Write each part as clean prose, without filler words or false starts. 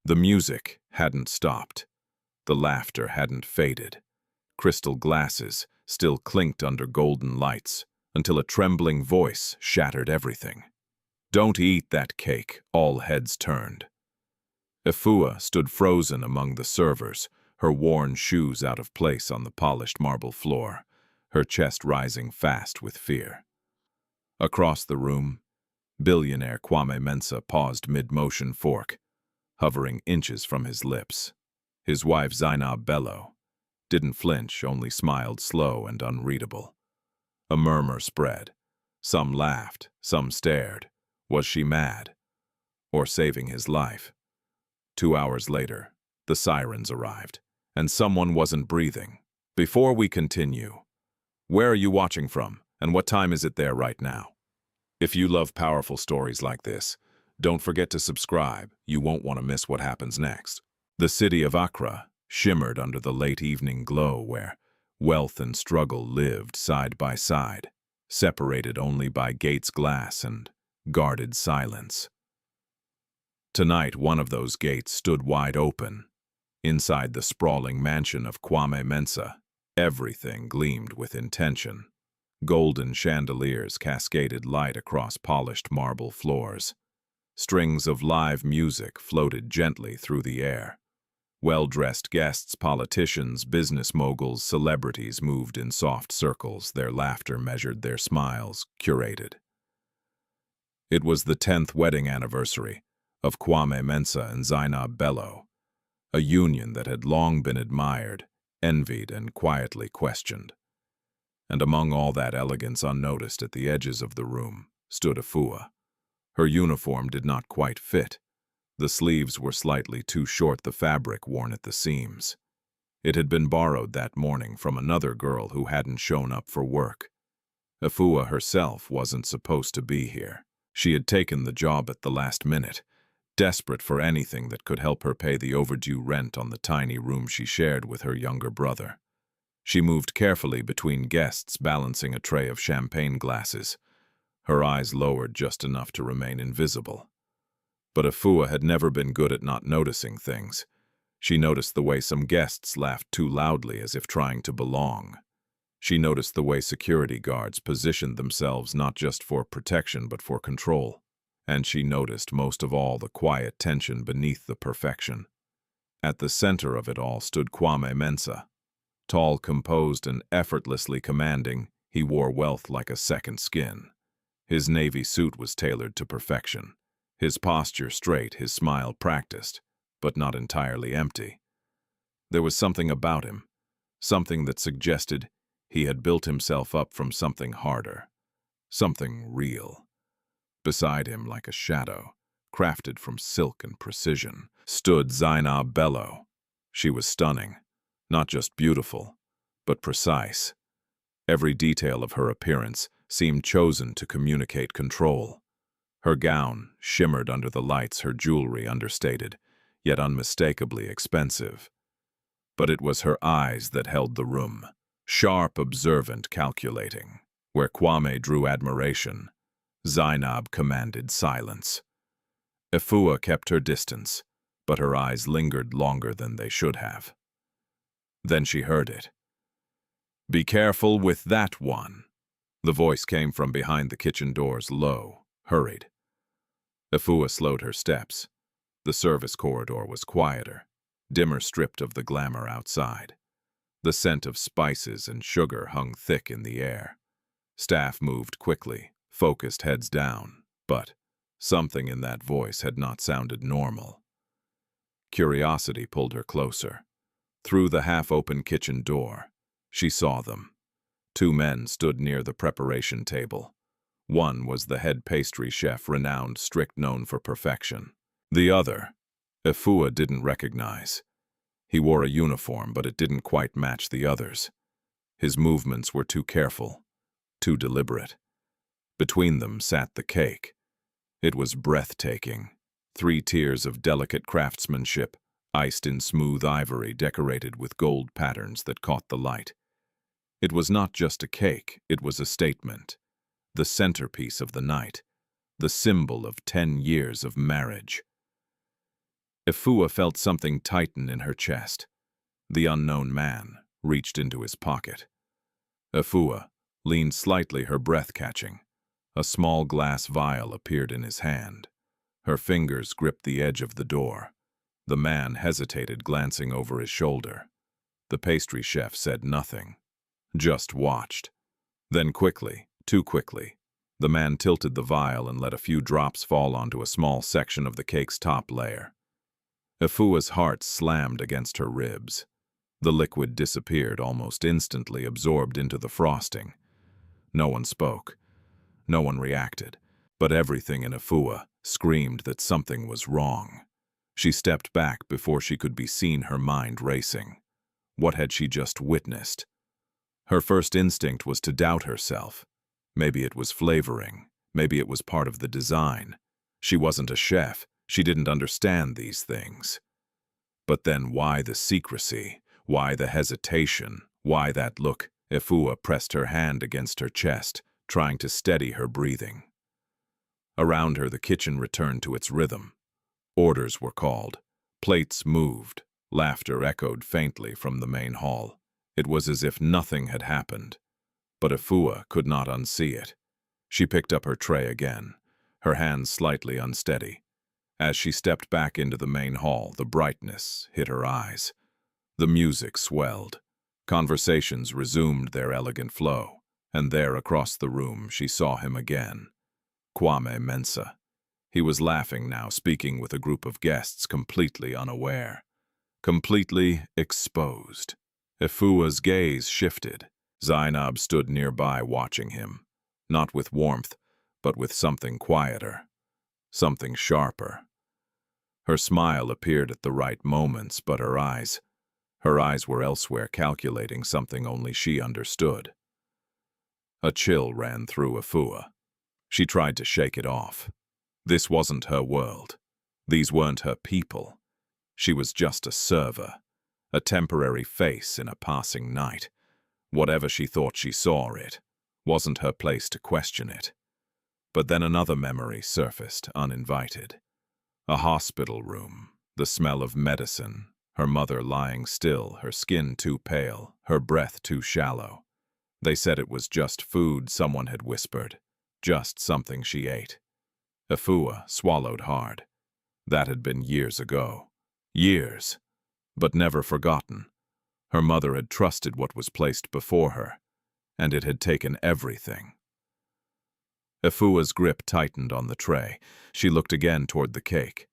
The music hadn't stopped. The laughter hadn't faded. Crystal glasses still clinked under golden lights until a trembling voice shattered everything. "Don't eat that cake," all heads turned. Efua stood frozen among the servers, her worn shoes out of place on the polished marble floor, her chest rising fast with fear. Across the room, billionaire Kwame Mensah paused mid-motion fork, hovering inches from his lips. His wife Zainab Bello didn't flinch, only smiled slow and unreadable. A murmur spread. Some laughed, some stared. Was she mad? Or saving his life? 2 hours later, the sirens arrived, and someone wasn't breathing. Before we continue, where are you watching from, and what time is it there right now? If you love powerful stories like this, don't forget to subscribe. You won't want to miss what happens next. The city of Accra shimmered under the late evening glow where wealth and struggle lived side by side, separated only by gates glass and guarded silence. Tonight, one of those gates stood wide open. Inside the sprawling mansion of Kwame Mensah, everything gleamed with intention. Golden chandeliers cascaded light across polished marble floors. Strings of live music floated gently through the air. Well-dressed guests, politicians, business moguls, celebrities moved in soft circles, their laughter measured, their smiles curated. It was the 10th wedding anniversary of Kwame Mensah and Zainab Bello, a union that had long been admired, envied, and quietly questioned. And among all that elegance unnoticed at the edges of the room stood Efua. Her uniform did not quite fit. The sleeves were slightly too short, the fabric worn at the seams. It had been borrowed that morning from another girl who hadn't shown up for work. Efua herself wasn't supposed to be here. She had taken the job at the last minute, desperate for anything that could help her pay the overdue rent on the tiny room she shared with her younger brother. She moved carefully between guests, balancing a tray of champagne glasses, her eyes lowered just enough to remain invisible. But Efua had never been good at not noticing things. She noticed the way some guests laughed too loudly as if trying to belong. She noticed the way security guards positioned themselves not just for protection but for control. And she noticed most of all the quiet tension beneath the perfection. At the center of it all stood Kwame Mensah. Tall, composed, and effortlessly commanding, he wore wealth like a second skin. His navy suit was tailored to perfection. His posture straight, his smile practiced, but not entirely empty. There was something about him, something that suggested he had built himself up from something harder, something real. Beside him, like a shadow, crafted from silk and precision, stood Zainab Bello. She was stunning, not just beautiful, but precise. Every detail of her appearance seemed chosen to communicate control. Her gown shimmered under the lights, her jewelry understated, yet unmistakably expensive. But it was her eyes that held the room, sharp, observant, calculating. Where Kwame drew admiration, Zainab commanded silence. Efua kept her distance, but her eyes lingered longer than they should have. Then she heard it. "Be careful with that one." The voice came from behind the kitchen doors, low, hurried. Efua slowed her steps. The service corridor was quieter, dimmer stripped of the glamour outside. The scent of spices and sugar hung thick in the air. Staff moved quickly, focused, heads down, but something in that voice had not sounded normal. Curiosity pulled her closer. Through the half-open kitchen door, she saw them. 2 men stood near the preparation table. One was the head pastry chef, renowned, strict, known for perfection. The other, Efua didn't recognize. He wore a uniform, but it didn't quite match the others. His movements were too careful, too deliberate. Between them sat the cake. It was breathtaking. 3 tiers of delicate craftsmanship, iced in smooth ivory, decorated with gold patterns that caught the light. It was not just a cake, it was a statement. The centerpiece of the night, the symbol of 10 years of marriage. Efua felt something tighten in her chest. The unknown man reached into his pocket. Efua leaned slightly, her breath catching. A small glass vial appeared in his hand. Her fingers gripped the edge of the door. The man hesitated, glancing over his shoulder. The pastry chef said nothing, just watched. Then quickly, too quickly, the man tilted the vial and let a few drops fall onto a small section of the cake's top layer. Efua's heart slammed against her ribs. The liquid disappeared almost instantly, absorbed into the frosting. No one spoke. No one reacted. But everything in Efua screamed that something was wrong. She stepped back before she could be seen, her mind racing. What had she just witnessed? Her first instinct was to doubt herself. Maybe it was flavoring. Maybe it was part of the design. She wasn't a chef. She didn't understand these things. But then why the secrecy? Why the hesitation? Why that look? Efua pressed her hand against her chest, trying to steady her breathing. Around her, the kitchen returned to its rhythm. Orders were called. Plates moved. Laughter echoed faintly from the main hall. It was as if nothing had happened. But Efua could not unsee it. She picked up her tray again, her hands slightly unsteady. As she stepped back into the main hall, the brightness hit her eyes. The music swelled. Conversations resumed their elegant flow, and there across the room she saw him again. Kwame Mensah. He was laughing now, speaking with a group of guests, completely unaware. Completely exposed. Efua's gaze shifted. Zainab stood nearby watching him, not with warmth, but with something quieter, something sharper. Her smile appeared at the right moments, but her eyes were elsewhere, calculating something only she understood. A chill ran through Efua. She tried to shake it off. This wasn't her world. These weren't her people. She was just a server, a temporary face in a passing night. Whatever she thought she saw, it wasn't her place to question it. But then another memory surfaced, uninvited. A hospital room, the smell of medicine, her mother lying still, her skin too pale, her breath too shallow. They said it was just food, someone had whispered. Just something she ate. Efua swallowed hard. That had been years ago. Years, but never forgotten. Her mother had trusted what was placed before her, and it had taken everything. Efua's grip tightened on the tray. She looked again toward the cake.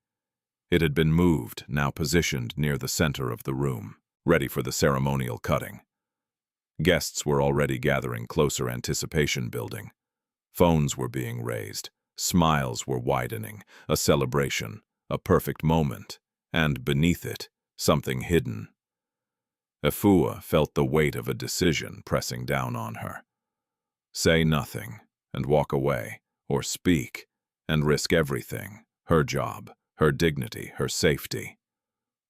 It had been moved, now positioned near the center of the room, ready for the ceremonial cutting. Guests were already gathering closer, anticipation building. Phones were being raised. Smiles were widening. A celebration, a perfect moment, and beneath it, something hidden. Efua felt the weight of a decision pressing down on her. Say nothing and walk away, or speak and risk everything, her job, her dignity, her safety.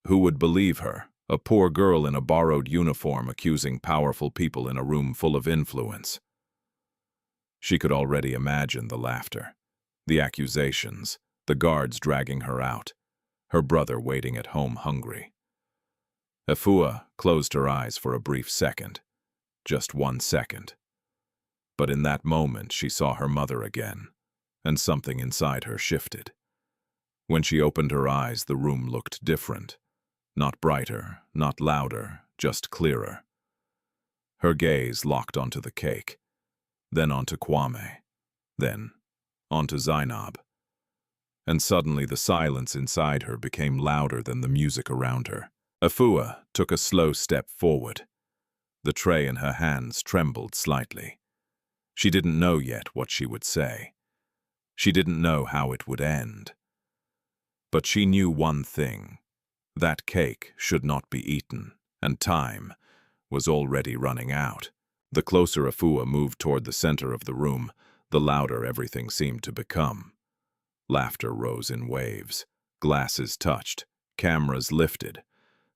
Who would believe her, a poor girl in a borrowed uniform accusing powerful people in a room full of influence? She could already imagine the laughter, the accusations, the guards dragging her out, her brother waiting at home hungry. Efua closed her eyes for a brief second, just 1 second. But in that moment she saw her mother again, and something inside her shifted. When she opened her eyes, the room looked different. Not brighter, not louder, just clearer. Her gaze locked onto the cake, then onto Kwame, then onto Zainab. And suddenly the silence inside her became louder than the music around her. Efua took a slow step forward. The tray in her hands trembled slightly. She didn't know yet what she would say. She didn't know how it would end. But she knew one thing. That cake should not be eaten, and time was already running out. The closer Efua moved toward the center of the room, the louder everything seemed to become. Laughter rose in waves. Glasses touched. Cameras lifted.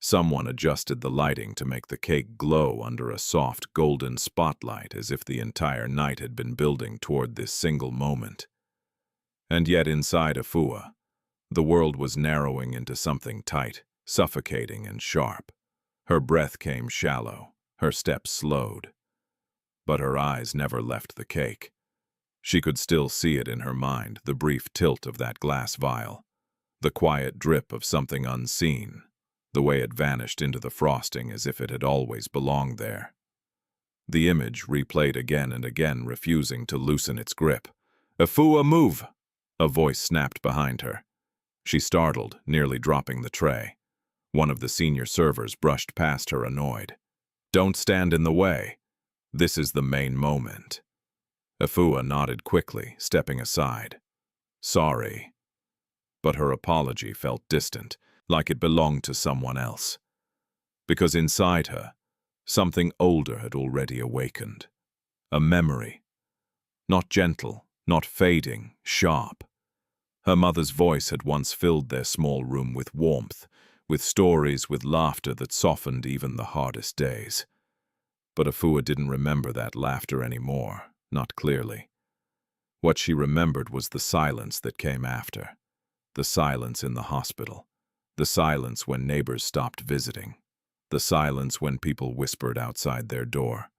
Someone adjusted the lighting to make the cake glow under a soft golden spotlight, as if the entire night had been building toward this single moment. And yet inside Efua, The world was narrowing into something tight, suffocating and sharp. Her breath came shallow, her steps slowed. But her eyes never left the cake. She could still see it in her mind, the brief tilt of that glass vial, the quiet drip of something unseen, the way it vanished into the frosting as if it had always belonged there. The image replayed again and again, refusing to loosen its grip. "Efua, move!" A voice snapped behind her. She startled, nearly dropping the tray. One of the senior servers brushed past her, annoyed. "Don't stand in the way. This is the main moment." Efua nodded quickly, stepping aside. "Sorry." But her apology felt distant, like it belonged to someone else. Because inside her, something older had already awakened. A memory. Not gentle, not fading, sharp. Her mother's voice had once filled their small room with warmth, with stories, with laughter that softened even the hardest days. But Efua didn't remember that laughter anymore, not clearly. What she remembered was the silence that came after. The silence in the hospital. The silence when neighbors stopped visiting. The silence when people whispered outside their door.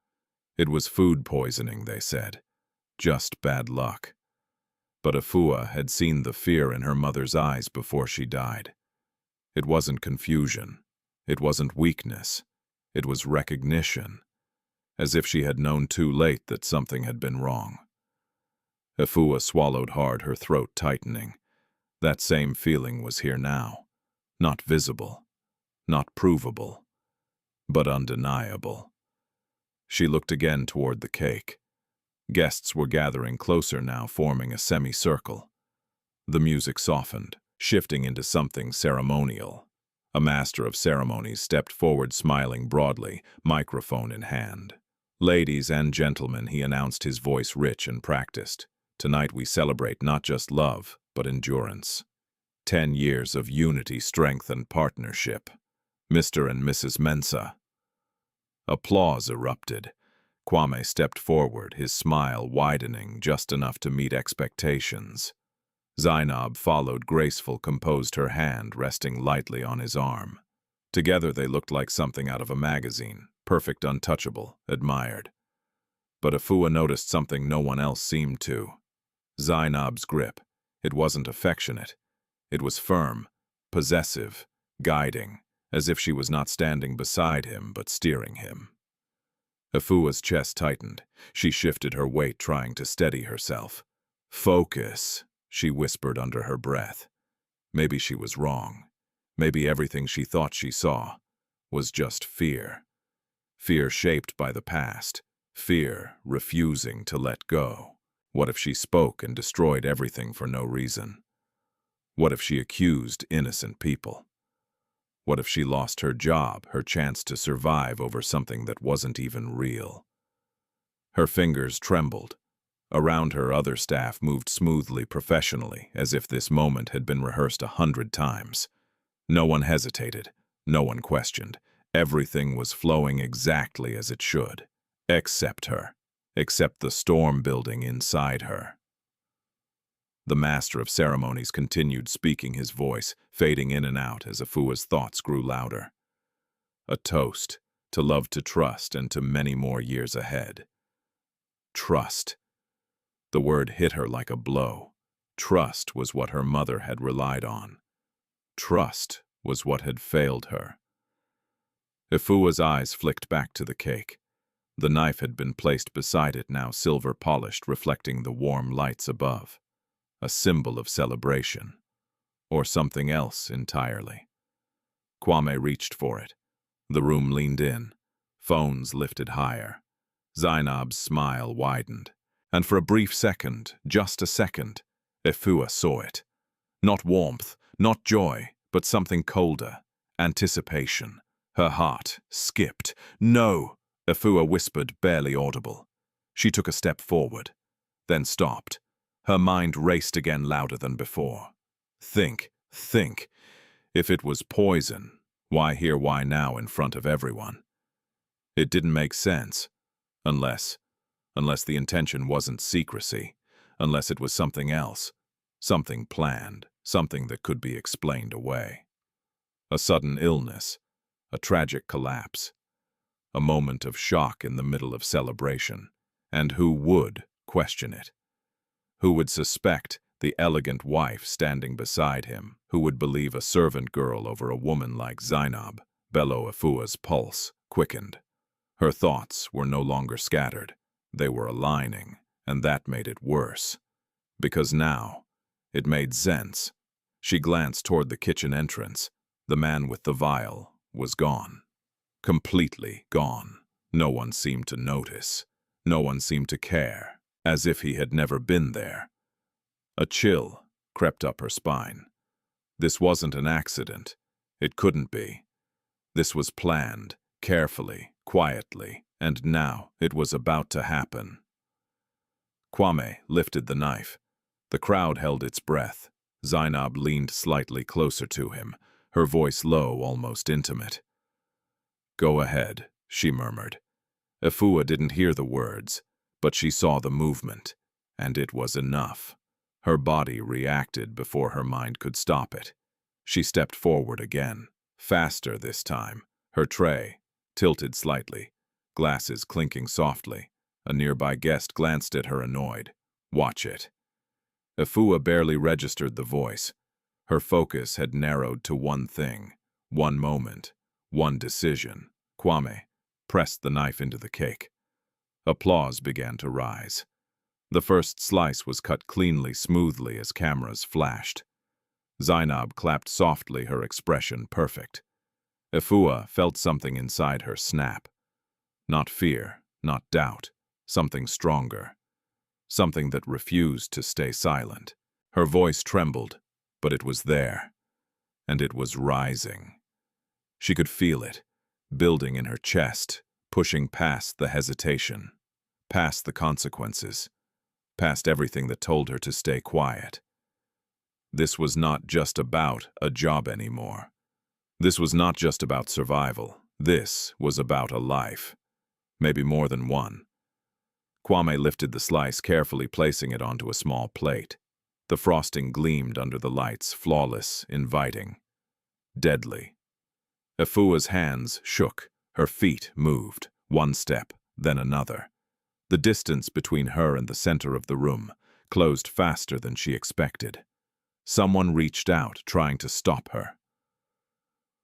It was food poisoning, they said. Just bad luck. But Efua had seen the fear in her mother's eyes before she died. It wasn't confusion. It wasn't weakness. It was recognition. As if she had known too late that something had been wrong. Efua swallowed hard, her throat tightening. That same feeling was here now. Not visible. Not provable. But undeniable. She looked again toward the cake. Guests were gathering closer now, forming a semicircle. The music softened, shifting into something ceremonial. A master of ceremonies stepped forward, smiling broadly, microphone in hand. "Ladies and gentlemen," he announced, his voice rich and practiced. "Tonight we celebrate not just love, but endurance. 10 years of unity, strength, and partnership. Mr. and Mrs. Mensah." Applause erupted. Kwame stepped forward, his smile widening just enough to meet expectations. Zainab followed, graceful, composed, her hand resting lightly on his arm. Together they looked like something out of a magazine, perfect, untouchable, admired. But Efua noticed something no one else seemed to. Zainab's grip. It wasn't affectionate. It was firm, possessive, guiding, as if she was not standing beside him but steering him. Efua's chest tightened. She shifted her weight, trying to steady herself. "Focus," she whispered under her breath. Maybe she was wrong. Maybe everything she thought she saw was just fear. Fear shaped by the past. Fear refusing to let go. What if she spoke and destroyed everything for no reason? What if she accused innocent people? What if she lost her job, her chance to survive, over something that wasn't even real? Her fingers trembled. Around her, other staff moved smoothly, professionally, as if this moment had been rehearsed 100 times. No one hesitated. No one questioned. Everything was flowing exactly as it should. Except her. Except the storm building inside her. The master of ceremonies continued speaking, his voice fading in and out as Efua's thoughts grew louder. A toast to love, to trust, and to many more years ahead. Trust. The word hit her like a blow. Trust was what her mother had relied on. Trust was what had failed her. Efua's eyes flicked back to the cake. The knife had been placed beside it, now silver-polished, reflecting the warm lights above. A symbol of celebration. Or something else entirely. Kwame reached for it. The room leaned in. Phones lifted higher. Zainab's smile widened. And for a brief second, just a second, Efua saw it. Not warmth, not joy, but something colder. Anticipation. Her heart skipped. "No!" Efua whispered, barely audible. She took a step forward, then stopped. Her mind raced again, louder than before. Think. If it was poison, why here, why now, in front of everyone? It didn't make sense. Unless the intention wasn't secrecy. Unless it was something else. Something planned. something that could be explained away. A sudden illness, a tragic collapse, a moment of shock in the middle of celebration. And who would question it? Who would suspect the elegant wife standing beside him? Who would believe a servant girl over a woman like Zainab? Bello Efua's pulse quickened. Her thoughts were no longer scattered. They were aligning, and that made it worse. Because now, it made sense. She glanced toward the kitchen entrance. The man with the vial was gone. Completely gone. No one seemed to notice. No one seemed to care, as if he had never been there. A chill crept up her spine. This wasn't an accident. It couldn't be. This was planned, carefully, quietly, and now it was about to happen. Kwame lifted the knife. The crowd held its breath. Zainab leaned slightly closer to him, her voice low, almost intimate. "Go ahead," she murmured. Efua didn't hear the words, but she saw the movement, and it was enough. Her body reacted before her mind could stop it. She stepped forward again, faster this time, her tray tilted slightly, glasses clinking softly. A nearby guest glanced at her, annoyed. "Watch it." Efua barely registered the voice. Her focus had narrowed to one thing, one moment, one decision. Kwame pressed the knife into the cake. Applause began to rise. The first slice was cut cleanly, smoothly as cameras flashed. Zainab clapped softly, her expression perfect. Efua felt something inside her snap. Not fear, not doubt, something stronger. Something that refused to stay silent. Her voice trembled, but it was there. And it was rising. She could feel it, building in her chest, pushing past the hesitation, past the consequences, past everything that told her to stay quiet. This was not just about a job anymore. This was not just about survival. This was about a life. Maybe more than one. Kwame lifted the slice, carefully placing it onto a small plate. The frosting gleamed under the lights, flawless, inviting, deadly. Efua's hands shook, her feet moved, one step, then another. The distance between her and the center of the room closed faster than she expected. Someone reached out, trying to stop her.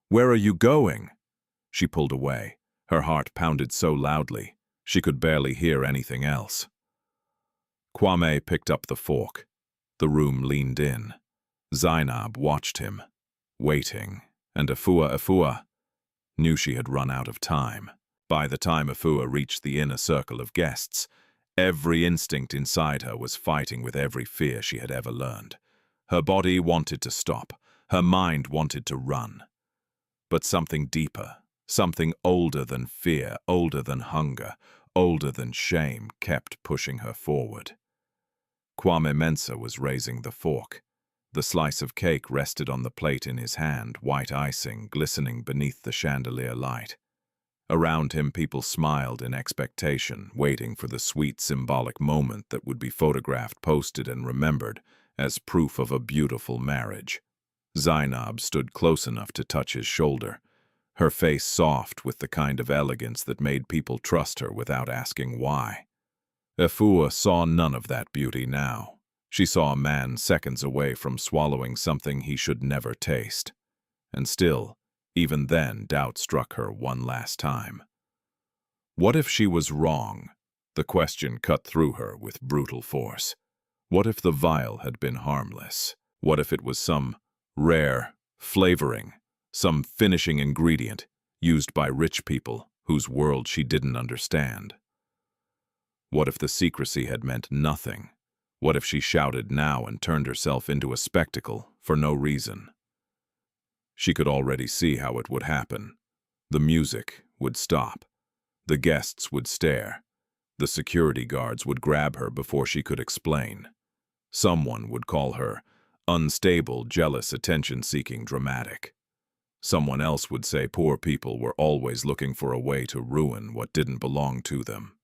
"Where are you going?" She pulled away. Her heart pounded so loudly, she could barely hear anything else. Kwame picked up the fork. The room leaned in. Zainab watched him, waiting, and Efua knew she had run out of time. By the time Efua reached the inner circle of guests, every instinct inside her was fighting with every fear she had ever learned. Her body wanted to stop, her mind wanted to run. But something deeper, something older than fear, older than hunger, older than shame, kept pushing her forward. Kwame Mensah was raising the fork. The slice of cake rested on the plate in his hand, white icing glistening beneath the chandelier light. Around him, people smiled in expectation, waiting for the sweet, symbolic moment that would be photographed, posted, and remembered as proof of a beautiful marriage. Zainab stood close enough to touch his shoulder, her face soft with the kind of elegance that made people trust her without asking why. Efua saw none of that beauty now. She saw a man seconds away from swallowing something he should never taste. And still, even then, doubt struck her one last time. What if she was wrong? The question cut through her with brutal force. What if the vial had been harmless? What if it was some rare flavoring, some finishing ingredient used by rich people whose world she didn't understand? What if the secrecy had meant nothing? What if she shouted now and turned herself into a spectacle for no reason? She could already see how it would happen. The music would stop. The guests would stare. The security guards would grab her before she could explain. Someone would call her unstable, jealous, attention-seeking, dramatic. Someone else would say poor people were always looking for a way to ruin what didn't belong to them.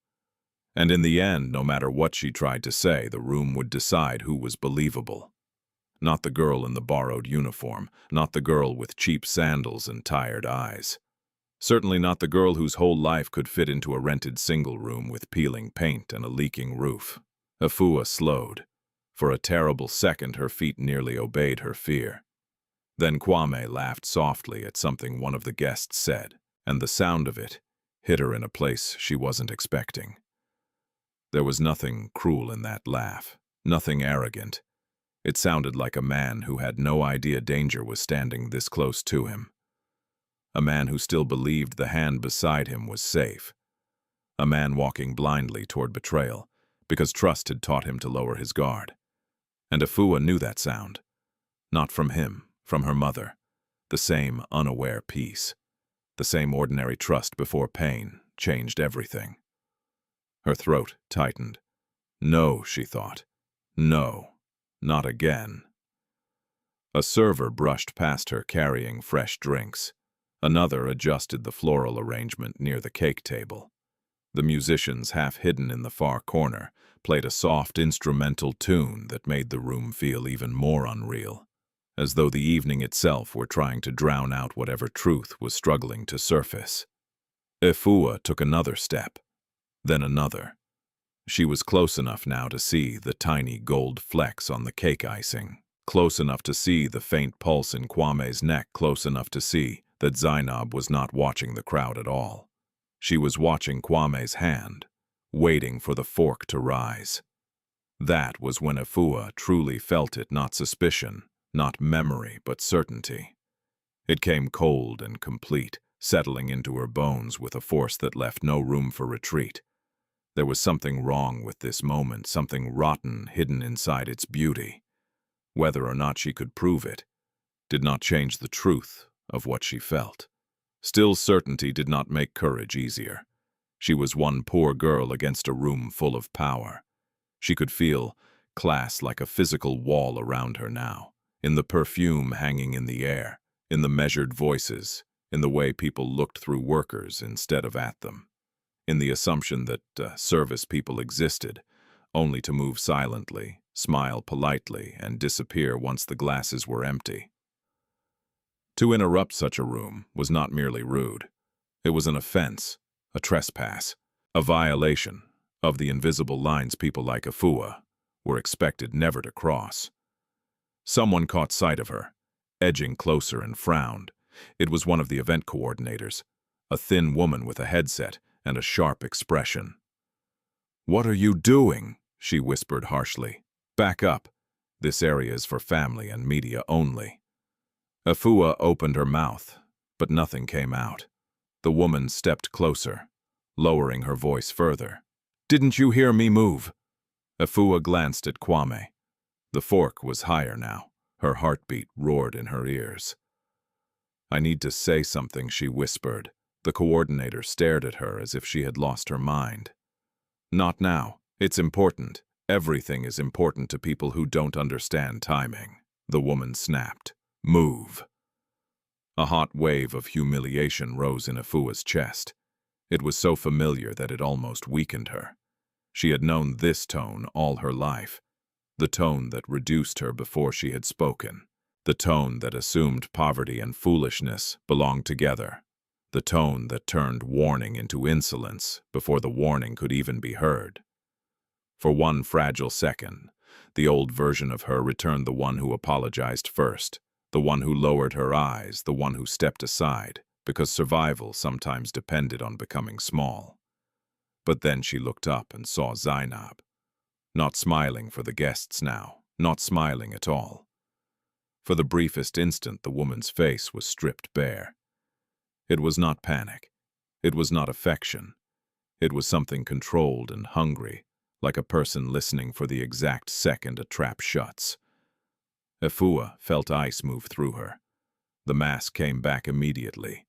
And in the end, no matter what she tried to say, the room would decide who was believable. Not the girl in the borrowed uniform, not the girl with cheap sandals and tired eyes. Certainly not the girl whose whole life could fit into a rented single room with peeling paint and a leaking roof. Efua slowed. For a terrible second, her feet nearly obeyed her fear. Then Kwame laughed softly at something one of the guests said, and the sound of it hit her in a place she wasn't expecting. There was nothing cruel in that laugh, nothing arrogant. It sounded like a man who had no idea danger was standing this close to him. A man who still believed the hand beside him was safe. A man walking blindly toward betrayal, because trust had taught him to lower his guard. And Efua knew that sound. Not from him, from her mother. The same unaware peace. The same ordinary trust before pain changed everything. Her throat tightened. No, she thought. No, not again. A server brushed past her carrying fresh drinks. Another adjusted the floral arrangement near the cake table. The musicians, half hidden in the far corner, played a soft instrumental tune that made the room feel even more unreal, as though the evening itself were trying to drown out whatever truth was struggling to surface. Efua took another step, then another. She was close enough now to see the tiny gold flecks on the cake icing, close enough to see the faint pulse in Kwame's neck, close enough to see that Zainab was not watching the crowd at all. She was watching Kwame's hand, waiting for the fork to rise. That was when Efua truly felt it, not suspicion, not memory, but certainty. It came cold and complete, settling into her bones with a force that left no room for retreat. There was something wrong with this moment, something rotten hidden inside its beauty. Whether or not she could prove it did not change the truth of what she felt. Still, certainty did not make courage easier. She was one poor girl against a room full of power. She could feel class like a physical wall around her now, in the perfume hanging in the air, in the measured voices, in the way people looked through workers instead of at them, in the assumption that service people existed, only to move silently, smile politely, and disappear once the glasses were empty. To interrupt such a room was not merely rude. It was an offense, a trespass, a violation of the invisible lines people like Efua were expected never to cross. Someone caught sight of her, edging closer, and frowned. It was one of the event coordinators, a thin woman with a headset and a sharp expression. "What are you doing?" she whispered harshly. "Back up. This area is for family and media only." Efua opened her mouth, but nothing came out. The woman stepped closer, lowering her voice further. "Didn't you hear me move?" Efua glanced at Kwame. The fork was higher now. Her heartbeat roared in her ears. "I need to say something," she whispered. The coordinator stared at her as if she had lost her mind. "Not now. It's important. Everything is important to people who don't understand timing," the woman snapped. "Move." A hot wave of humiliation rose in Efua's chest. It was so familiar that it almost weakened her. She had known this tone all her life, the tone that reduced her before she had spoken, the tone that assumed poverty and foolishness belonged together, the tone that turned warning into insolence before the warning could even be heard. For one fragile second, the old version of her returned, the one who apologized first, the one who lowered her eyes, the one who stepped aside, because survival sometimes depended on becoming small. But then she looked up and saw Zainab, not smiling for the guests now, not smiling at all. For the briefest instant, the woman's face was stripped bare. It was not panic. It was not affection. It was something controlled and hungry, like a person listening for the exact second a trap shuts. Efua felt ice move through her. The mask came back immediately.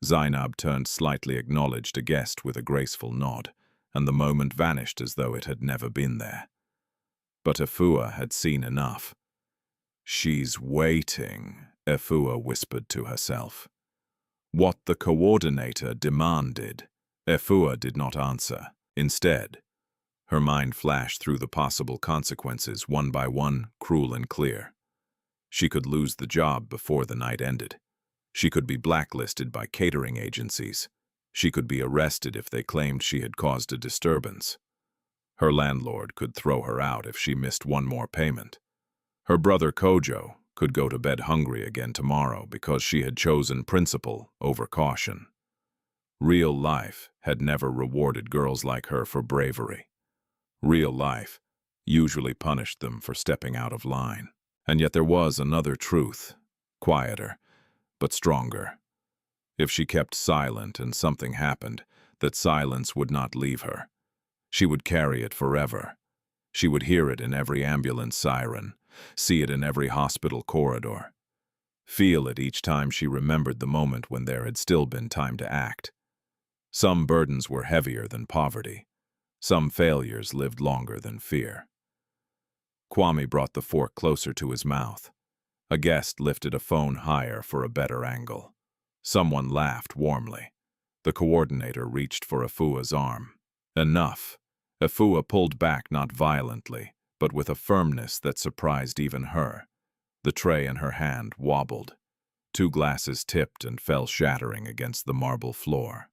Zainab turned slightly, acknowledged a guest with a graceful nod, and the moment vanished as though it had never been there. But Efua had seen enough. "She's waiting," Efua whispered to herself. What the coordinator demanded. Efua did not answer. Instead, her mind flashed through the possible consequences, one by one, cruel and clear. She could lose the job before the night ended. She could be blacklisted by catering agencies. She could be arrested if they claimed she had caused a disturbance. Her landlord could throw her out if she missed one more payment. Her brother Kojo could go to bed hungry again tomorrow because she had chosen principle over caution. Real life had never rewarded girls like her for bravery. Real life usually punished them for stepping out of line. And yet there was another truth, quieter, but stronger. If she kept silent and something happened, that silence would not leave her. She would carry it forever. She would hear it in every ambulance siren, see it in every hospital corridor, feel it each time she remembered the moment when there had still been time to act. Some burdens were heavier than poverty. Some failures lived longer than fear. Kwame brought the fork closer to his mouth. A guest lifted a phone higher for a better angle. Someone laughed warmly. The coordinator reached for Efua's arm. Enough. Efua pulled back not violently, but with a firmness that surprised even her. The tray in her hand wobbled. 2 glasses tipped and fell shattering against the marble floor.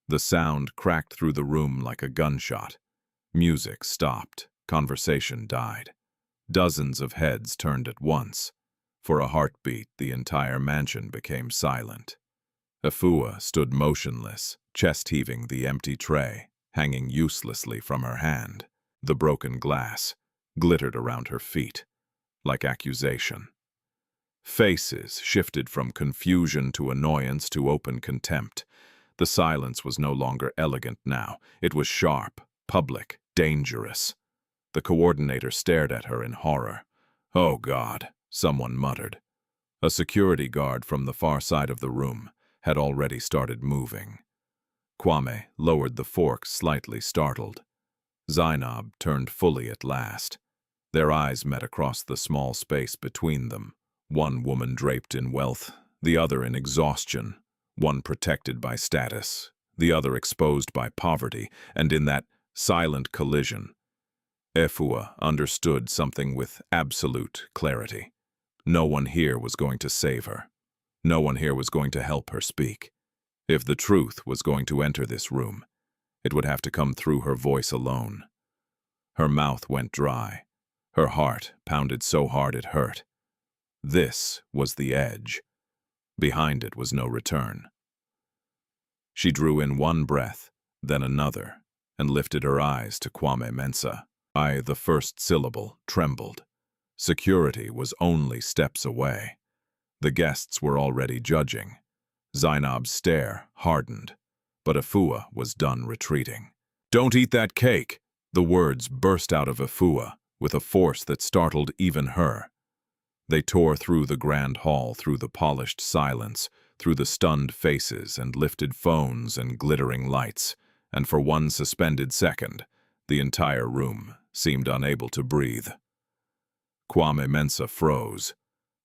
The sound cracked through the room like a gunshot. Music stopped. Conversation died. Dozens of heads turned at once. For a heartbeat, the entire mansion became silent. Efua stood motionless, chest-heaving the empty tray, hanging uselessly from her hand. The broken glass glittered around her feet, like accusation. Faces shifted from confusion to annoyance to open contempt. The silence was no longer elegant now. It was sharp, public, dangerous. The coordinator stared at her in horror. "Oh, God," someone muttered. A security guard from the far side of the room had already started moving. Kwame lowered the fork, slightly startled. Zainab turned fully at last. Their eyes met across the small space between them. One woman draped in wealth, the other in exhaustion. One protected by status, the other exposed by poverty, and in that silent collision, Efua understood something with absolute clarity. No one here was going to save her. No one here was going to help her speak. If the truth was going to enter this room, it would have to come through her voice alone. Her mouth went dry. Her heart pounded so hard it hurt. This was the edge. Behind it was no return. She drew in one breath, then another, and lifted her eyes to Kwame Mensah. The first syllable trembled. Security was only steps away. The guests were already judging. Zainab's stare hardened, but Efua was done retreating. "Don't eat that cake!" The words burst out of Efua with a force that startled even her. They tore through the grand hall, through the polished silence, through the stunned faces and lifted phones and glittering lights, and for one suspended second, the entire room seemed unable to breathe. Kwame Mensah froze.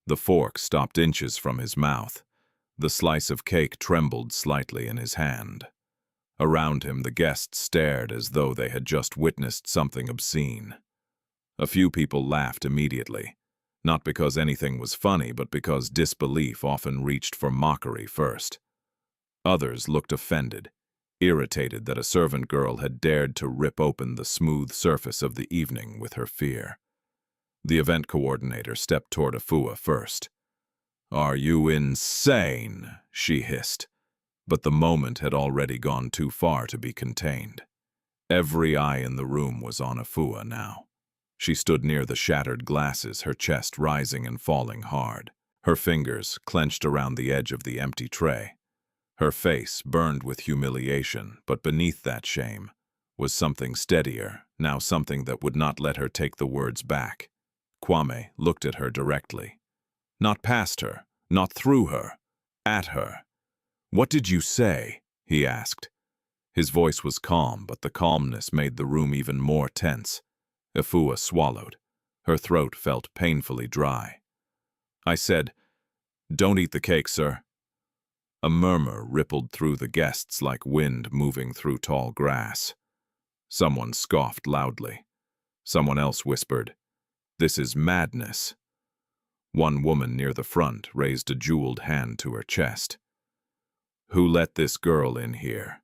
The fork stopped inches from his mouth. The slice of cake trembled slightly in his hand. Around him, the guests stared as though they had just witnessed something obscene. A few people laughed immediately, not because anything was funny, but because disbelief often reached for mockery first. Others looked offended, irritated that a servant girl had dared to rip open the smooth surface of the evening with her fear. The event coordinator stepped toward Efua first. "Are you insane?" she hissed. But the moment had already gone too far to be contained. Every eye in the room was on Efua now. She stood near the shattered glasses, her chest rising and falling hard. Her fingers clenched around the edge of the empty tray. Her face burned with humiliation, but beneath that shame was something steadier, now something that would not let her take the words back. Kwame looked at her directly. Not past her, not through her, at her. "What did you say?" he asked. His voice was calm, but the calmness made the room even more tense. Efua swallowed. Her throat felt painfully dry. "I said, 'Don't eat the cake, sir.'" A murmur rippled through the guests like wind moving through tall grass. Someone scoffed loudly. Someone else whispered, "This is madness." One woman near the front raised a jeweled hand to her chest. "Who let this girl in here?"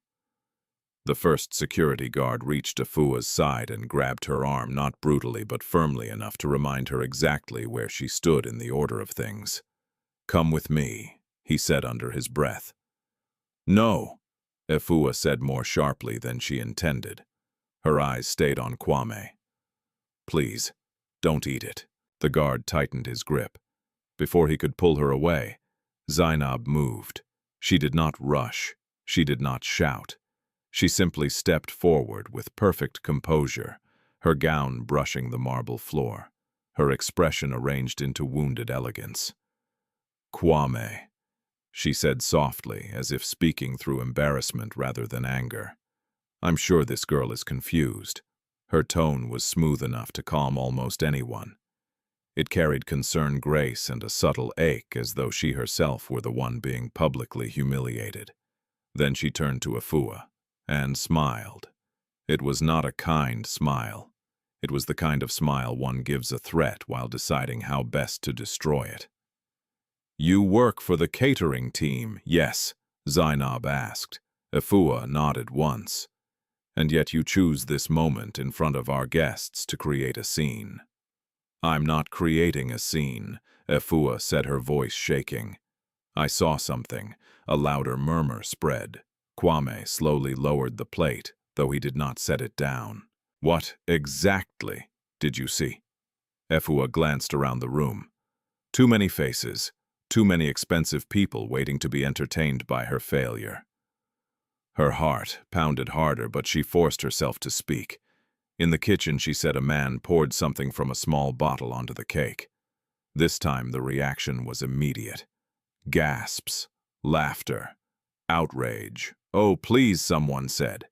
The first security guard reached Efua's side and grabbed her arm, not brutally but firmly enough to remind her exactly where she stood in the order of things. "Come with me," he said under his breath. "No," Efua said more sharply than she intended. Her eyes stayed on Kwame. "Please, don't eat it." The guard tightened his grip. Before he could pull her away, Zainab moved. She did not rush. She did not shout. She simply stepped forward with perfect composure, her gown brushing the marble floor, her expression arranged into wounded elegance. "Kwame," she said softly, as if speaking through embarrassment rather than anger. "I'm sure this girl is confused." Her tone was smooth enough to calm almost anyone. It carried concerned grace and a subtle ache, as though she herself were the one being publicly humiliated. Then she turned to Efua and smiled. It was not a kind smile. It was the kind of smile one gives a threat while deciding how best to destroy it. "You work for the catering team, yes?" Zainab asked. Efua nodded once. "And yet you choose this moment in front of our guests to create a scene." "I'm not creating a scene," Efua said, her voice shaking. "I saw something." A louder murmur spread. Kwame slowly lowered the plate, though he did not set it down. "What exactly did you see?" Efua glanced around the room. Too many faces, too many expensive people waiting to be entertained by her failure. Her heart pounded harder, but she forced herself to speak. In the kitchen, she said, a man poured something from a small bottle onto the cake. This time the reaction was immediate. Gasps, laughter, outrage. "Oh, please," someone said.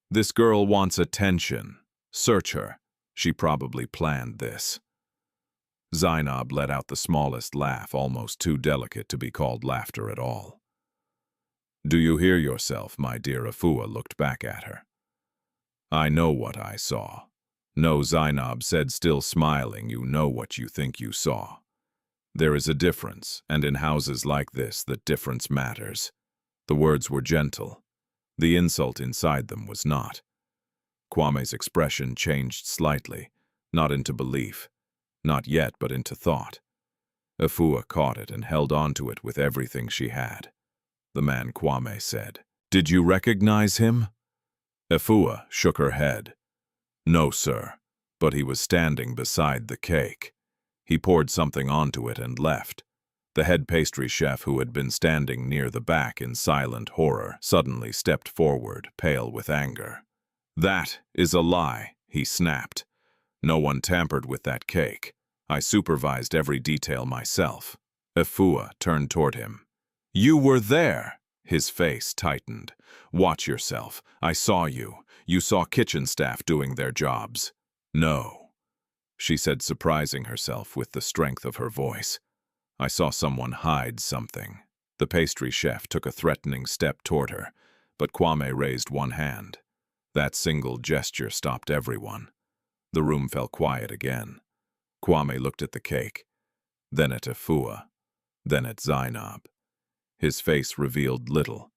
"This girl wants attention. Search her. She probably planned this." Zainab let out the smallest laugh, almost too delicate to be called laughter at all. "Do you hear yourself, my dear?" Efua looked back at her. "I know what I saw." "No," Zainab said, still smiling, "you know what you think you saw. There is a difference, and in houses like this, that difference matters." The words were gentle. The insult inside them was not. Kwame's expression changed slightly, not into belief, not yet, but into thought. Efua caught it and held on to it with everything she had. "The man," Kwame said. "Did you recognize him?" Efua shook her head. "No, sir, but he was standing beside the cake." He poured something onto it and left. The head pastry chef, who had been standing near the back in silent horror, suddenly stepped forward, pale with anger. "That is a lie," he snapped. "No one tampered with that cake. I supervised every detail myself." Efua turned toward him. "You were there!" His face tightened. "Watch yourself. I saw you. You saw kitchen staff doing their jobs." "No," she said, surprising herself with the strength of her voice. "I saw someone hide something." The pastry chef took a threatening step toward her, but Kwame raised one hand. That single gesture stopped everyone. The room fell quiet again. Kwame looked at the cake, then at Efua, then at Zainab. His face revealed little,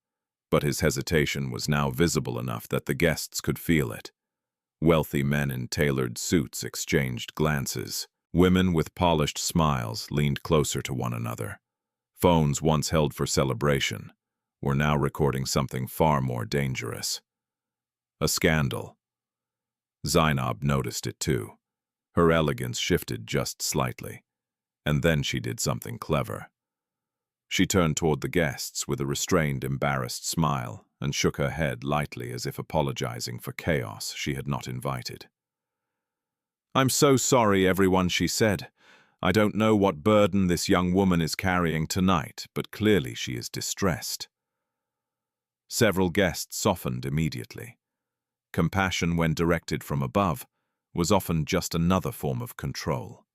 but his hesitation was now visible enough that the guests could feel it. Wealthy men in tailored suits exchanged glances. Women with polished smiles leaned closer to one another. Phones once held for celebration were now recording something far more dangerous. A scandal. Zainab noticed it too. Her elegance shifted just slightly, and then she did something clever. She turned toward the guests with a restrained, embarrassed smile and shook her head lightly, as if apologizing for chaos she had not invited. "I'm so sorry, everyone," she said. "I don't know what burden this young woman is carrying tonight, but clearly she is distressed." Several guests softened immediately. Compassion, when directed from above, was often just another form of control.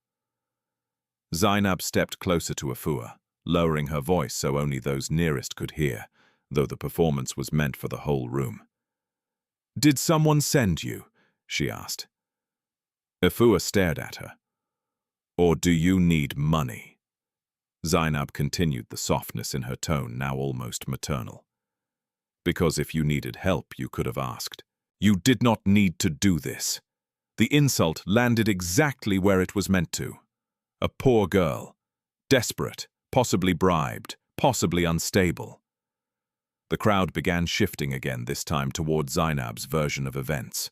Zainab stepped closer to Efua, lowering her voice so only those nearest could hear, though the performance was meant for the whole room. "Did someone send you?" she asked. Efua stared at her. "Or do you need money?" Zainab continued, the softness in her tone now almost maternal. Because if you needed help, you could have asked. You did not need to do this. The insult landed exactly where it was meant to. A poor girl. Desperate, possibly bribed, possibly unstable. The crowd began shifting again, this time toward Zainab's version of events.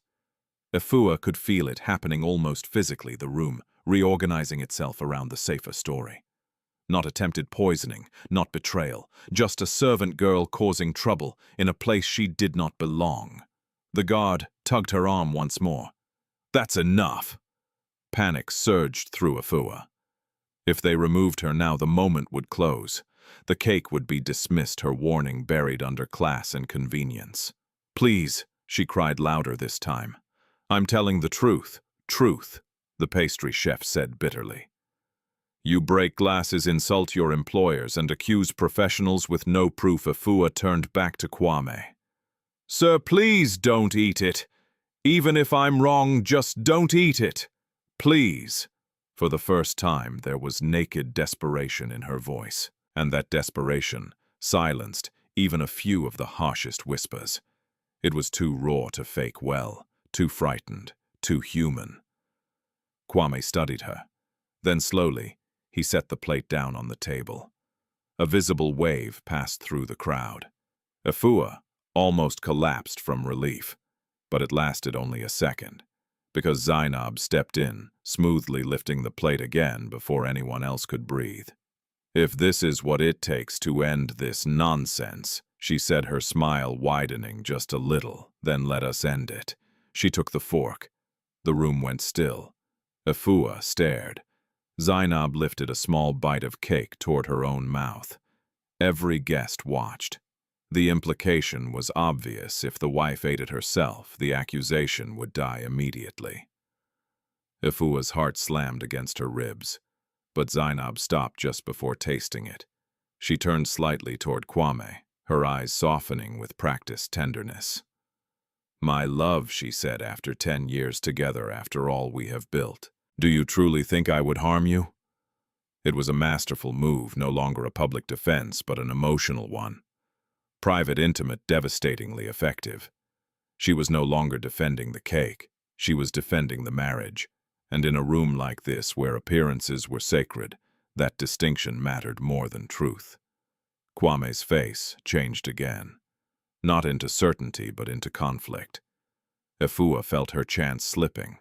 Efua could feel it happening almost physically, the room reorganizing itself around the safer story. Not attempted poisoning, not betrayal, just a servant girl causing trouble in a place she did not belong. The guard tugged her arm once more. That's enough! Panic surged through Efua. If they removed her now, the moment would close. The cake would be dismissed, her warning buried under class and convenience. Please, she cried louder this time. I'm telling the truth, the pastry chef said bitterly. You break glasses, insult your employers, and accuse professionals with no proof. Efua turned back to Kwame. Sir, please don't eat it. Even if I'm wrong, just don't eat it. Please. For the first time, there was naked desperation in her voice, and that desperation silenced even a few of the harshest whispers. It was too raw to fake well, too frightened, too human. Kwame studied her. Then slowly, he set the plate down on the table. A visible wave passed through the crowd. Efua almost collapsed from relief, but it lasted only a second, because Zainab stepped in, smoothly lifting the plate again before anyone else could breathe. If this is what it takes to end this nonsense, she said, her smile widening just a little, then let us end it. She took the fork. The room went still. Efua stared. Zainab lifted a small bite of cake toward her own mouth. Every guest watched. The implication was obvious: if the wife ate it herself, the accusation would die immediately. Efua's heart slammed against her ribs, but Zainab stopped just before tasting it. She turned slightly toward Kwame, her eyes softening with practiced tenderness. My love, she said, after 10 years together, after all we have built, do you truly think I would harm you? It was a masterful move, no longer a public defense, but an emotional one. Private, intimate, devastatingly effective. She was no longer defending the cake. She was defending the marriage. And in a room like this, where appearances were sacred, that distinction mattered more than truth. Kwame's face changed again. Not into certainty, but into conflict. Efua felt her chance slipping.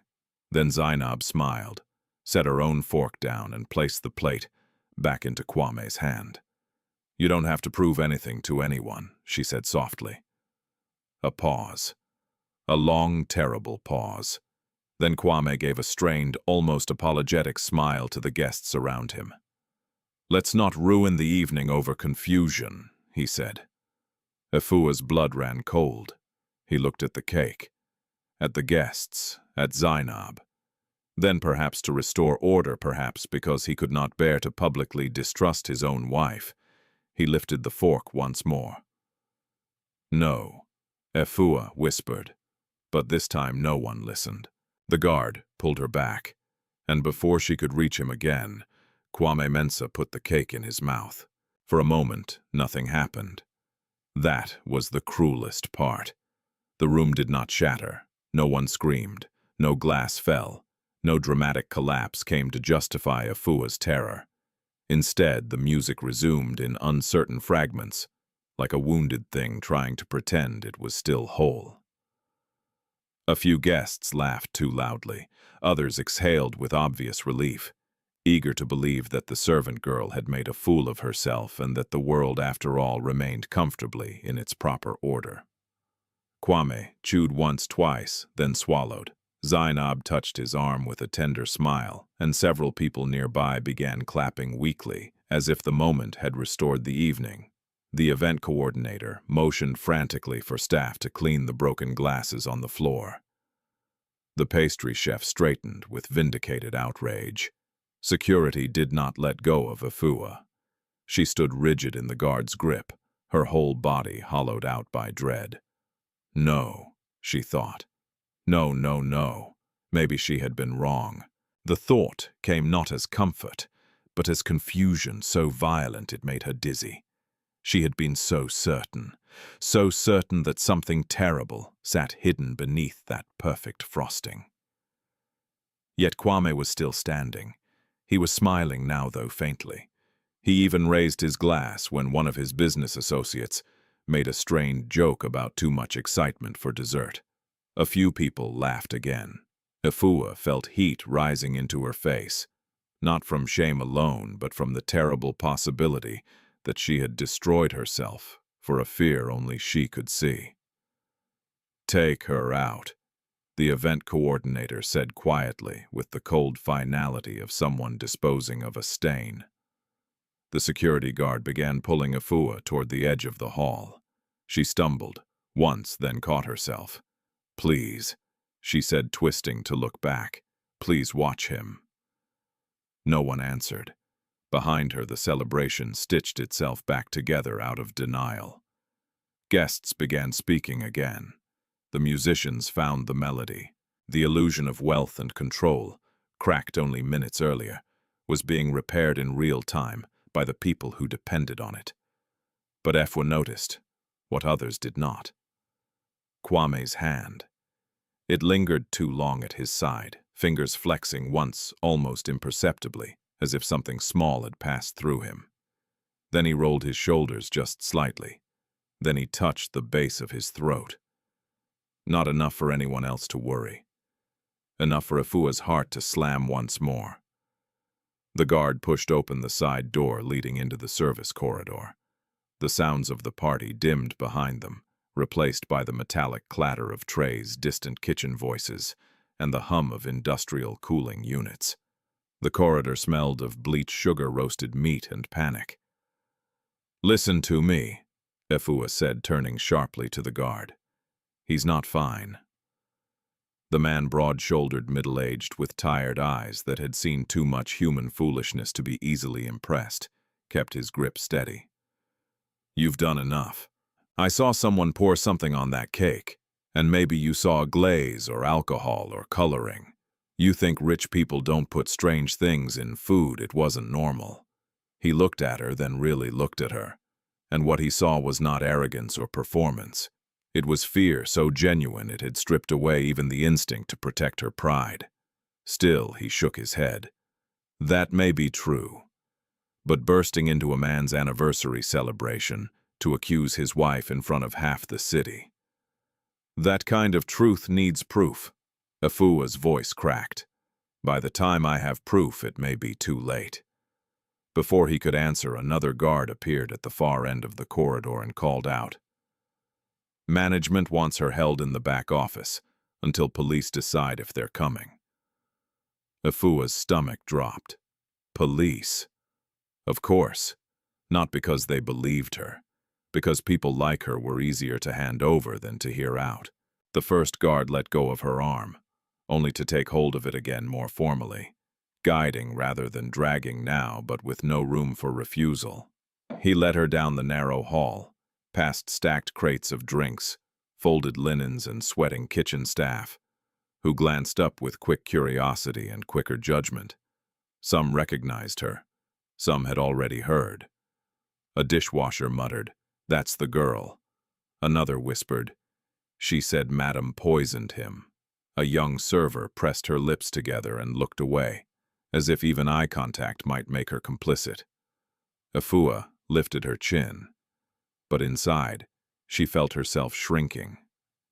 Then Zainab smiled, set her own fork down, and placed the plate back into Kwame's hand. You don't have to prove anything to anyone, she said softly. A pause. A long, terrible pause. Then Kwame gave a strained, almost apologetic smile to the guests around him. Let's not ruin the evening over confusion, he said. Efua's blood ran cold. He looked at the cake, at the guests, at Zainab. Then, perhaps to restore order, perhaps because he could not bear to publicly distrust his own wife, he lifted the fork once more. No, Efua whispered, but this time no one listened. The guard pulled her back, and before she could reach him again, Kwame Mensah put the cake in his mouth. For a moment, nothing happened. That was the cruelest part. The room did not shatter. No one screamed. No glass fell. No dramatic collapse came to justify Efua's terror. Instead, the music resumed in uncertain fragments, like a wounded thing trying to pretend it was still whole. A few guests laughed too loudly. Others exhaled with obvious relief, eager to believe that the servant girl had made a fool of herself and that the world, after all, remained comfortably in its proper order. Kwame chewed once, twice, then swallowed. Zainab touched his arm with a tender smile, and several people nearby began clapping weakly, as if the moment had restored the evening. The event coordinator motioned frantically for staff to clean the broken glasses on the floor. The pastry chef straightened with vindicated outrage. Security did not let go of Efua. She stood rigid in the guard's grip, her whole body hollowed out by dread. No, she thought. No, no, no. Maybe she had been wrong. The thought came not as comfort, but as confusion so violent it made her dizzy. She had been so certain that something terrible sat hidden beneath that perfect frosting. Yet Kwame was still standing. He was smiling now, though faintly. He even raised his glass when one of his business associates made a strained joke about too much excitement for dessert. A few people laughed again. Efua felt heat rising into her face, not from shame alone, but from the terrible possibility that she had destroyed herself for a fear only she could see. "Take her out," the event coordinator said quietly, with the cold finality of someone disposing of a stain. The security guard began pulling Efua toward the edge of the hall. She stumbled, once, then caught herself. "Please," she said, twisting to look back. "Please watch him." No one answered. Behind her, the celebration stitched itself back together out of denial. Guests began speaking again. The musicians found the melody. The illusion of wealth and control, cracked only minutes earlier, was being repaired in real time by the people who depended on it. But Efua noticed what others did not. Kwame's hand. It lingered too long at his side, fingers flexing once almost imperceptibly, as if something small had passed through him. Then he rolled his shoulders just slightly. Then he touched the base of his throat. Not enough for anyone else to worry. Enough for Efua's heart to slam once more. The guard pushed open the side door leading into the service corridor. The sounds of the party dimmed behind them, replaced by the metallic clatter of trays, distant kitchen voices, and the hum of industrial cooling units. The corridor smelled of bleached sugar, roasted meat, and panic. "Listen to me," Efua said, turning sharply to the guard. "He's not fine." The man, broad-shouldered, middle-aged, with tired eyes that had seen too much human foolishness to be easily impressed, kept his grip steady. "You've done enough. I saw someone pour something on that cake, and maybe you saw a glaze or alcohol or coloring. You think rich people don't put strange things in food. It wasn't normal." He looked at her, then really looked at her. And what he saw was not arrogance or performance. It was fear so genuine it had stripped away even the instinct to protect her pride. Still, he shook his head. "That may be true. But bursting into a man's anniversary celebration to accuse his wife in front of half the city. That kind of truth needs proof." Efua's voice cracked. "By the time I have proof, it may be too late." Before he could answer, another guard appeared at the far end of the corridor and called out, "Management wants her held in the back office until police decide if they're coming." Efua's stomach dropped. Police? Of course. Not because they believed her. Because people like her were easier to hand over than to hear out. The first guard let go of her arm, only to take hold of it again more formally, guiding rather than dragging now, but with no room for refusal. He led her down the narrow hall, past stacked crates of drinks, folded linens, and sweating kitchen staff, who glanced up with quick curiosity and quicker judgment. Some recognized her. Some had already heard. A dishwasher muttered, "That's the girl." Another whispered, "She said Madam poisoned him." A young server pressed her lips together and looked away, as if even eye contact might make her complicit. Efua lifted her chin. But inside, she felt herself shrinking.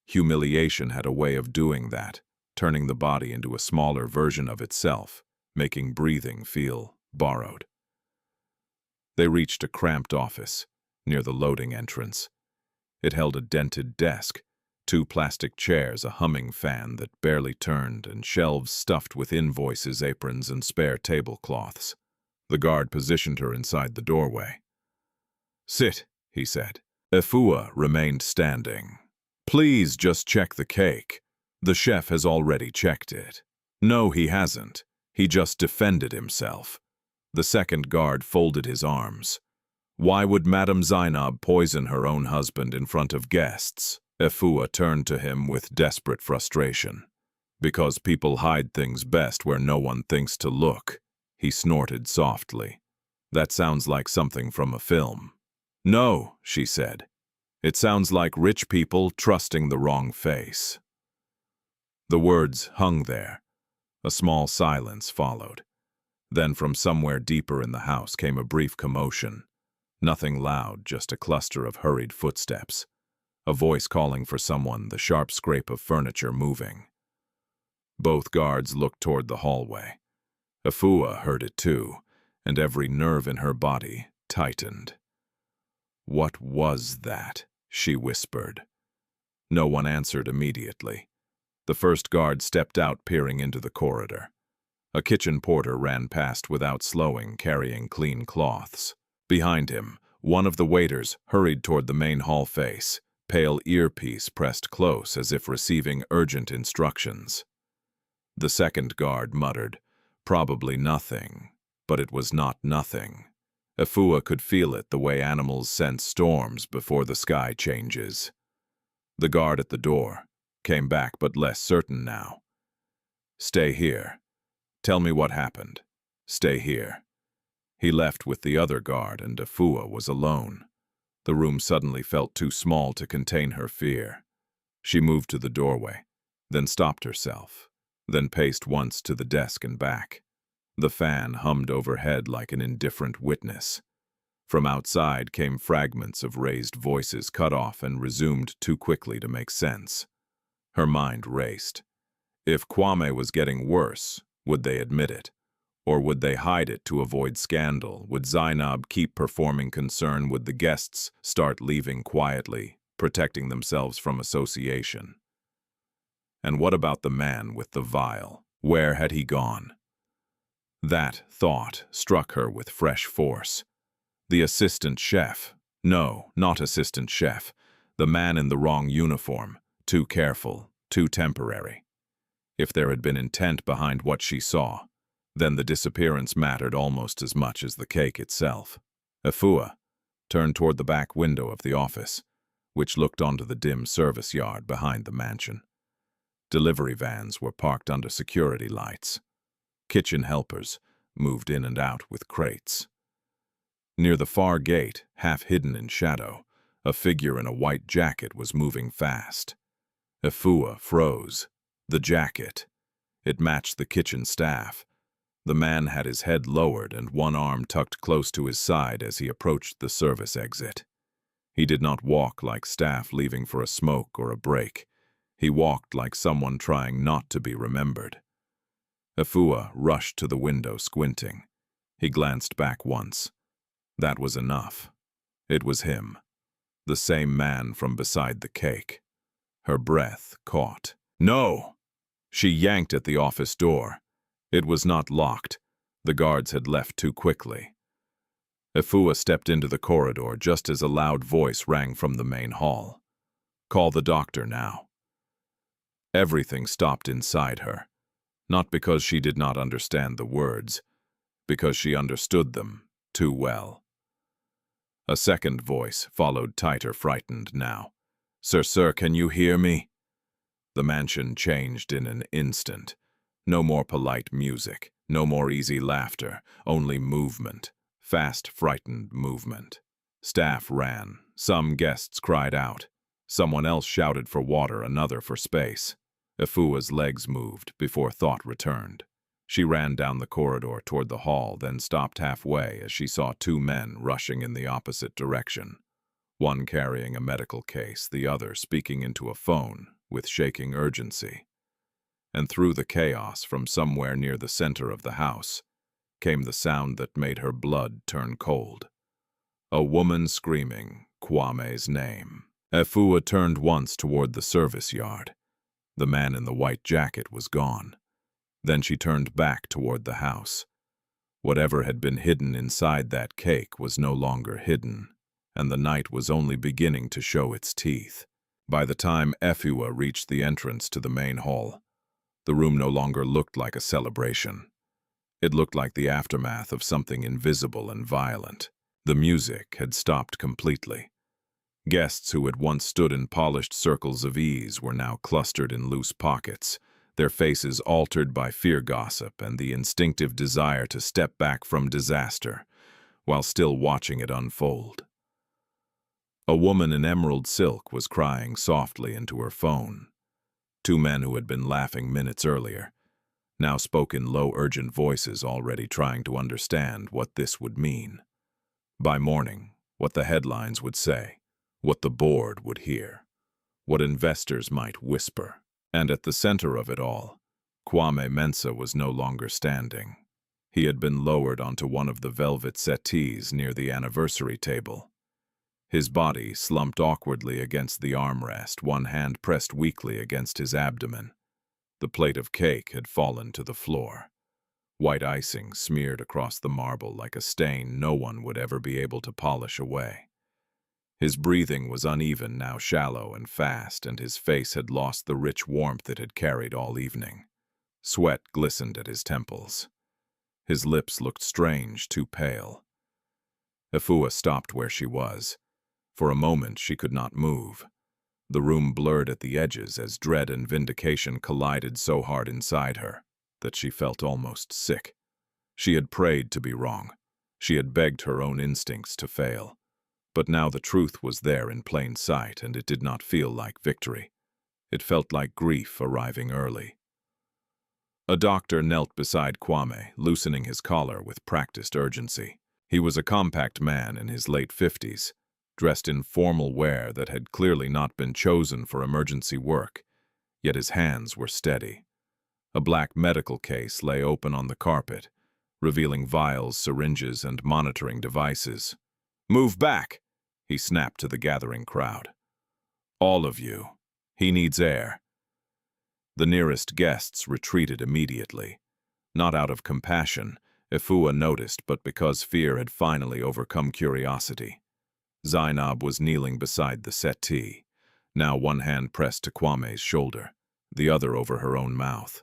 Humiliation had a way of doing that, turning the body into a smaller version of itself, making breathing feel borrowed. They reached a cramped office near the loading entrance. It held a dented desk, 2 plastic chairs, a humming fan that barely turned, and shelves stuffed with invoices, aprons, and spare tablecloths. The guard positioned her inside the doorway. "Sit," he said. Efua remained standing. "Please just check the cake. The chef has already checked it." "No, he hasn't. He just defended himself." The second guard folded his arms. "Why would Madame Zainab poison her own husband in front of guests?" Efua turned to him with desperate frustration. "Because people hide things best where no one thinks to look," He snorted softly. That sounds like something from a film. No, she said. It sounds like rich people trusting the wrong face. The words hung there. A small silence followed. Then from somewhere deeper in the house came a brief commotion. Nothing loud, just a cluster of hurried footsteps. A voice calling for someone, the sharp scrape of furniture moving. Both guards looked toward the hallway. Efua heard it too, and every nerve in her body tightened. "What was that?" she whispered. No one answered immediately. The first guard stepped out, peering into the corridor. A kitchen porter ran past without slowing, carrying clean cloths. Behind him, one of the waiters hurried toward the main hall face, pale earpiece pressed close as if receiving urgent instructions. The second guard muttered, "Probably nothing," but it was not nothing. Efua could feel it the way animals sense storms before the sky changes. The guard at the door came back, but less certain now. "Stay here. Tell me what happened. Stay here." He left with the other guard, and Efua was alone. The room suddenly felt too small to contain her fear. She moved to the doorway, then stopped herself, then paced once to the desk and back. The fan hummed overhead like an indifferent witness. From outside came fragments of raised voices, cut off and resumed too quickly to make sense. Her mind raced. If Kwame was getting worse, would they admit it? Or would they hide it to avoid scandal? Would Zainab keep performing concern? Would the guests start leaving quietly, protecting themselves from association? And what about the man with the vial? Where had he gone? That thought struck her with fresh force. The assistant chef. No, not assistant chef. The man in the wrong uniform. Too careful, too temporary. If there had been intent behind what she saw, then the disappearance mattered almost as much as the cake itself. Efua turned toward the back window of the office, which looked onto the dim service yard behind the mansion. Delivery vans were parked under security lights. Kitchen helpers moved in and out with crates. Near the far gate, half hidden in shadow, a figure in a white jacket was moving fast. Efua froze. The jacket. It matched the kitchen staff. The man had his head lowered and one arm tucked close to his side as he approached the service exit. He did not walk like staff leaving for a smoke or a break. He walked like someone trying not to be remembered. Efua rushed to the window, squinting. He glanced back once. That was enough. It was him. The same man from beside the cake. Her breath caught. "No!" She yanked at the office door. It was not locked. The guards had left too quickly. Efua stepped into the corridor just as a loud voice rang from the main hall. "Call the doctor now." Everything stopped inside her. Not because she did not understand the words, because she understood them too well. A second voice followed, tighter, frightened now. Sir, can you hear me?" The mansion changed in an instant. No more polite music, no more easy laughter, only movement, fast, frightened movement. Staff ran. Some guests cried out. Someone else shouted for water, another for space. Efua's legs moved before thought returned. She ran down the corridor toward the hall, then stopped halfway as she saw two men rushing in the opposite direction. One carrying a medical case, the other speaking into a phone with shaking urgency. And through the chaos, from somewhere near the center of the house, came the sound that made her blood turn cold. A woman screaming Kwame's name. Efua turned once toward the service yard. The man in the white jacket was gone. Then she turned back toward the house. Whatever had been hidden inside that cake was no longer hidden, and the night was only beginning to show its teeth. By the time Efua reached the entrance to the main hall, the room no longer looked like a celebration. It looked like the aftermath of something invisible and violent. The music had stopped completely. Guests who had once stood in polished circles of ease were now clustered in loose pockets, their faces altered by fear gossip and the instinctive desire to step back from disaster, while still watching it unfold. A woman in emerald silk was crying softly into her phone. Two men who had been laughing minutes earlier now spoke in low, urgent voices, already trying to understand what this would mean. By morning, what the headlines would say, what the board would hear, what investors might whisper. And at the center of it all, Kwame Mensah was no longer standing. He had been lowered onto one of the velvet settees near the anniversary table. His body slumped awkwardly against the armrest, one hand pressed weakly against his abdomen. The plate of cake had fallen to the floor. White icing smeared across the marble like a stain no one would ever be able to polish away. His breathing was uneven, now shallow and fast, and his face had lost the rich warmth it had carried all evening. Sweat glistened at his temples. His lips looked strange, too pale. Efua stopped where she was. For a moment she could not move. The room blurred at the edges as dread and vindication collided so hard inside her that she felt almost sick. She had prayed to be wrong. She had begged her own instincts to fail. But now the truth was there in plain sight, and it did not feel like victory. It felt like grief arriving early. A doctor knelt beside Kwame, loosening his collar with practiced urgency. He was a compact man in his late 50s, dressed in formal wear that had clearly not been chosen for emergency work, yet his hands were steady. A black medical case lay open on the carpet, revealing vials, syringes, and monitoring devices. "Move back!" he snapped to the gathering crowd. "All of you. He needs air." The nearest guests retreated immediately. Not out of compassion, Efua noticed, but because fear had finally overcome curiosity. Zainab was kneeling beside the settee, now one hand pressed to Kwame's shoulder, the other over her own mouth.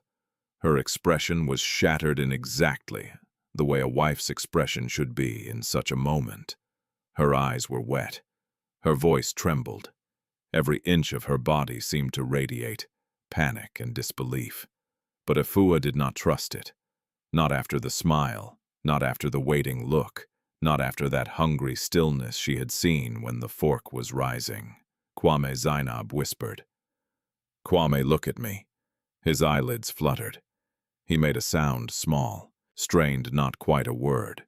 Her expression was shattered in exactly the way a wife's expression should be in such a moment. Her eyes were wet. Her voice trembled. Every inch of her body seemed to radiate panic and disbelief. But Efua did not trust it. Not after the smile, not after the waiting look, not after that hungry stillness she had seen when the fork was rising. "Kwame," Zainab whispered. "Kwame, look at me." His eyelids fluttered. He made a sound small, strained, not quite a word.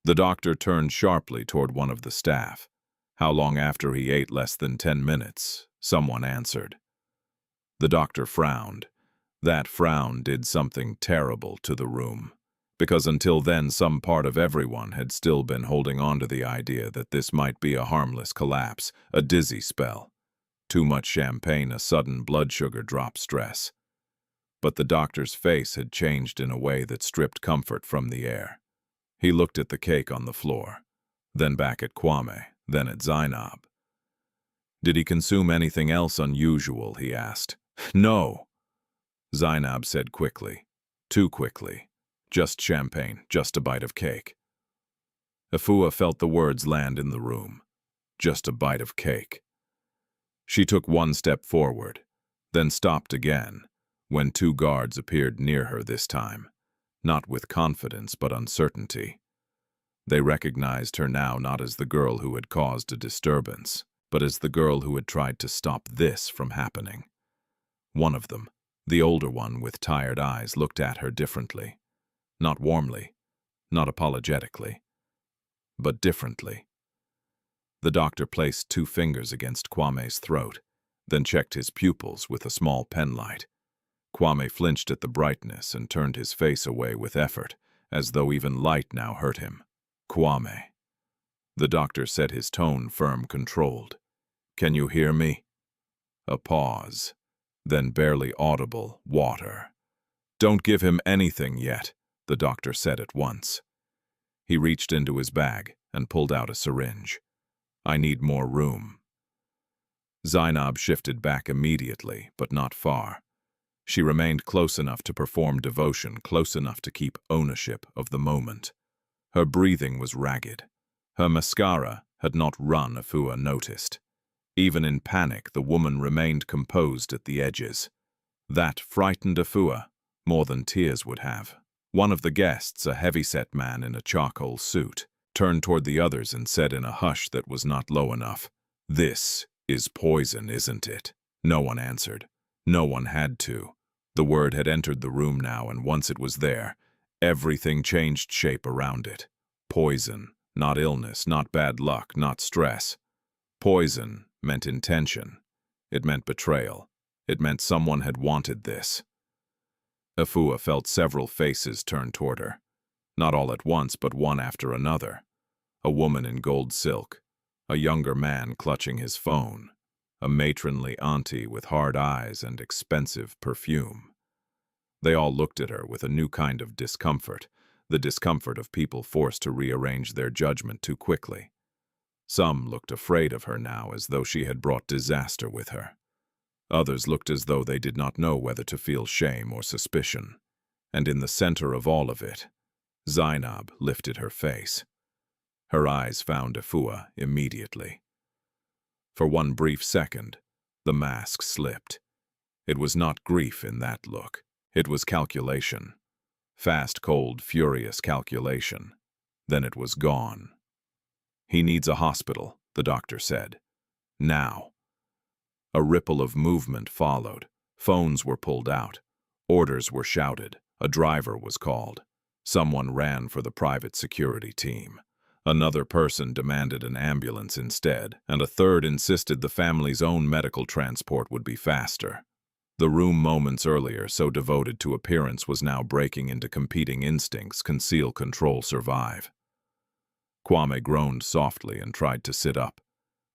The doctor turned sharply toward one of the staff. "How long after he ate?" "Less than 10 minutes, someone answered. The doctor frowned. That frown did something terrible to the room, because until then some part of everyone had still been holding on to the idea that this might be a harmless collapse, a dizzy spell. Too much champagne, a sudden blood sugar drop stress. But the doctor's face had changed in a way that stripped comfort from the air. He looked at the cake on the floor, then back at Kwame, then at Zainab. "Did he consume anything else unusual?" he asked. "No," Zainab said quickly. Too quickly. "Just champagne, just a bite of cake." Efua felt the words land in the room. Just a bite of cake. She took one step forward, then stopped again, when two guards appeared near her this time, not with confidence but uncertainty. They recognized her now not as the girl who had caused a disturbance, but as the girl who had tried to stop this from happening. One of them, the older one with tired eyes, looked at her differently. Not warmly, not apologetically, but differently. The doctor placed 2 fingers against Kwame's throat, then checked his pupils with a small penlight. Kwame flinched at the brightness and turned his face away with effort, as though even light now hurt him. "Kwame." The doctor said, his tone firm, controlled. "Can you hear me?" A pause, then barely audible, "Water." "Don't give him anything yet," the doctor said at once. He reached into his bag and pulled out a syringe. "I need more room." Zainab shifted back immediately, but not far. She remained close enough to perform devotion, close enough to keep ownership of the moment. Her breathing was ragged. Her mascara had not run, Efua noticed. Even in panic, the woman remained composed at the edges. That frightened Efua more than tears would have. One of the guests, a heavy-set man in a charcoal suit, turned toward the others and said in a hush that was not low enough, "This is poison, isn't it?" No one answered. No one had to. The word had entered the room now, and once it was there, everything changed shape around it. Poison, not illness, not bad luck, not stress. Poison meant intention. It meant betrayal. It meant someone had wanted this. Efua felt several faces turn toward her. Not all at once, but one after another. A woman in gold silk, a younger man clutching his phone, a matronly auntie with hard eyes and expensive perfume. They all looked at her with a new kind of discomfort, the discomfort of people forced to rearrange their judgment too quickly. Some looked afraid of her now, as though she had brought disaster with her. Others looked as though they did not know whether to feel shame or suspicion. And in the center of all of it, Zainab lifted her face. Her eyes found Efua immediately. For one brief second, the mask slipped. It was not grief in that look. It was calculation. Fast, cold, furious calculation. Then it was gone. "He needs a hospital," the doctor said. "Now." A ripple of movement followed. Phones were pulled out. Orders were shouted. A driver was called. Someone ran for the private security team. Another person demanded an ambulance instead, and a third insisted the family's own medical transport would be faster. The room moments earlier, so devoted to appearance, was now breaking into competing instincts: conceal, control, survive. Kwame groaned softly and tried to sit up.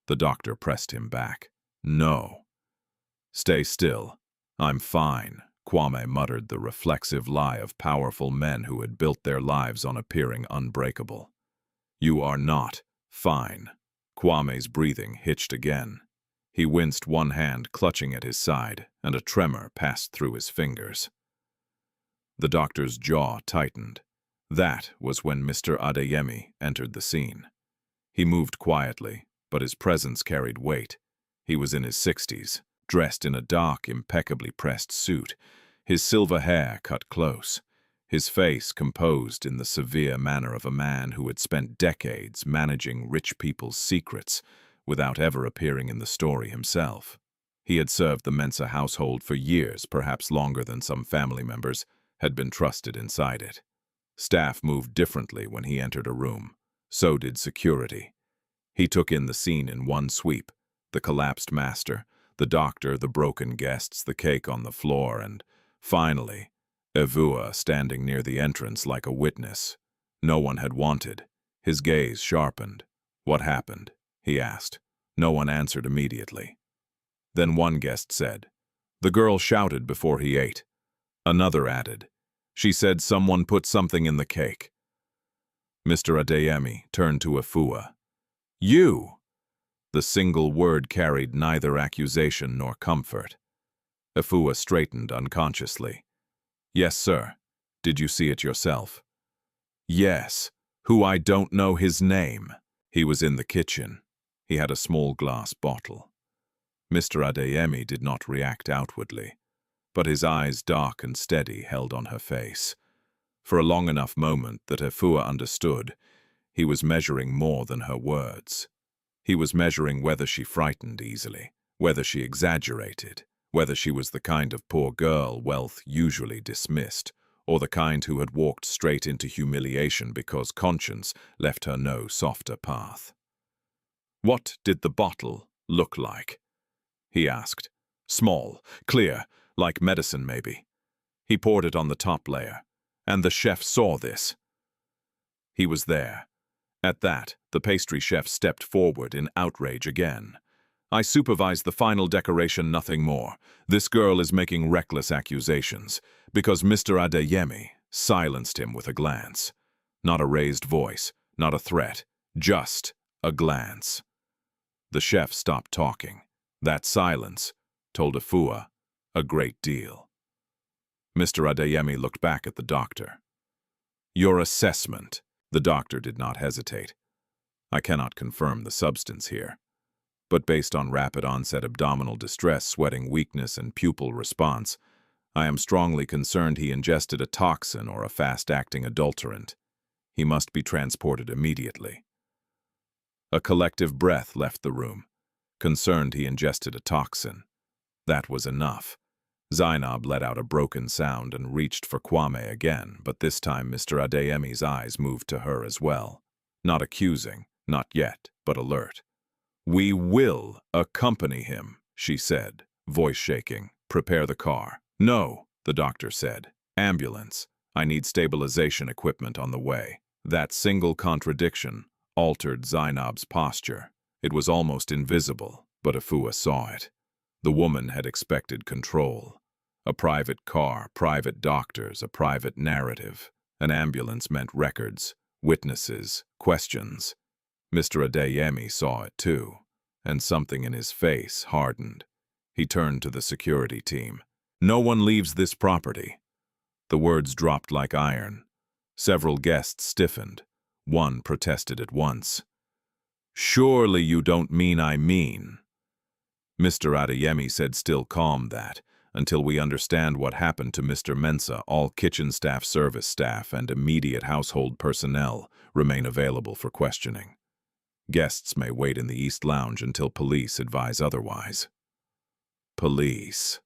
The doctor pressed him back. "No." "Stay still. I'm fine," Kwame muttered, the reflexive lie of powerful men who had built their lives on appearing unbreakable. "You are not fine." Kwame's breathing hitched again. He winced, one hand clutching at his side, and a tremor passed through his fingers. The doctor's jaw tightened. That was when Mr. Adeyemi entered the scene. He moved quietly, but his presence carried weight. He was in his 60s, dressed in a dark, impeccably pressed suit, his silver hair cut close, his face composed in the severe manner of a man who had spent decades managing rich people's secrets without ever appearing in the story himself. He had served the Mensah household for years, perhaps longer than some family members, had been trusted inside it. Staff moved differently when he entered a room. So did security. He took in the scene in one sweep: the collapsed master, the doctor, the broken guests, the cake on the floor, and, finally, Efua standing near the entrance like a witness. No one had wanted. His gaze sharpened. "What happened?" he asked. No one answered immediately. Then one guest said, "The girl shouted before he ate." Another added, "She said someone put something in the cake." Mr. Adeyemi turned to Efua. "You!" The single word carried neither accusation nor comfort. Efua straightened unconsciously. "Yes, sir. Did you see it yourself?" "Yes. Who I don't know his name." He was in the kitchen. He had a small glass bottle. Mr. Adeyemi did not react outwardly, but his eyes, dark and steady, held on her face. For a long enough moment that Efua understood, he was measuring more than her words. He was measuring whether she frightened easily, whether she exaggerated, whether she was the kind of poor girl wealth usually dismissed, or the kind who had walked straight into humiliation because conscience left her no softer path. "What did the bottle look like?" he asked. "Small, clear, like medicine maybe." He poured it on the top layer. "And the chef saw this." He was there. At that, the pastry chef stepped forward in outrage again. "I supervised the final decoration, nothing more. This girl is making reckless accusations, because Mr. Adeyemi silenced him with a glance. Not a raised voice, not a threat, just a glance." The chef stopped talking. That silence told Efua a great deal. Mr. Adeyemi looked back at the doctor. "Your assessment." The doctor did not hesitate. "I cannot confirm the substance here, but based on rapid onset abdominal distress, sweating, weakness, and pupil response, I am strongly concerned he ingested a toxin or a fast-acting adulterant. He must be transported immediately. A collective breath left the room. Concerned he ingested a toxin. That was enough. Zainab let out a broken sound and reached for Kwame again, but this time Mr. Adeyemi's eyes moved to her as well. Not accusing, not yet, but alert. "We will accompany him," she said, voice shaking. "Prepare the car." "No," the doctor said. "Ambulance. I need stabilization equipment on the way." That single contradiction altered Zainab's posture. It was almost invisible, but Efua saw it. The woman had expected control. A private car, private doctors, a private narrative. An ambulance meant records, witnesses, questions. Mr. Adeyemi saw it too, and something in his face hardened. He turned to the security team. "No one leaves this property." The words dropped like iron. Several guests stiffened. One protested at once. "Surely you don't mean I mean." Mr. Adeyemi said, still calm, that, until we understand what happened to Mr. Mensah, all kitchen staff, service staff, and immediate household personnel remain available for questioning. Guests may wait in the East Lounge until police advise otherwise. Police.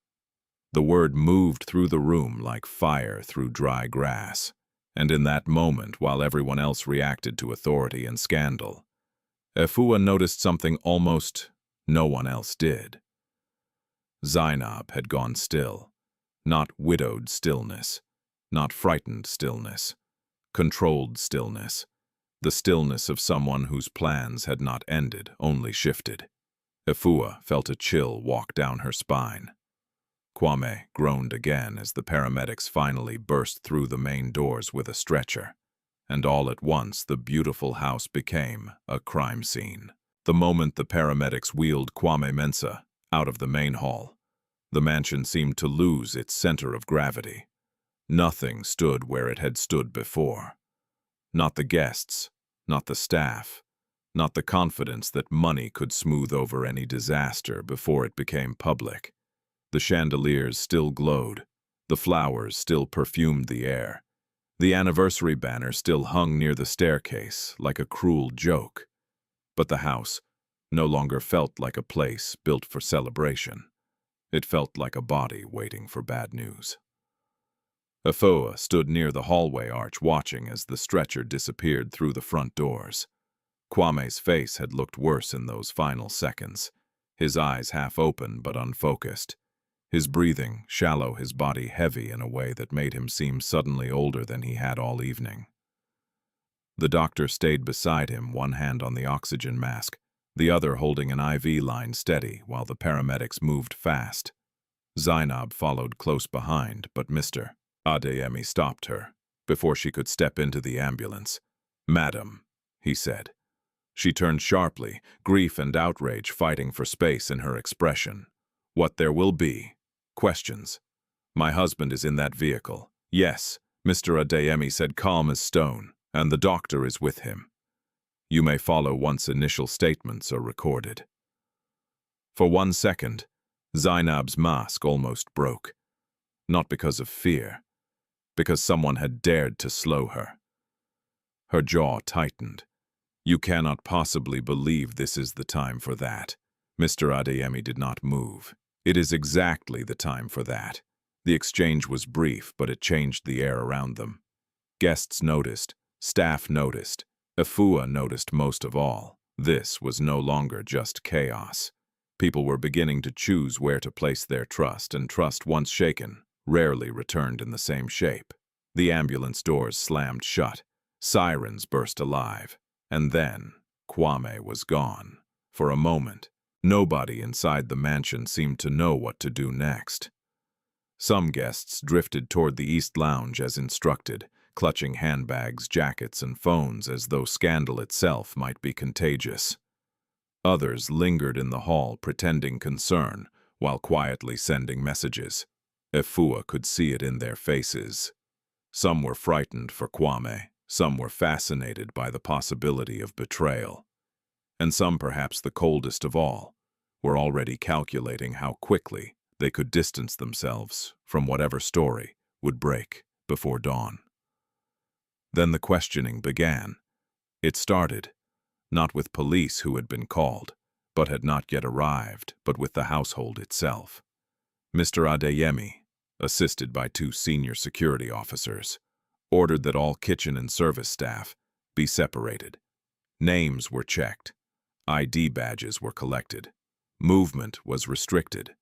The word moved through the room like fire through dry grass, and in that moment, while everyone else reacted to authority and scandal, Efua noticed something almost no one else did. Zainab had gone still. Not widowed stillness, not frightened stillness, controlled stillness, the stillness of someone whose plans had not ended, only shifted. Efua felt a chill walk down her spine. Kwame groaned again as the paramedics finally burst through the main doors with a stretcher, and all at once the beautiful house became a crime scene. The moment the paramedics wheeled Kwame Mensah out of the main hall, the mansion seemed to lose its center of gravity. Nothing stood where it had stood before. Not the guests, not the staff, not the confidence that money could smooth over any disaster before it became public. The chandeliers still glowed, the flowers still perfumed the air, the anniversary banner still hung near the staircase like a cruel joke. But the house no longer felt like a place built for celebration. It felt like a body waiting for bad news. Efua stood near the hallway arch watching as the stretcher disappeared through the front doors. Kwame's face had looked worse in those final seconds, his eyes half open but unfocused. His breathing shallow, his body heavy in a way that made him seem suddenly older than he had all evening. The doctor stayed beside him, one hand on the oxygen mask, the other holding an IV line steady while the paramedics moved fast. Zainab followed close behind, but Mr. Adeyemi stopped her before she could step into the ambulance. "Madam," he said. She turned sharply, grief and outrage fighting for space in her expression. "What there will be. Questions. My husband is in that vehicle." "Yes," Mr. Adeyemi said, calm as stone, "and the doctor is with him. You may follow once initial statements are recorded." For 1 second, Zainab's mask almost broke. Not because of fear, because someone had dared to slow her. Her jaw tightened. "You cannot possibly believe this is the time for that." Mr. Adeyemi did not move. "It is exactly the time for that." The exchange was brief, but it changed the air around them. Guests noticed, staff noticed, Efua noticed most of all. This was no longer just chaos. People were beginning to choose where to place their trust, and trust once shaken rarely returned in the same shape. The ambulance doors slammed shut, sirens burst alive, and then Kwame was gone. For a moment, nobody inside the mansion seemed to know what to do next. Some guests drifted toward the East Lounge as instructed, clutching handbags, jackets, and phones as though scandal itself might be contagious. Others lingered in the hall pretending concern while quietly sending messages. Efua could see it in their faces. Some were frightened for Kwame, some were fascinated by the possibility of betrayal, and some, perhaps the coldest of all, were already calculating how quickly they could distance themselves from whatever story would break before dawn. Then the questioning began. It started, not with police who had been called, but had not yet arrived, but with the household itself. Mr. Adeyemi, assisted by 2 senior security officers, ordered that all kitchen and service staff be separated. Names were checked. ID badges were collected. Movement was restricted.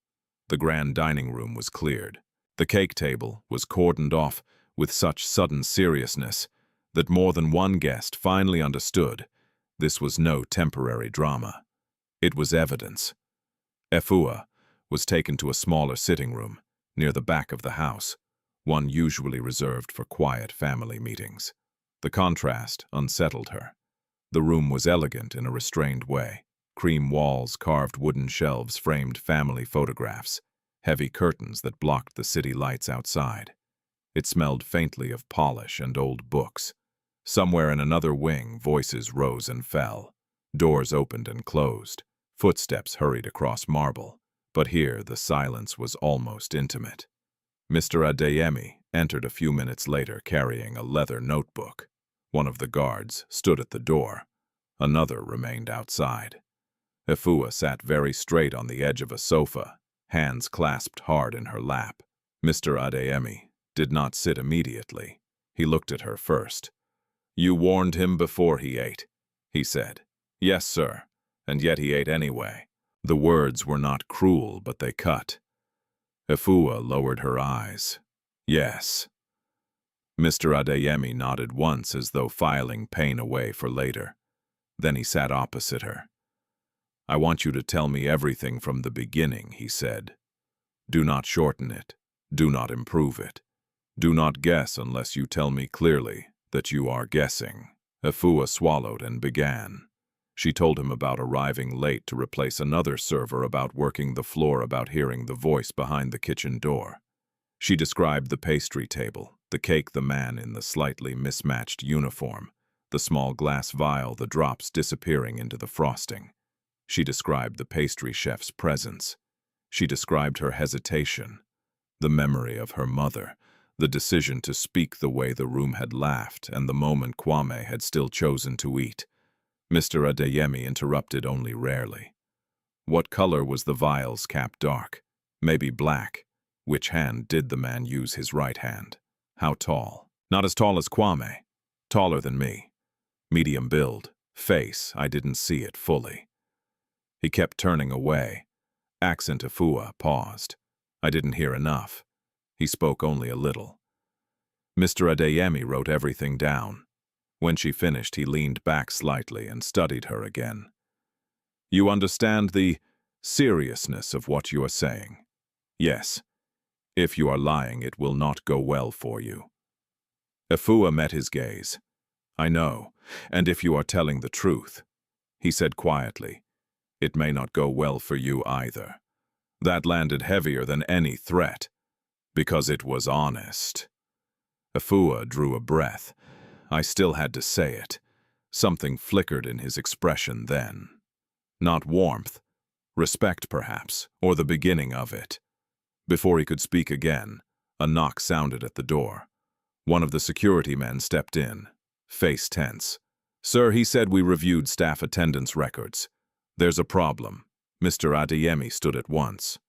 The grand dining room was cleared. The cake table was cordoned off with such sudden seriousness that more than one guest finally understood this was no temporary drama. It was evidence. Efua was taken to a smaller sitting room near the back of the house, one usually reserved for quiet family meetings. The contrast unsettled her. The room was elegant in a restrained way. Cream walls, carved wooden shelves framed family photographs, heavy curtains that blocked the city lights outside. It smelled faintly of polish and old books. Somewhere in another wing, voices rose and fell. Doors opened and closed. Footsteps hurried across marble. But here the silence was almost intimate. Mr. Adeyemi entered a few minutes later carrying a leather notebook. One of the guards stood at the door. Another remained outside. Efua sat very straight on the edge of a sofa, hands clasped hard in her lap. Mr. Adeyemi did not sit immediately. He looked at her first. "You warned him before he ate," he said. "Yes, sir, and yet he ate anyway." The words were not cruel, but they cut. Efua lowered her eyes. "Yes." Mr. Adeyemi nodded once as though filing pain away for later. Then he sat opposite her. "I want you to tell me everything from the beginning," he said. "Do not shorten it. Do not improve it. Do not guess unless you tell me clearly that you are guessing." Efua swallowed and began. She told him about arriving late to replace another server, about working the floor, about hearing the voice behind the kitchen door. She described the pastry table, the cake, the man in the slightly mismatched uniform, the small glass vial, the drops disappearing into the frosting. She described the pastry chef's presence. She described her hesitation, the memory of her mother, the decision to speak the way the room had laughed, and the moment Kwame had still chosen to eat. Mr. Adeyemi interrupted only rarely. What color was the vial's cap? Dark, maybe black. Which hand did the man use? His right hand. How tall? Not as tall as Kwame. Taller than me. Medium build. Face, I didn't see it fully. He kept turning away. Accent. Efua paused. I didn't hear enough. He spoke only a little. Mr. Adeyemi wrote everything down. When she finished, he leaned back slightly and studied her again. "You understand the seriousness of what you are saying?" "Yes. If you are lying, it will not go well for you." Efua met his gaze. "I know, and if you are telling the truth," he said quietly, "it may not go well for you either." That landed heavier than any threat, because it was honest. Efua drew a breath. I still had to say it. Something flickered in his expression then. Not warmth, respect perhaps, or the beginning of it. Before he could speak again, a knock sounded at the door. One of the security men stepped in, face tense. "Sir," he said, "we reviewed staff attendance records. There's a problem." Mr. Adeyemi stood at once.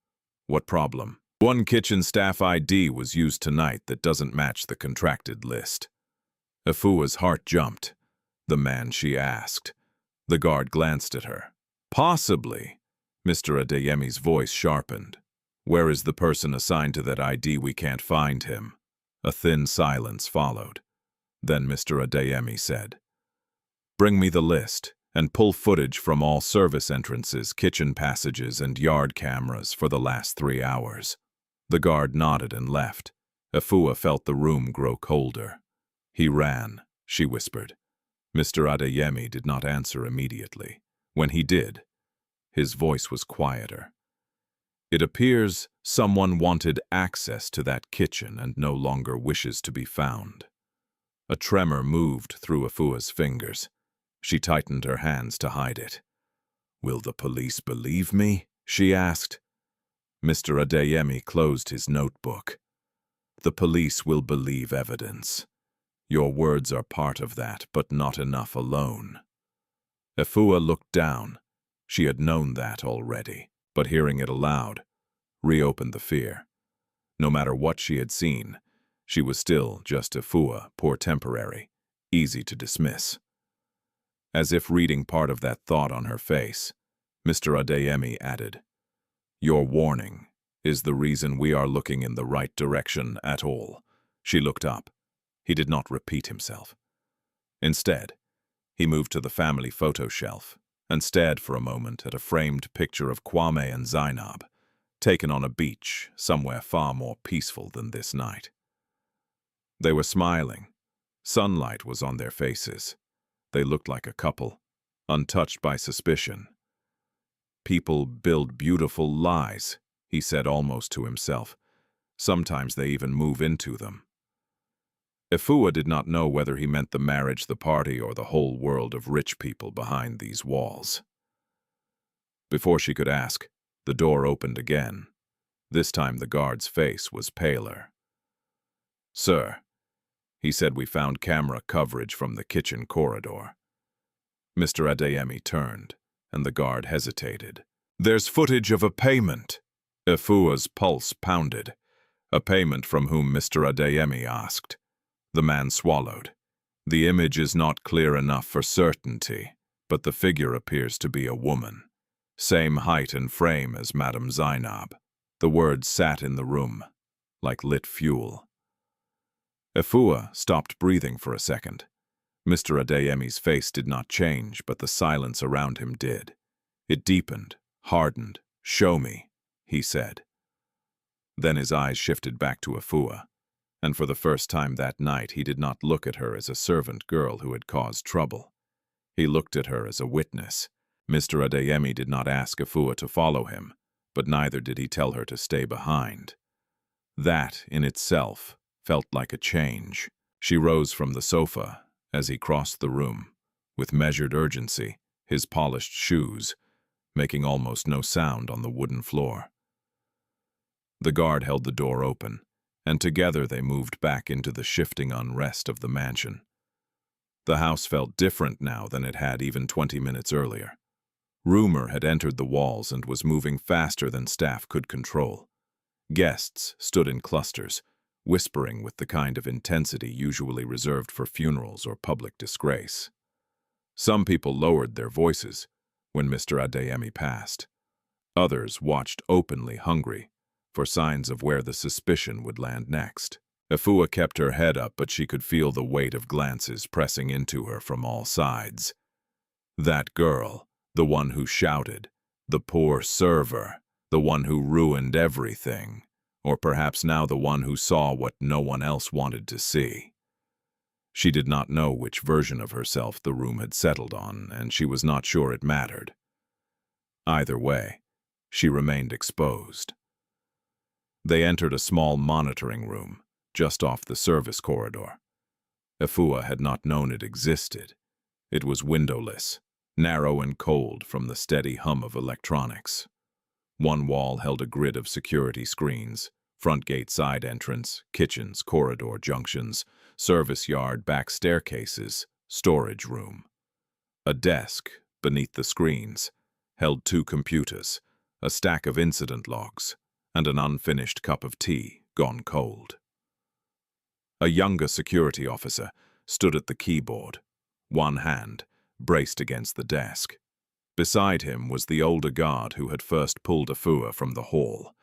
"What problem?" "One kitchen staff ID was used tonight that doesn't match the contracted list." Efua's heart jumped. "The man?" she asked. The guard glanced at her. "Possibly." Mr. Adeyemi's voice sharpened. "Where is the person assigned to that ID? We can't find him." A thin silence followed. Then Mr. Adeyemi said, "Bring me the list, and pull footage from all service entrances, kitchen passages, and yard cameras for the last 3 hours." The guard nodded and left. Efua felt the room grow colder. "He ran," she whispered. Mr. Adeyemi did not answer immediately. When he did, his voice was quieter. "It appears someone wanted access to that kitchen and no longer wishes to be found." A tremor moved through Efua's fingers. She tightened her hands to hide it. "Will the police believe me?" she asked. Mr. Adeyemi closed his notebook. The police will believe evidence. Your words are part of that, but not enough alone. Efua looked down. She had known that already, but hearing it aloud reopened the fear. No matter what she had seen, she was still just Efua, poor temporary, easy to dismiss. As if reading part of that thought on her face, Mr. Adeyemi added, "Your warning is the reason we are looking in the right direction at all." She looked up. He did not repeat himself. Instead, he moved to the family photo shelf and stared for a moment at a framed picture of Kwame and Zainab, taken on a beach somewhere far more peaceful than this night. They were smiling. Sunlight was on their faces. They looked like a couple, untouched by suspicion. "People build beautiful lies," he said almost to himself. "Sometimes they even move into them." Efua did not know whether he meant the marriage, the party, or the whole world of rich people behind these walls. Before she could ask, the door opened again. This time the guard's face was paler. "Sir," he said, "we found camera coverage from the kitchen corridor." Mr. Adeyemi turned, and the guard hesitated. "There's footage of a payment." Efua's pulse pounded. "A payment from whom?" Mr. Adeyemi asked. The man swallowed. "The image is not clear enough for certainty, but the figure appears to be a woman. Same height and frame as Madame Zainab." The words sat in the room, like lit fuel. Efua stopped breathing for a second. Mr. Adeyemi's face did not change, but the silence around him did. It deepened, hardened. "Show me," he said. Then his eyes shifted back to Efua, and for the first time that night he did not look at her as a servant girl who had caused trouble. He looked at her as a witness. Mr. Adeyemi did not ask Efua to follow him, but neither did he tell her to stay behind. That, in itself, felt like a change. She rose from the sofa as he crossed the room, with measured urgency, his polished shoes making almost no sound on the wooden floor. The guard held the door open, and together they moved back into the shifting unrest of the mansion. The house felt different now than it had even 20 minutes earlier. Rumor had entered the walls and was moving faster than staff could control. Guests stood in clusters, whispering with the kind of intensity usually reserved for funerals or public disgrace. Some people lowered their voices when Mr. Adeyemi passed. Others watched openly, hungry for signs of where the suspicion would land next. Efua kept her head up, but she could feel the weight of glances pressing into her from all sides. That girl, the one who shouted, the poor server, the one who ruined everything, or perhaps now the one who saw what no one else wanted to see. She did not know which version of herself the room had settled on, and she was not sure it mattered. Either way, she remained exposed. They entered a small monitoring room, just off the service corridor. Efua had not known it existed. It was windowless, narrow and cold from the steady hum of electronics. One wall held a grid of security screens: front gate, side entrance, kitchens, corridor junctions, service yard, back staircases, storage room. A desk, beneath the screens, held 2 computers, a stack of incident logs, and an unfinished cup of tea, gone cold. A younger security officer stood at the keyboard, one hand braced against the desk. Beside him was the older guard who had first pulled Efua from the hall.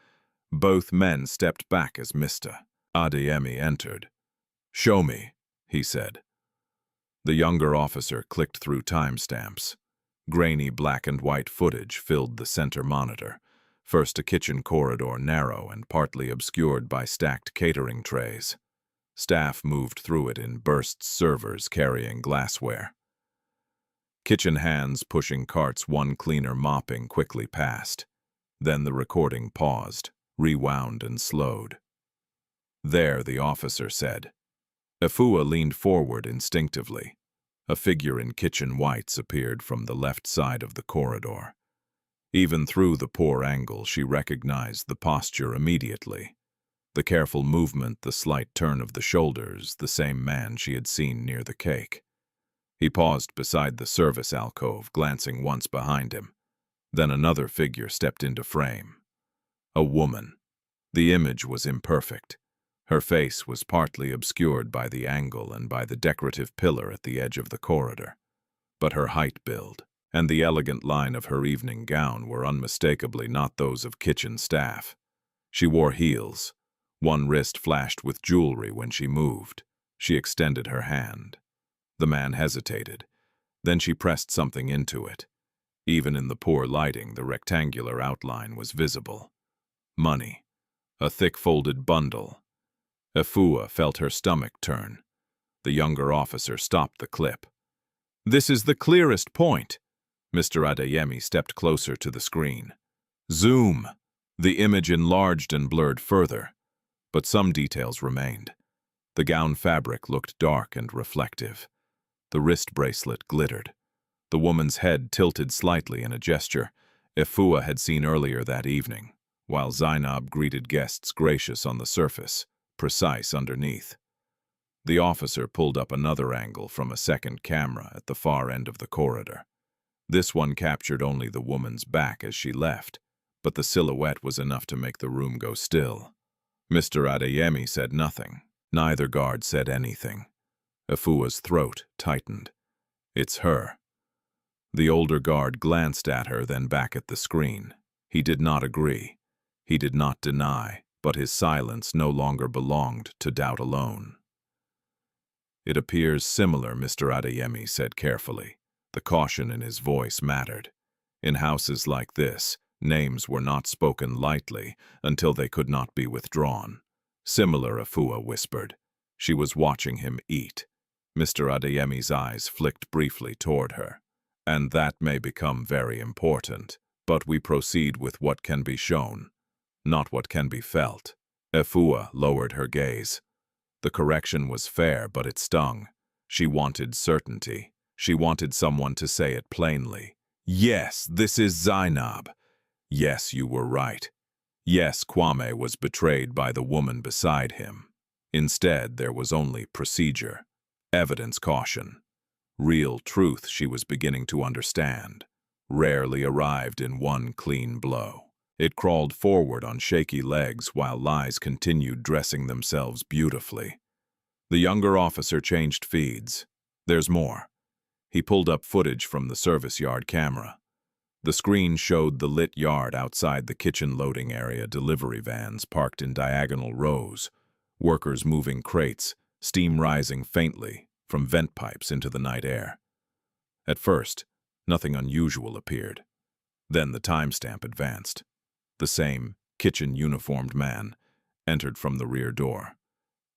Both men stepped back as Mr. Adeyemi entered. "Show me," he said. The younger officer clicked through timestamps. Grainy black and white footage filled the center monitor. First a kitchen corridor, narrow and partly obscured by stacked catering trays. Staff moved through it in bursts, servers carrying glassware. Kitchen hands pushing carts, one cleaner mopping, quickly passed. Then the recording paused, rewound and slowed. "There," the officer said. Efua leaned forward instinctively. A figure in kitchen whites appeared from the left side of the corridor. Even through the poor angle, she recognized the posture immediately. The careful movement, the slight turn of the shoulders, the same man she had seen near the cake. He paused beside the service alcove, glancing once behind him. Then another figure stepped into frame. A woman. The image was imperfect. Her face was partly obscured by the angle and by the decorative pillar at the edge of the corridor. But her height build and the elegant line of her evening gown were unmistakably not those of kitchen staff. She wore heels. One wrist flashed with jewelry when she moved. She extended her hand. The man hesitated. Then she pressed something into it. Even in the poor lighting, the rectangular outline was visible. Money. A thick folded bundle. Efua felt her stomach turn. The younger officer stopped the clip. "This is the clearest point." Mr. Adeyemi stepped closer to the screen. Zoom. The image enlarged and blurred further, but some details remained. The gown fabric looked dark and reflective. The wrist bracelet glittered. The woman's head tilted slightly in a gesture Efua had seen earlier that evening, while Zainab greeted guests gracious on the surface, precise underneath. The officer pulled up another angle from a second camera at the far end of the corridor. This one captured only the woman's back as she left, but the silhouette was enough to make the room go still. Mr. Adeyemi said nothing. Neither guard said anything. Efua's throat tightened. "It's her." The older guard glanced at her, then back at the screen. He did not agree. He did not deny, but his silence no longer belonged to doubt alone. "It appears similar," Mr. Adeyemi said carefully. The caution in his voice mattered. In houses like this, names were not spoken lightly until they could not be withdrawn. "Similar," Efua whispered. She was watching him eat. Mr. Adeyemi's eyes flicked briefly toward her. "And that may become very important, but we proceed with what can be shown, not what can be felt." Efua lowered her gaze. The correction was fair, but it stung. She wanted certainty. She wanted someone to say it plainly. "Yes, this is Zainab. Yes, you were right. Yes, Kwame was betrayed by the woman beside him. Instead, there was only procedure, evidence, caution. Real truth she was beginning to understand. Rarely arrived in one clean blow. It crawled forward on shaky legs while lies continued dressing themselves beautifully. The younger officer changed feeds. "There's more." He pulled up footage from the service yard camera. The screen showed the lit yard outside the kitchen loading area, delivery vans parked in diagonal rows, workers moving crates, steam rising faintly from vent pipes into the night air. At first, nothing unusual appeared. Then the timestamp advanced. The same kitchen-uniformed man entered from the rear door.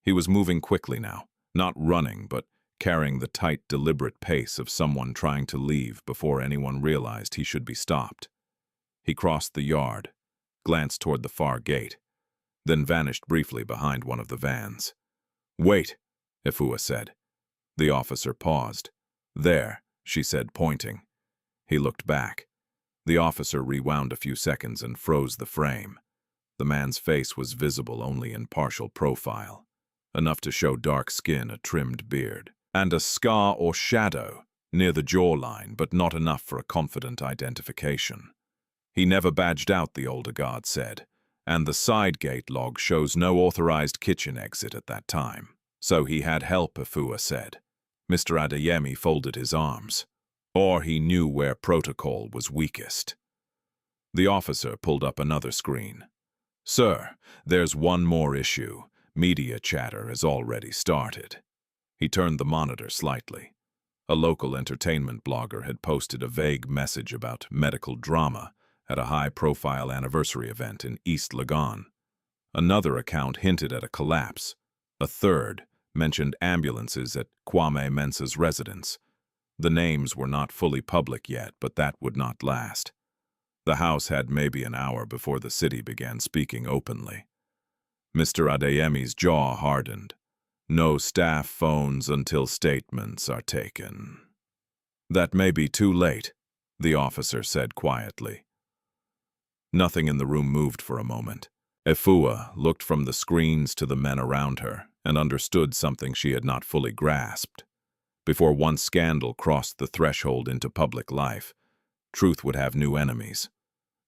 He was moving quickly now, not running, but carrying the tight, deliberate pace of someone trying to leave before anyone realized he should be stopped. He crossed the yard, glanced toward the far gate, then vanished briefly behind one of the vans. "Wait," Efua said. The officer paused. "There," she said, pointing. He looked back. The officer rewound a few seconds and froze the frame. The man's face was visible only in partial profile, enough to show dark skin, a trimmed beard, and a scar or shadow near the jawline, but not enough for a confident identification. "He never badged out," the older guard said, "and the side gate log shows no authorized kitchen exit at that time. So he had help," Efua said. Mr. Adeyemi folded his arms. "Or he knew where protocol was weakest." The officer pulled up another screen. "Sir, there's one more issue. Media chatter has already started." He turned the monitor slightly. A local entertainment blogger had posted a vague message about medical drama at a high-profile anniversary event in East Legon. Another account hinted at a collapse. A third mentioned ambulances at Kwame Mensah's residence. The names were not fully public yet, but that would not last. The house had maybe an hour before the city began speaking openly. Mr. Adeyemi's jaw hardened. "No staff phones until statements are taken." "That may be too late," the officer said quietly. Nothing in the room moved for a moment. Efua looked from the screens to the men around her and understood something she had not fully grasped. Before one scandal crossed the threshold into public life, truth would have new enemies.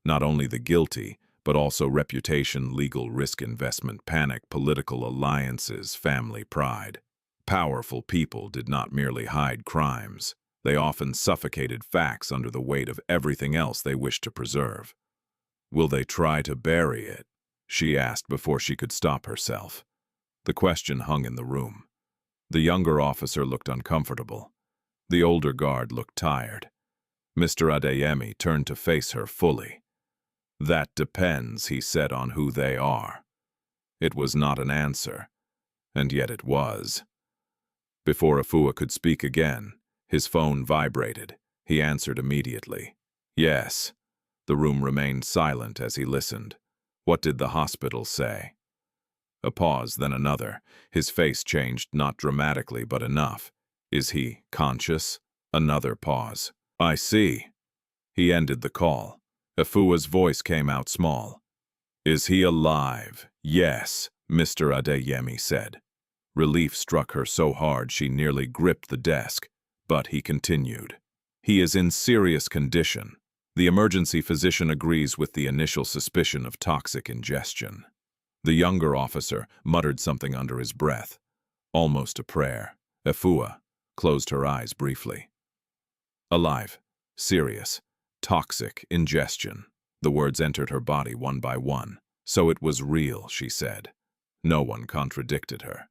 Not only the guilty, but also reputation, legal risk, investment, panic, political alliances, family pride. Powerful people did not merely hide crimes. They often suffocated facts under the weight of everything else they wished to preserve. "Will they try to bury it?" she asked before she could stop herself. The question hung in the room. The younger officer looked uncomfortable. The older guard looked tired. Mr. Adeyemi turned to face her fully. "That depends," he said, "on who they are." It was not an answer, and yet it was. Before Efua could speak again, his phone vibrated. He answered immediately. "Yes." The room remained silent as he listened. What did the hospital say? A pause, then another. His face changed, not dramatically, but enough. "Is he conscious?" Another pause. "I see." He ended the call. Efua's voice came out small. "Is he alive?" "Yes," Mr. Adeyemi said. Relief struck her so hard she nearly gripped the desk, but he continued. "He is in serious condition. The emergency physician agrees with the initial suspicion of toxic ingestion." The younger officer muttered something under his breath, almost a prayer. Efua closed her eyes briefly. "Alive, serious, toxic ingestion." The words entered her body one by one. So it was real, she said. No one contradicted her.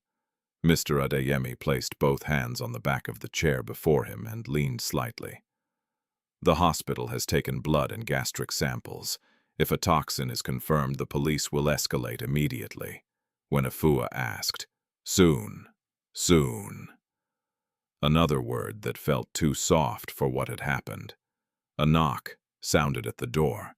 Mr. Adeyemi placed both hands on the back of the chair before him and leaned slightly. "The hospital has taken blood and gastric samples. If a toxin is confirmed, the police will escalate immediately." When Efua asked, "Soon, soon." Another word that felt too soft for what had happened. A knock sounded at the door.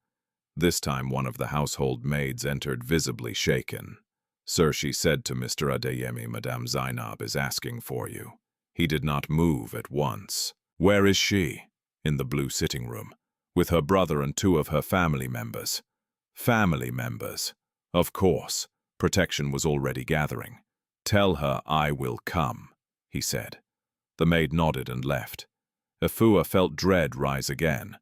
This time one of the household maids entered, visibly shaken. "Sir," she said to Mr. Adeyemi, "Madame Zainab is asking for you." He did not move at once. "Where is she?" "In the blue sitting room, with her brother and 2 of her family members." Family members. Of course, protection was already gathering. "Tell her I will come," he said. The maid nodded and left. Efua felt dread rise again.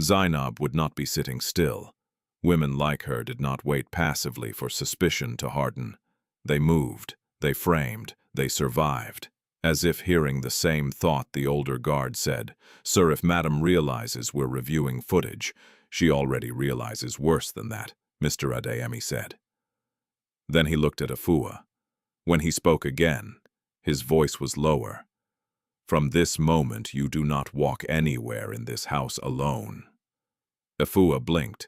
Zainab would not be sitting still. Women like her did not wait passively for suspicion to harden. They moved, they framed, they survived. As if hearing the same thought, the older guard said, "Sir, if Madam realizes we're reviewing footage—" "She already realizes worse than that," Mr. Adeyemi said. Then he looked at Efua. When he spoke again, his voice was lower. "From this moment you do not walk anywhere in this house alone." Efua blinked.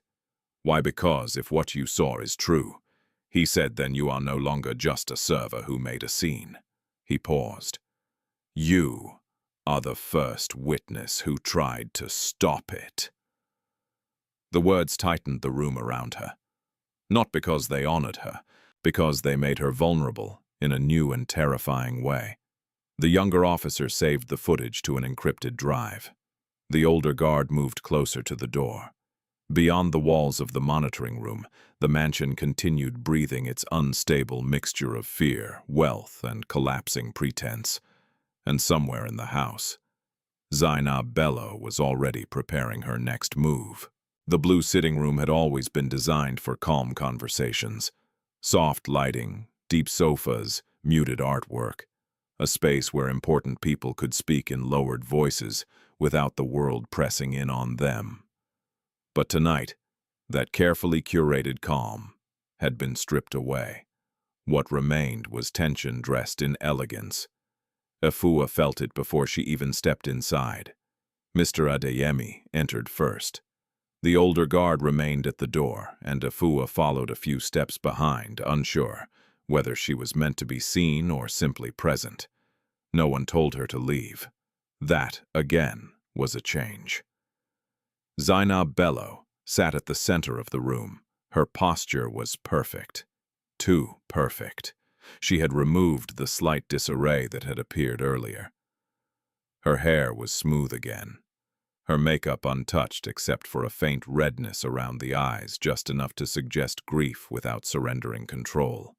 "Why, because if what you saw is true," he said, "then you are no longer just a server who made a scene." He paused. "You are the first witness who tried to stop it." The words tightened the room around her. Not because they honored her, because they made her vulnerable in a new and terrifying way. The younger officer saved the footage to an encrypted drive. The older guard moved closer to the door. Beyond the walls of the monitoring room, the mansion continued breathing its unstable mixture of fear, wealth, and collapsing pretense. And somewhere in the house, Zainab Bello was already preparing her next move. The blue sitting room had always been designed for calm conversations. Soft lighting, deep sofas, muted artwork. A space where important people could speak in lowered voices without the world pressing in on them. But tonight, that carefully curated calm had been stripped away. What remained was tension dressed in elegance. Efua felt it before she even stepped inside. Mr. Adeyemi entered first. The older guard remained at the door, and Efua followed a few steps behind, unsure whether she was meant to be seen or simply present. No one told her to leave. That, again, was a change. Zainab Bello sat at the center of the room. Her posture was perfect. Too perfect. She had removed the slight disarray that had appeared earlier. Her hair was smooth again. her makeup untouched except for a faint redness around the eyes, just enough to suggest grief without surrendering control.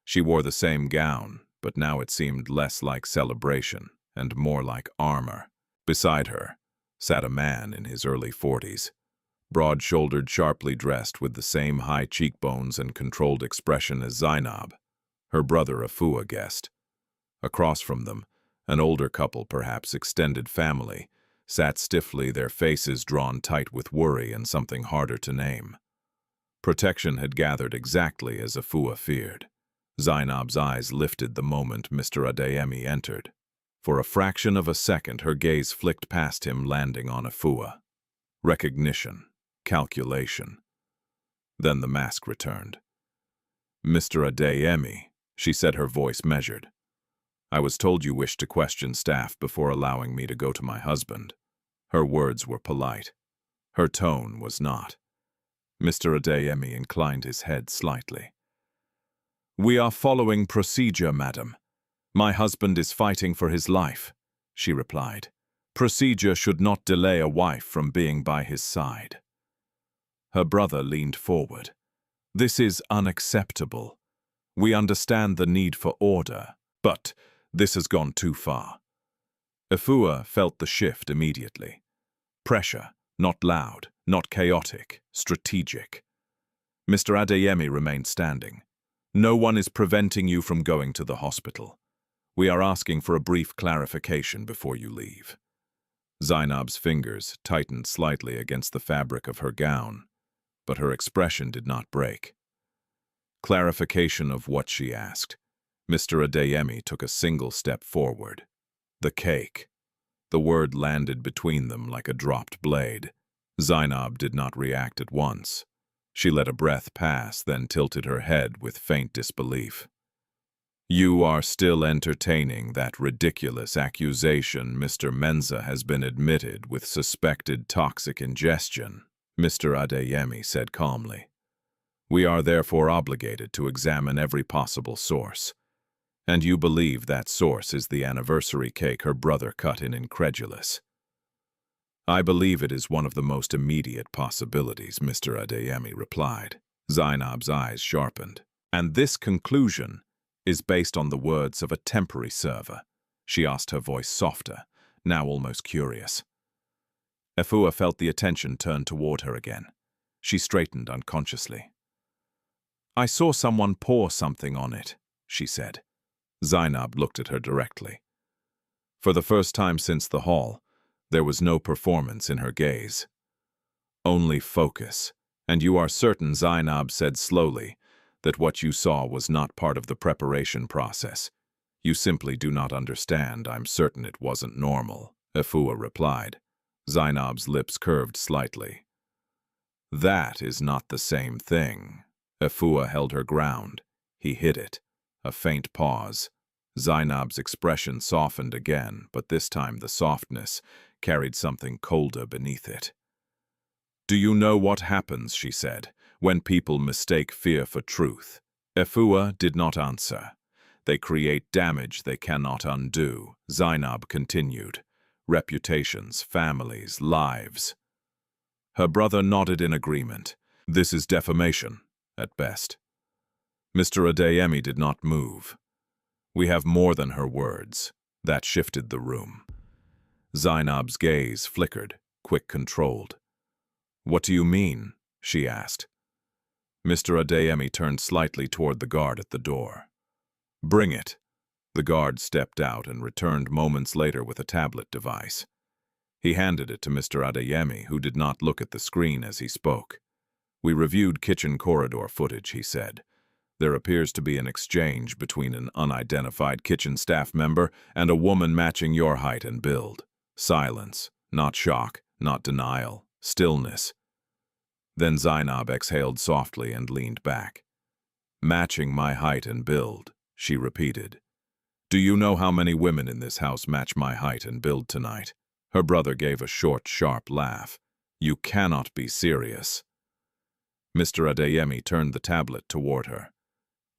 She wore the same gown, but now it seemed less like celebration and more like armor. Beside her sat a man in his early 40s, broad-shouldered, sharply dressed, with the same high cheekbones and controlled expression as Zainab, her brother Efua guessed. Across from them, an older couple, perhaps extended family, sat stiffly, their faces drawn tight with worry and something harder to name. Protection had gathered exactly as Efua feared. Zainab's eyes lifted the moment Mr. Adeyemi entered. For a fraction of a second, her gaze flicked past him, landing on Efua. Recognition, calculation. Then the mask returned. "Mr. Adeyemi," she said, her voice measured. "I was told you wished to question staff before allowing me to go to my husband." Her words were polite. Her tone was not. Mr. Adeyemi inclined his head slightly. "We are following procedure, madam. My husband is fighting for his life," she replied. "Procedure should not delay a wife from being by his side." Her brother leaned forward. "This is unacceptable. We understand the need for order, but this has gone too far." Efua felt the shift immediately. Pressure, not loud, not chaotic, strategic. Mr. Adeyemi remained standing. "No one is preventing you from going to the hospital. We are asking for a brief clarification before you leave." Zainab's fingers tightened slightly against the fabric of her gown, but her expression did not break. Clarification of what, she asked. Mr. Adeyemi took a single step forward. "The cake." The word landed between them like a dropped blade. Zainab did not react at once. She let a breath pass, then tilted her head with faint disbelief. "You are still entertaining that ridiculous accusation Mr. Mensah has been admitted with suspected toxic ingestion," Mr. Adeyemi said calmly. "We are therefore obligated to examine every possible source. And you believe that source is the anniversary cake her brother cut in, incredulous." "I believe it is one of the most immediate possibilities," Mr. Adeyemi replied. Zainab's eyes sharpened. "And this conclusion is based on the words of a temporary server?" she asked, her voice softer, now almost curious. Efua felt the attention turn toward her again. She straightened unconsciously. "I saw someone pour something on it," she said. Zainab looked at her directly. For the first time since the hall, there was no performance in her gaze. Only focus. "And you are certain," Zainab said slowly, "that what you saw was not part of the preparation process? You simply do not understand. I'm certain it wasn't normal," Efua replied. Zainab's lips curved slightly. "That is not the same thing." Efua held her ground. He hit it. A faint pause. Zainab's expression softened again, but this time the softness carried something colder beneath it. "Do you know what happens," she said, "when people mistake fear for truth?" Efua did not answer. "They create damage they cannot undo," Zainab continued. "Reputations, families, lives." Her brother nodded in agreement. "This is defamation, at best." Mr. Adeyemi did not move. "We have more than her words." That shifted the room. Zainab's gaze flickered, quick, controlled. "What do you mean?" she asked. Mr. Adeyemi turned slightly toward the guard at the door. "Bring it." The guard stepped out and returned moments later with a tablet device. He handed it to Mr. Adeyemi, who did not look at the screen as he spoke. "We reviewed kitchen corridor footage," he said. "There appears to be an exchange between an unidentified kitchen staff member and a woman matching your height and build. Silence, not shock, not denial, stillness." Then Zainab exhaled softly and leaned back. "Matching my height and build," she repeated. "Do you know how many women in this house match my height and build tonight?" Her brother gave a short, sharp laugh. "You cannot be serious." Mr. Adeyemi turned the tablet toward her.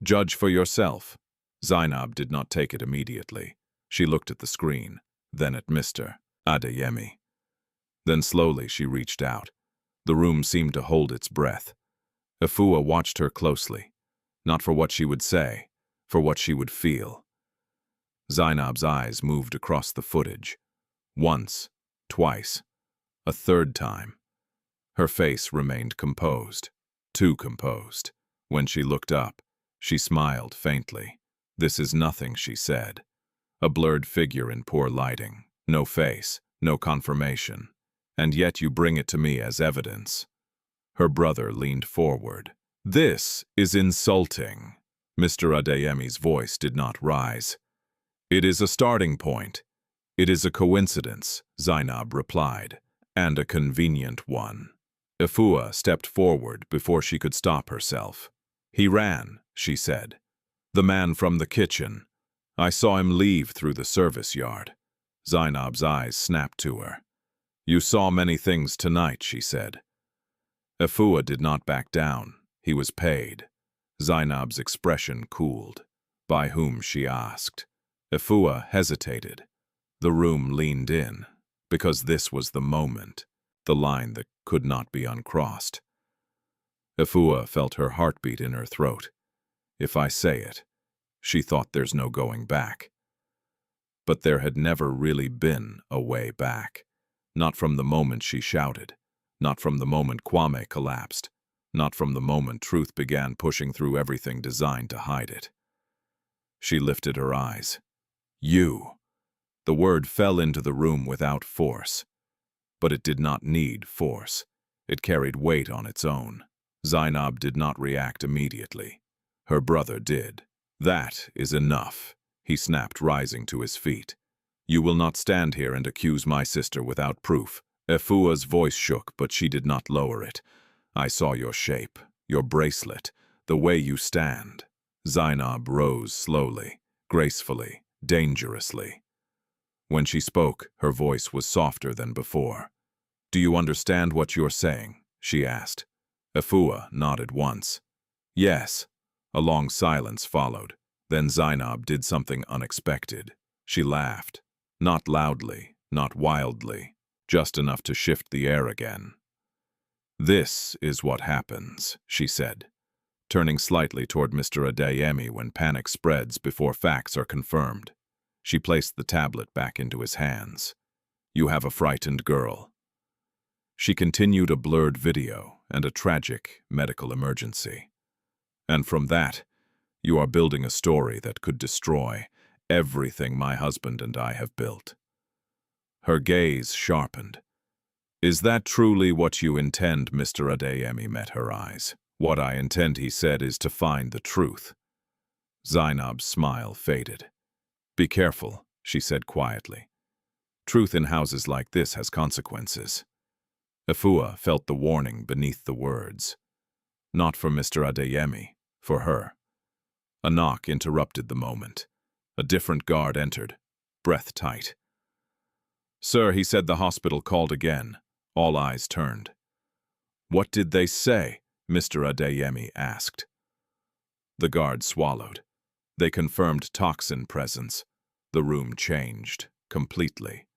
"Judge for yourself." Zainab did not take it immediately. She looked at the screen, then at Mr. Adeyemi. Then slowly she reached out. The room seemed to hold its breath. Efua watched her closely, not for what she would say, for what she would feel. Zainab's eyes moved across the footage. Once, twice, a third time. Her face remained composed, too composed. When she looked up, she smiled faintly. "This is nothing," she said. "A blurred figure in poor lighting. No face, no confirmation. And yet you bring it to me as evidence." Her brother leaned forward. "This is insulting." Mr. Adeyemi's voice did not rise. "It is a starting point. It is a coincidence," Zainab replied, "and a convenient one." Efua stepped forward before she could stop herself. "He ran," she said. "The man from the kitchen. I saw him leave through the service yard." Zainab's eyes snapped to her. "You saw many things tonight," she said. Efua did not back down. He was paid. Zainab's expression cooled. "By whom?" she asked. Efua hesitated. The room leaned in, because this was the moment, the line that could not be uncrossed. Efua felt her heartbeat in her throat. If I say it, she thought there's no going back. But there had never really been a way back. Not from the moment she shouted. Not from the moment Kwame collapsed. Not from the moment truth began pushing through everything designed to hide it. She lifted her eyes. "You." The word fell into the room without force. But it did not need force. It carried weight on its own. Zainab did not react immediately. Her brother did. "That is enough," he snapped, rising to his feet. "You will not stand here and accuse my sister without proof." Efua's voice shook, but she did not lower it. "I saw your shape, your bracelet, the way you stand." Zainab rose slowly, gracefully, dangerously. When she spoke, her voice was softer than before. "Do you understand what you're saying?" she asked. Efua nodded once. "Yes." A long silence followed. Then Zainab did something unexpected. She laughed. Not loudly, not wildly, just enough to shift the air again. "This is what happens," she said, turning slightly toward Mr. Adeyemi when panic spreads before facts are confirmed. She placed the tablet back into his hands. "You have a frightened girl." She continued a blurred video and a tragic medical emergency. "And from that, you are building a story that could destroy everything my husband and I have built." Her gaze sharpened. "Is that truly what you intend?" Mr. Adeyemi met her eyes. "What I intend," he said, "is to find the truth." Zainab's smile faded. "Be careful," she said quietly. "Truth in houses like this has consequences." Efua felt the warning beneath the words. Not for Mr. Adeyemi, for her. A knock interrupted the moment. A different guard entered, breath tight. "Sir," he said, "the hospital called again." All eyes turned. "What did they say?" Mr. Adeyemi asked. The guard swallowed. They confirmed toxin presence. The room changed, completely.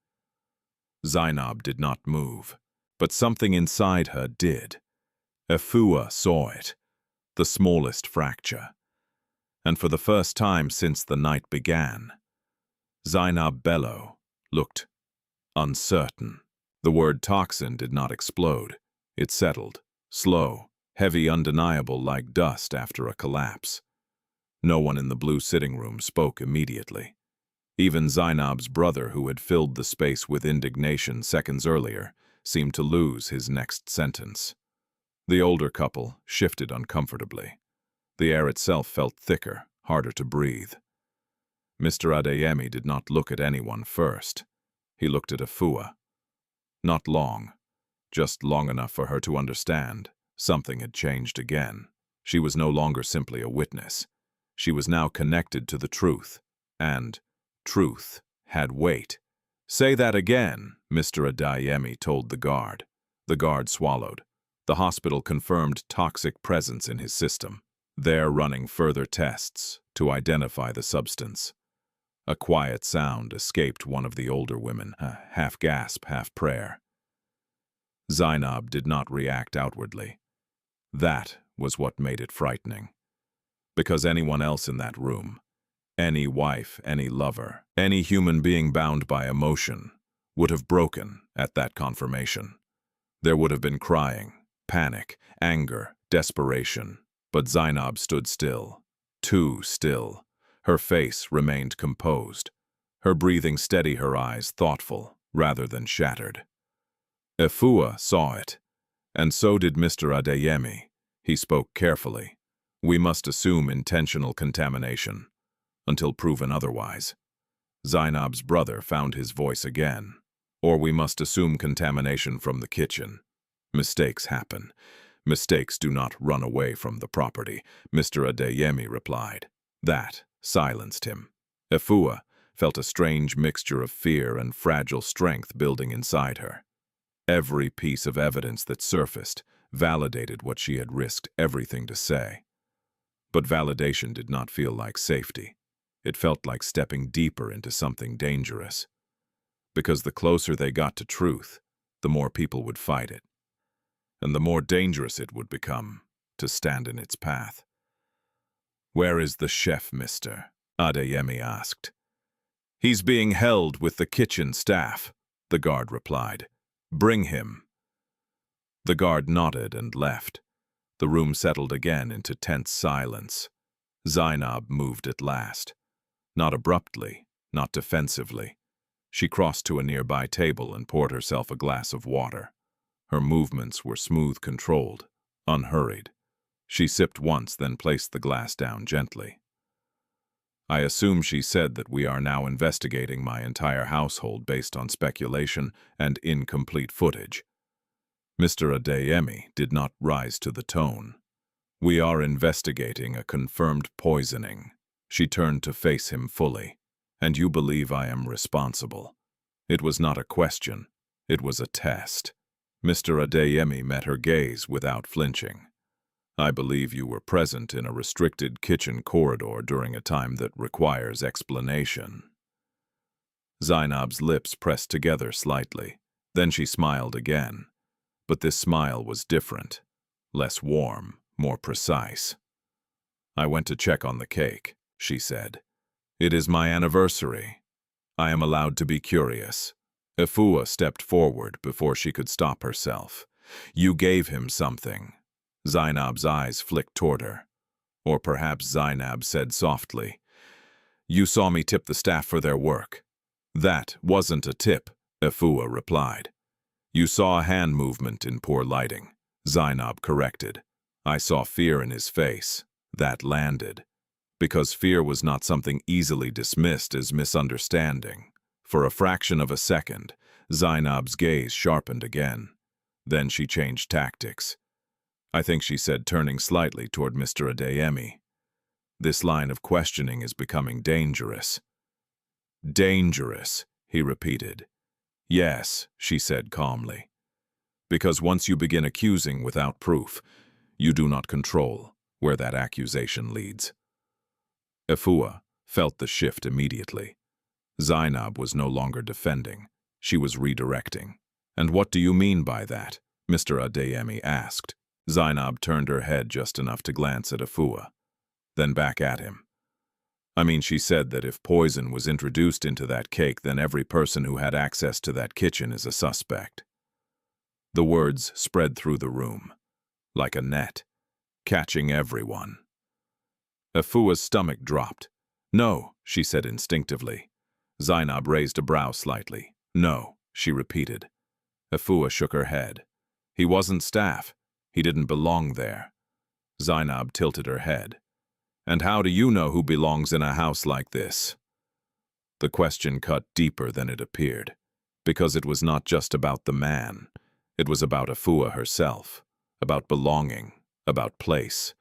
Zainab did not move, but something inside her did. Efua saw it, the smallest fracture. And for the first time since the night began, Zainab Bello looked uncertain. The word toxin did not explode. It settled, slow, heavy, undeniable, like dust after a collapse. No one in the blue sitting room spoke immediately. Even Zainab's brother, who had filled the space with indignation seconds earlier, seemed to lose his next sentence. The older couple shifted uncomfortably. The air itself felt thicker, harder to breathe. Mr. Adeyemi did not look at anyone first. He looked at Efua. Not long, just long enough for her to understand. Something had changed again. She was no longer simply a witness. She was now connected to the truth, and truth had weight. "Say that again," Mr. Adeyemi told the guard. The guard swallowed. The hospital confirmed toxic presence in his system. They're running further tests to identify the substance. A quiet sound escaped one of the older women, a half gasp, half prayer. Zainab did not react outwardly. That was what made it frightening. Because anyone else in that room, any wife, any lover, any human being bound by emotion, would have broken at that confirmation. There would have been crying, panic, anger, desperation. But Zainab stood still, too still. Her face remained composed, her breathing steady, her eyes thoughtful rather than shattered. Efua saw it, and so did Mr. Adeyemi. He spoke carefully. We must assume intentional contamination, until proven otherwise. Zainab's brother found his voice again. Or we must assume contamination from the kitchen. Mistakes happen. Mistakes do not run away from the property, Mr. Adeyemi replied. That silenced him. Efua felt a strange mixture of fear and fragile strength building inside her. Every piece of evidence that surfaced validated what she had risked everything to say. But validation did not feel like safety. It felt like stepping deeper into something dangerous. Because the closer they got to truth, the more people would fight it. And the more dangerous it would become to stand in its path. "Where is the chef, Mr.?" Adeyemi asked. "He's being held with the kitchen staff," the guard replied. "Bring him." The guard nodded and left. The room settled again into tense silence. Zainab moved at last. Not abruptly, not defensively. She crossed to a nearby table and poured herself a glass of water. Her movements were smooth, controlled, unhurried. She sipped once, then placed the glass down gently. "I assume," she said, "that we are now investigating my entire household based on speculation and incomplete footage." Mr. Adeyemi did not rise to the tone. "We are investigating a confirmed poisoning." She turned to face him fully. "And you believe I am responsible?" It was not a question. It was a test. Mr. Adeyemi met her gaze without flinching. "I believe you were present in a restricted kitchen corridor during a time that requires explanation." Zainab's lips pressed together slightly. Then she smiled again. But this smile was different. Less warm, more precise. "I went to check on the cake," she said. "It is my anniversary. I am allowed to be curious." Efua stepped forward before she could stop herself. "You gave him something." Zainab's eyes flicked toward her. Or perhaps Zainab said softly, "You saw me tip the staff for their work." "That wasn't a tip," Efua replied. "You saw a hand movement in poor lighting," Zainab corrected. "I saw fear in his face. That landed. Because fear was not something easily dismissed as misunderstanding. For a fraction of a second, Zainab's gaze sharpened again. Then she changed tactics. "I think," she said, turning slightly toward Mr. Adeyemi, "this line of questioning is becoming dangerous." "Dangerous," he repeated. "Yes," she said calmly. "Because once you begin accusing without proof, you do not control where that accusation leads." Efua felt the shift immediately. Zainab was no longer defending. She was redirecting. "And what do you mean by that?" Mr. Adeyemi asked. Zainab turned her head just enough to glance at Efua, then back at him. "I mean," she said, "that if poison was introduced into that cake, then every person who had access to that kitchen is a suspect." The words spread through the room, like a net, catching everyone. Efua's stomach dropped. "No," she said instinctively. Zainab raised a brow slightly. "No," she repeated. Efua shook her head. "He wasn't staff. He didn't belong there." Zainab tilted her head. "And how do you know who belongs in a house like this?" The question cut deeper than it appeared, because it was not just about the man. It was about Efua herself, about belonging, about place,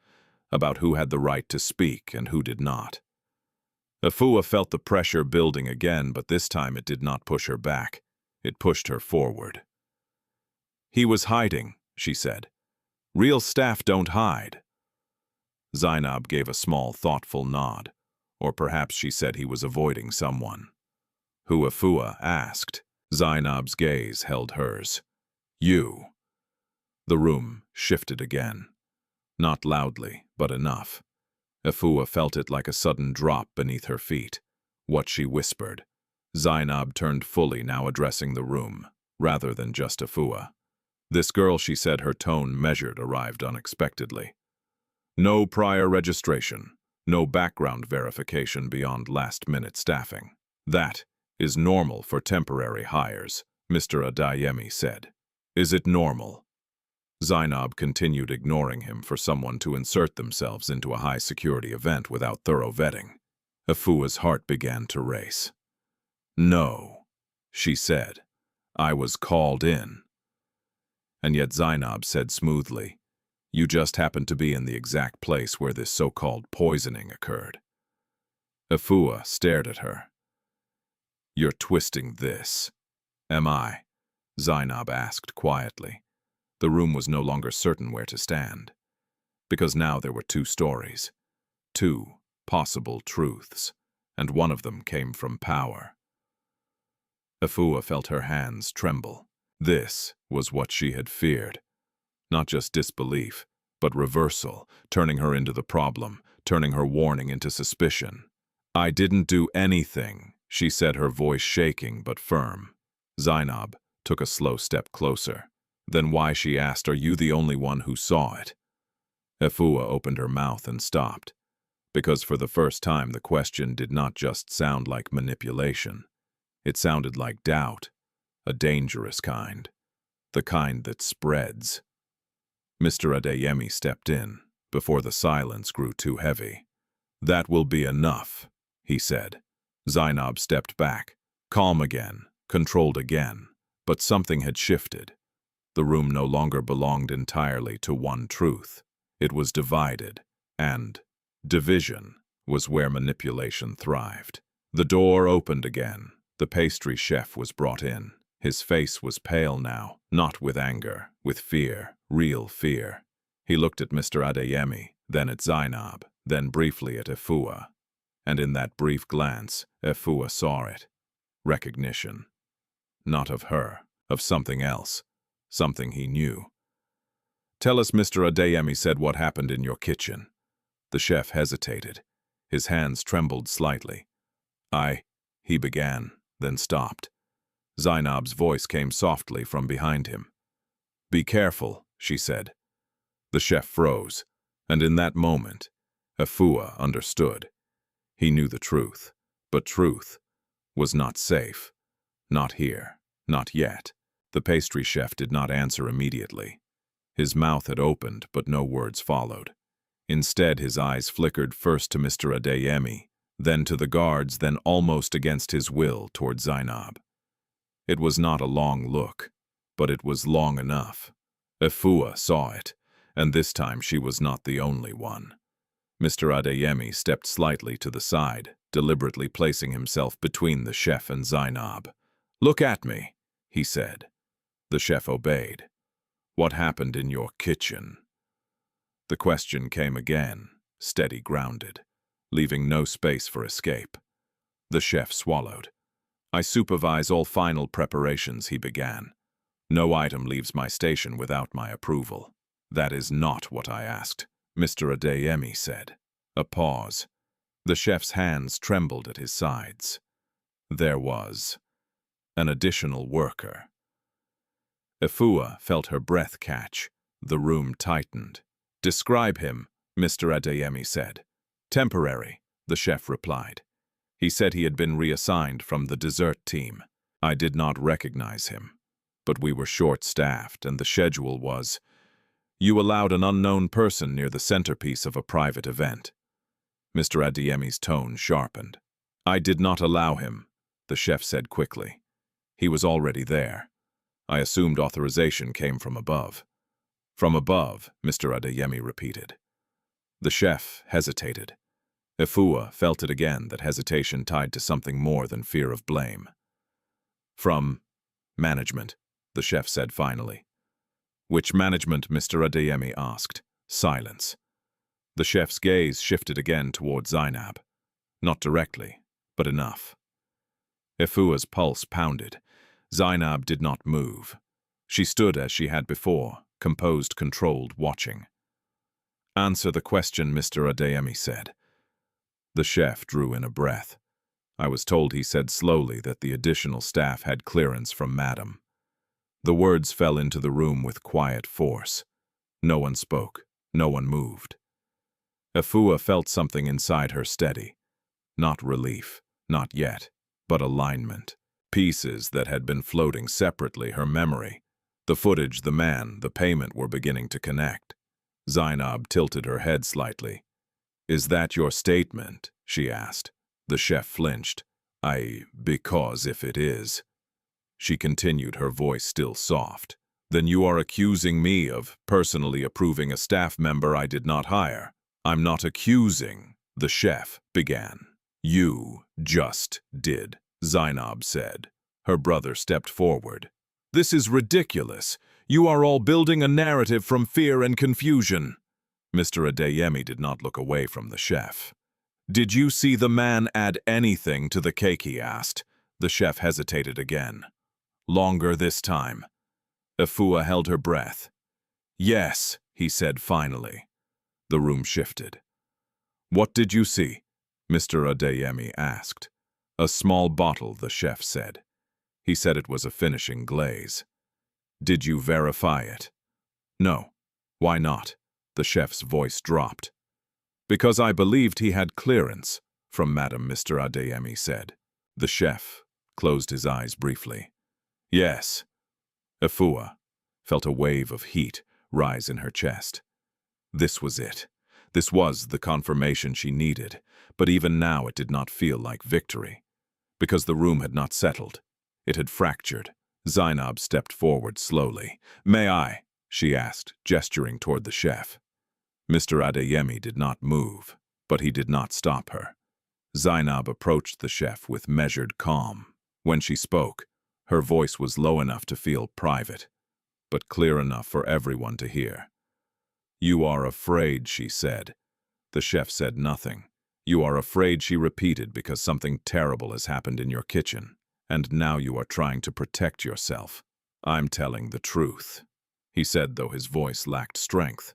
about who had the right to speak and who did not. Efua felt the pressure building again, but this time it did not push her back. It pushed her forward. "He was hiding," she said. "Real staff don't hide." Zainab gave a small, thoughtful nod. Or perhaps she said he was avoiding someone. "Who?" Efua asked. Zainab's gaze held hers. "You." The room shifted again. Not loudly, but enough. Efua felt it like a sudden drop beneath her feet. What she whispered. Zainab turned fully, now addressing the room, rather than just Efua. This girl, she said, her tone measured, arrived unexpectedly. No prior registration, no background verification beyond last-minute staffing. That is normal for temporary hires, Mr. Adeyemi said. Is it normal? Zainab continued, ignoring him, for someone to insert themselves into a high-security event without thorough vetting. Efua's heart began to race. No, she said. I was called in. And yet Zainab said smoothly, you just happened to be in the exact place where this so-called poisoning occurred. Efua stared at her. You're twisting this. Am I? Zainab asked quietly. The room was no longer certain where to stand. Because now there were two stories. Two possible truths. And one of them came from power. Efua felt her hands tremble. This was what she had feared. Not just disbelief, but reversal, turning her into the problem, turning her warning into suspicion. I didn't do anything, she said, her voice shaking but firm. Zainab took a slow step closer. Then why, she asked, are you the only one who saw it? Efua opened her mouth and stopped, because for the first time the question did not just sound like manipulation. It sounded like doubt, a dangerous kind, the kind that spreads. Mr. Adeyemi stepped in, before the silence grew too heavy. That will be enough, he said. Zainab stepped back, calm again, controlled again, but something had shifted. The room no longer belonged entirely to one truth. It was divided, and division was where manipulation thrived. The door opened again. The pastry chef was brought in. His face was pale now, not with anger, with fear, real fear. He looked at Mr. Adeyemi, then at Zainab, then briefly at Efua. And in that brief glance, Efua saw it. Recognition. Not of her, of something else, something he knew. Tell us, Mr. Adeyemi said, what happened in your kitchen. The chef hesitated. His hands trembled slightly. He began, then stopped. Zainab's voice came softly from behind him. Be careful, she said. The chef froze, and in that moment, Efua understood. He knew the truth, but truth was not safe. Not here, not yet. The pastry chef did not answer immediately. His mouth had opened, but no words followed. Instead, his eyes flickered first to Mr. Adeyemi, then to the guards, then almost against his will toward Zainab. It was not a long look, but it was long enough. Efua saw it, and this time she was not the only one. Mr. Adeyemi stepped slightly to the side, deliberately placing himself between the chef and Zainab. Look at me, he said. The chef obeyed. What happened in your kitchen? The question came again, steady, grounded, leaving no space for escape. The chef swallowed. I supervise all final preparations, he began. No item leaves my station without my approval. That is not what I asked, Mr. Adeyemi said. A pause. The chef's hands trembled at his sides. There was an additional worker. Efua felt her breath catch. The room tightened. Describe him, Mr. Adeyemi said. Temporary, the chef replied. He said he had been reassigned from the dessert team. I did not recognize him, but we were short-staffed, and the schedule was, you allowed an unknown person near the centerpiece of a private event. Mr. Adeyemi's tone sharpened. I did not allow him, the chef said quickly. He was already there. I assumed authorization came from above. From above, Mr. Adeyemi repeated. The chef hesitated. Efua felt it again, that hesitation tied to something more than fear of blame. From management, the chef said finally. Which management? Mr. Adeyemi asked. Silence. The chef's gaze shifted again toward Zainab. Not directly, but enough. Efua's pulse pounded. Zainab did not move. She stood as she had before, composed, controlled, watching. "Answer the question," Mr. Adeyemi said. The chef drew in a breath. I was told, he said slowly, that the additional staff had clearance from Madam. The words fell into the room with quiet force. No one spoke. No one moved. Efua felt something inside her steady. Not relief, not yet, but alignment. Pieces that had been floating separately, her memory, the footage, the man, the payment, were beginning to connect. Zainab tilted her head slightly. "Is that your statement?" she asked. The chef flinched. Because if it is." She continued, her voice still soft. "Then you are accusing me of personally approving a staff member I did not hire." "I'm not accusing," the chef began. "You just did," Zainab said. Her brother stepped forward. "This is ridiculous. You are all building a narrative from fear and confusion." Mr. Adeyemi did not look away from the chef. "Did you see the man add anything to the cake?" he asked. The chef hesitated again. Longer this time. Efua held her breath. "Yes," he said finally. The room shifted. "What did you see?" Mr. Adeyemi asked. "A small bottle," the chef said. He said it was a finishing glaze. "Did you verify it?" "No." "Why not?" The chef's voice dropped. "Because I believed he had clearance from Madam," Mr. Adeyemi said. The chef closed his eyes briefly. "Yes." Efua felt a wave of heat rise in her chest. This was it. This was the confirmation she needed, but even now it did not feel like victory. Because the room had not settled. It had fractured. Zainab stepped forward slowly. "May I?" she asked, gesturing toward the chef. Mr. Adeyemi did not move, but he did not stop her. Zainab approached the chef with measured calm. When she spoke, her voice was low enough to feel private, but clear enough for everyone to hear. "You are afraid," she said. The chef said nothing. "You are afraid," she repeated, "because something terrible has happened in your kitchen, and now you are trying to protect yourself." "I'm telling the truth," he said, though his voice lacked strength.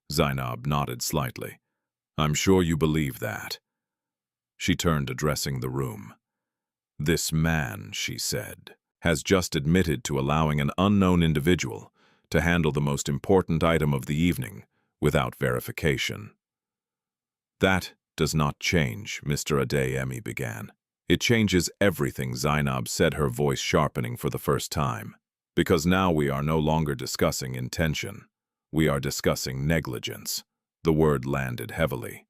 Zainab nodded slightly. "I'm sure you believe that." She turned, addressing the room. "This man," she said, "has just admitted to allowing an unknown individual to handle the most important item of the evening without verification." "That does not change," Mr. Adeyemi began. "It changes everything," Zainab said, her voice sharpening for the first time. "Because now we are no longer discussing intention. We are discussing negligence." The word landed heavily.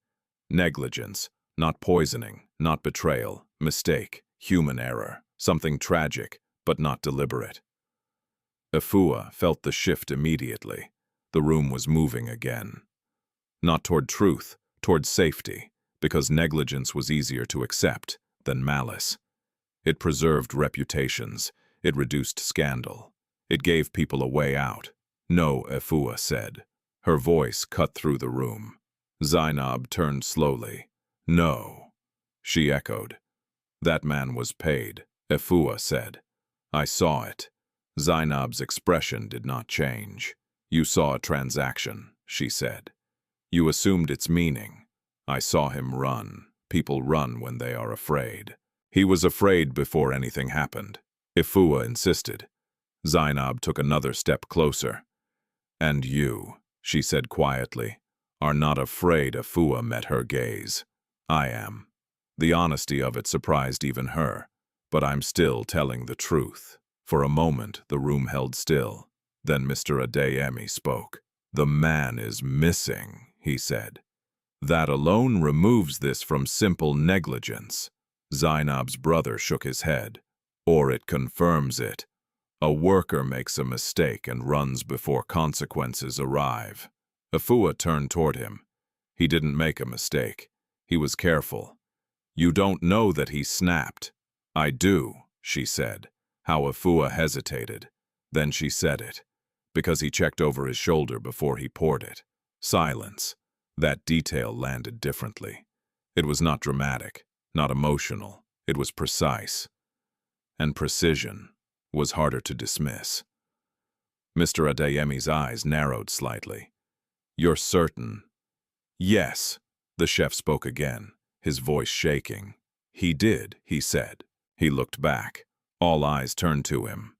Negligence, not poisoning, not betrayal, mistake, human error, something tragic, but not deliberate. Efua felt the shift immediately. The room was moving again. Not toward truth, toward safety, because negligence was easier to accept than malice. It preserved reputations. It reduced scandal. It gave people a way out. "No," Efua said. Her voice cut through the room. Zainab turned slowly. "No," she echoed. "That man was paid," Efua said. "I saw it." Zainab's expression did not change. "You saw a transaction," she said. "You assumed its meaning. I saw him run. People run when they are afraid." "He was afraid before anything happened," Efua insisted. Zainab took another step closer. "And you," she said quietly, "are not afraid." Efua met her gaze. "I am." The honesty of it surprised even her. "But I'm still telling the truth." For a moment, the room held still. Then Mr. Adeyemi spoke. "The man is missing," he said. "That alone removes this from simple negligence." Zainab's brother shook his head. "Or it confirms it. A worker makes a mistake and runs before consequences arrive." Efua turned toward him. "He didn't make a mistake. He was careful." "You don't know that he snapped." "I do," she said. How Efua hesitated. Then she said it. "Because he checked over his shoulder before he poured it." Silence. That detail landed differently. It was not dramatic, not emotional. It was precise. And precision was harder to dismiss. Mr. Adeyemi's eyes narrowed slightly. You're certain? Yes, the chef spoke again, his voice shaking. He did, he said. He looked back. All eyes turned to him.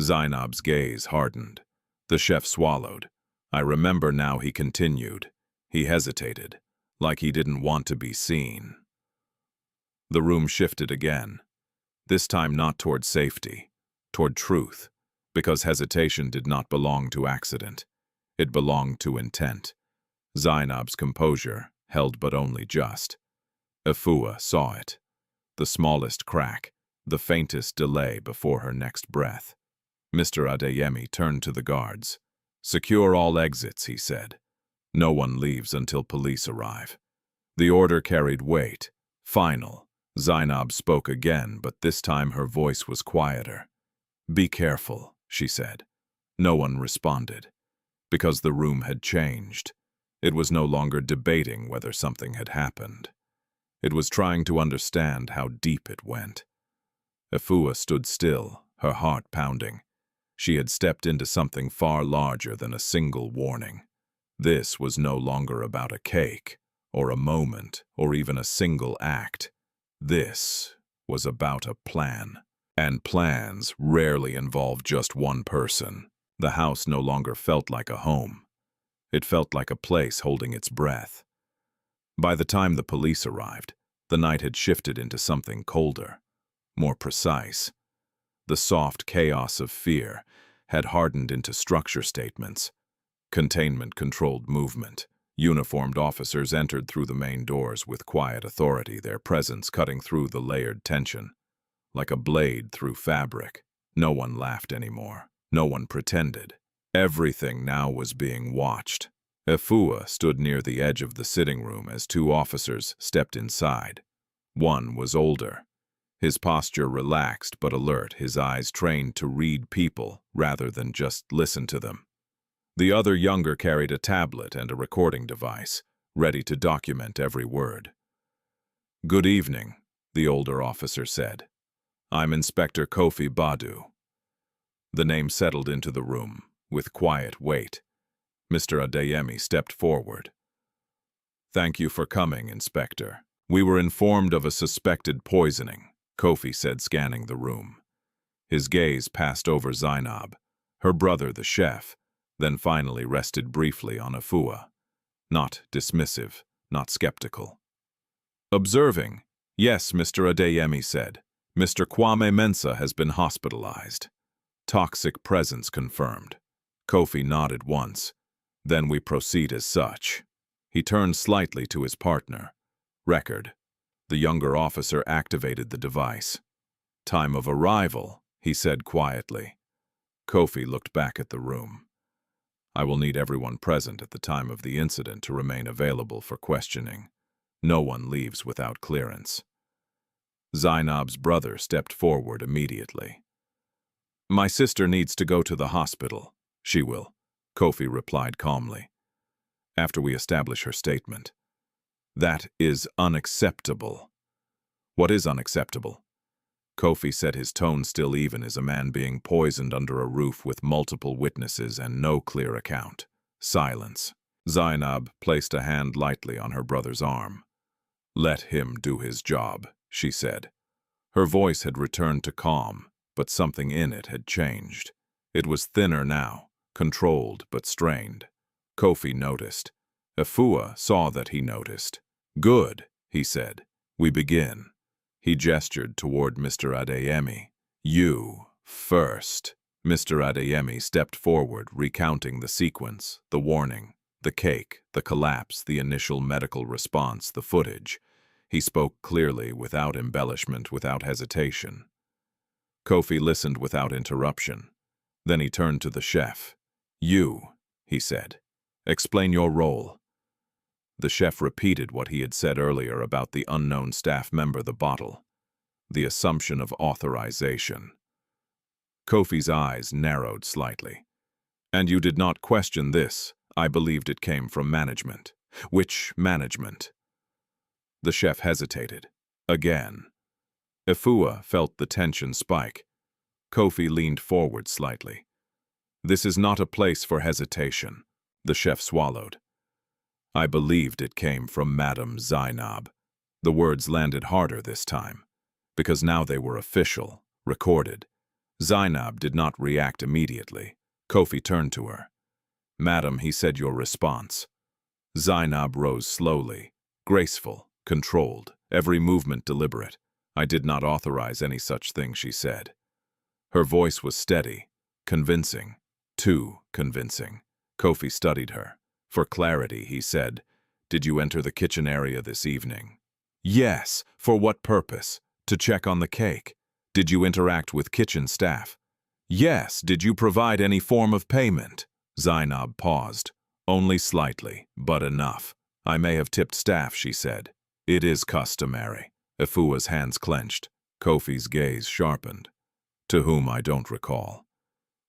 Zainab's gaze hardened. The chef swallowed. I remember now, he continued. He hesitated, like he didn't want to be seen. The room shifted again. This time not toward safety, toward truth, because hesitation did not belong to accident. It belonged to intent. Zainab's composure held but only just. Efua saw it. The smallest crack, the faintest delay before her next breath. Mr. Adeyemi turned to the guards. Secure all exits, he said. No one leaves until police arrive. The order carried weight. Final. Zainab spoke again, but this time her voice was quieter. Be careful, she said. No one responded. Because the room had changed. It was no longer debating whether something had happened. It was trying to understand how deep it went. Efua stood still, her heart pounding. She had stepped into something far larger than a single warning. This was no longer about a cake, or a moment, or even a single act. This was about a plan. And plans rarely involve just one person. The house no longer felt like a home. It felt like a place holding its breath. By the time the police arrived, the night had shifted into something colder, more precise. The soft chaos of fear had hardened into structure statements. Containment-controlled movement. Uniformed officers entered through the main doors with quiet authority, their presence cutting through the layered tension. Like a blade through fabric. No one laughed anymore. No one pretended. Everything now was being watched. Efua stood near the edge of the sitting room as two officers stepped inside. One was older. His posture relaxed but alert, his eyes trained to read people rather than just listen to them. The other younger carried a tablet and a recording device, ready to document every word. Good evening, the older officer said. I'm Inspector Kofi Badu. The name settled into the room, with quiet weight. Mr. Adeyemi stepped forward. Thank you for coming, Inspector. We were informed of a suspected poisoning, Kofi said, scanning the room. His gaze passed over Zainab, her brother the chef, then finally rested briefly on Efua. Not dismissive, not skeptical. Observing. Yes, Mr. Adeyemi said. Mr. Kwame Mensah has been hospitalized. Toxic presence confirmed. Kofi nodded once. Then we proceed as such. He turned slightly to his partner. Record. The younger officer activated the device. Time of arrival, he said quietly. Kofi looked back at the room. I will need everyone present at the time of the incident to remain available for questioning. No one leaves without clearance. Zainab's brother stepped forward immediately. My sister needs to go to the hospital. She will, Kofi replied calmly. After we establish her statement. That is unacceptable. What is unacceptable? Kofi said, his tone still even as a man being poisoned under a roof with multiple witnesses and no clear account. Silence. Zainab placed a hand lightly on her brother's arm. Let him do his job, she said. Her voice had returned to calm, but something in it had changed. It was thinner now, controlled but strained. Kofi noticed. Efua saw that he noticed. Good, he said. We begin. He gestured toward Mr. Adeyemi. You, first. Mr. Adeyemi stepped forward, recounting the sequence, the warning, the cake, the collapse, the initial medical response, the footage. He spoke clearly, without embellishment, without hesitation. Kofi listened without interruption. Then he turned to the chef. You, he said. Explain your role. The chef repeated what he had said earlier about the unknown staff member, the bottle. The assumption of authorization. Kofi's eyes narrowed slightly. And you did not question this. I believed it came from management. Which management? The chef hesitated. Again. Efua felt the tension spike. Kofi leaned forward slightly. This is not a place for hesitation. The chef swallowed. I believed it came from Madame Zainab. The words landed harder this time, because now they were official, recorded. Zainab did not react immediately. Kofi turned to her. Madam, he said your response. Zainab rose slowly, graceful, controlled, every movement deliberate. I did not authorize any such thing, she said. Her voice was steady, convincing, too convincing. Kofi studied her. For clarity, he said, Did you enter the kitchen area this evening? Yes. For what purpose? To check on the cake. Did you interact with kitchen staff? Yes. Did you provide any form of payment? Zainab paused. Only slightly, but enough. I may have tipped staff, she said. It is customary. Efua's hands clenched. Kofi's gaze sharpened. To whom I don't recall.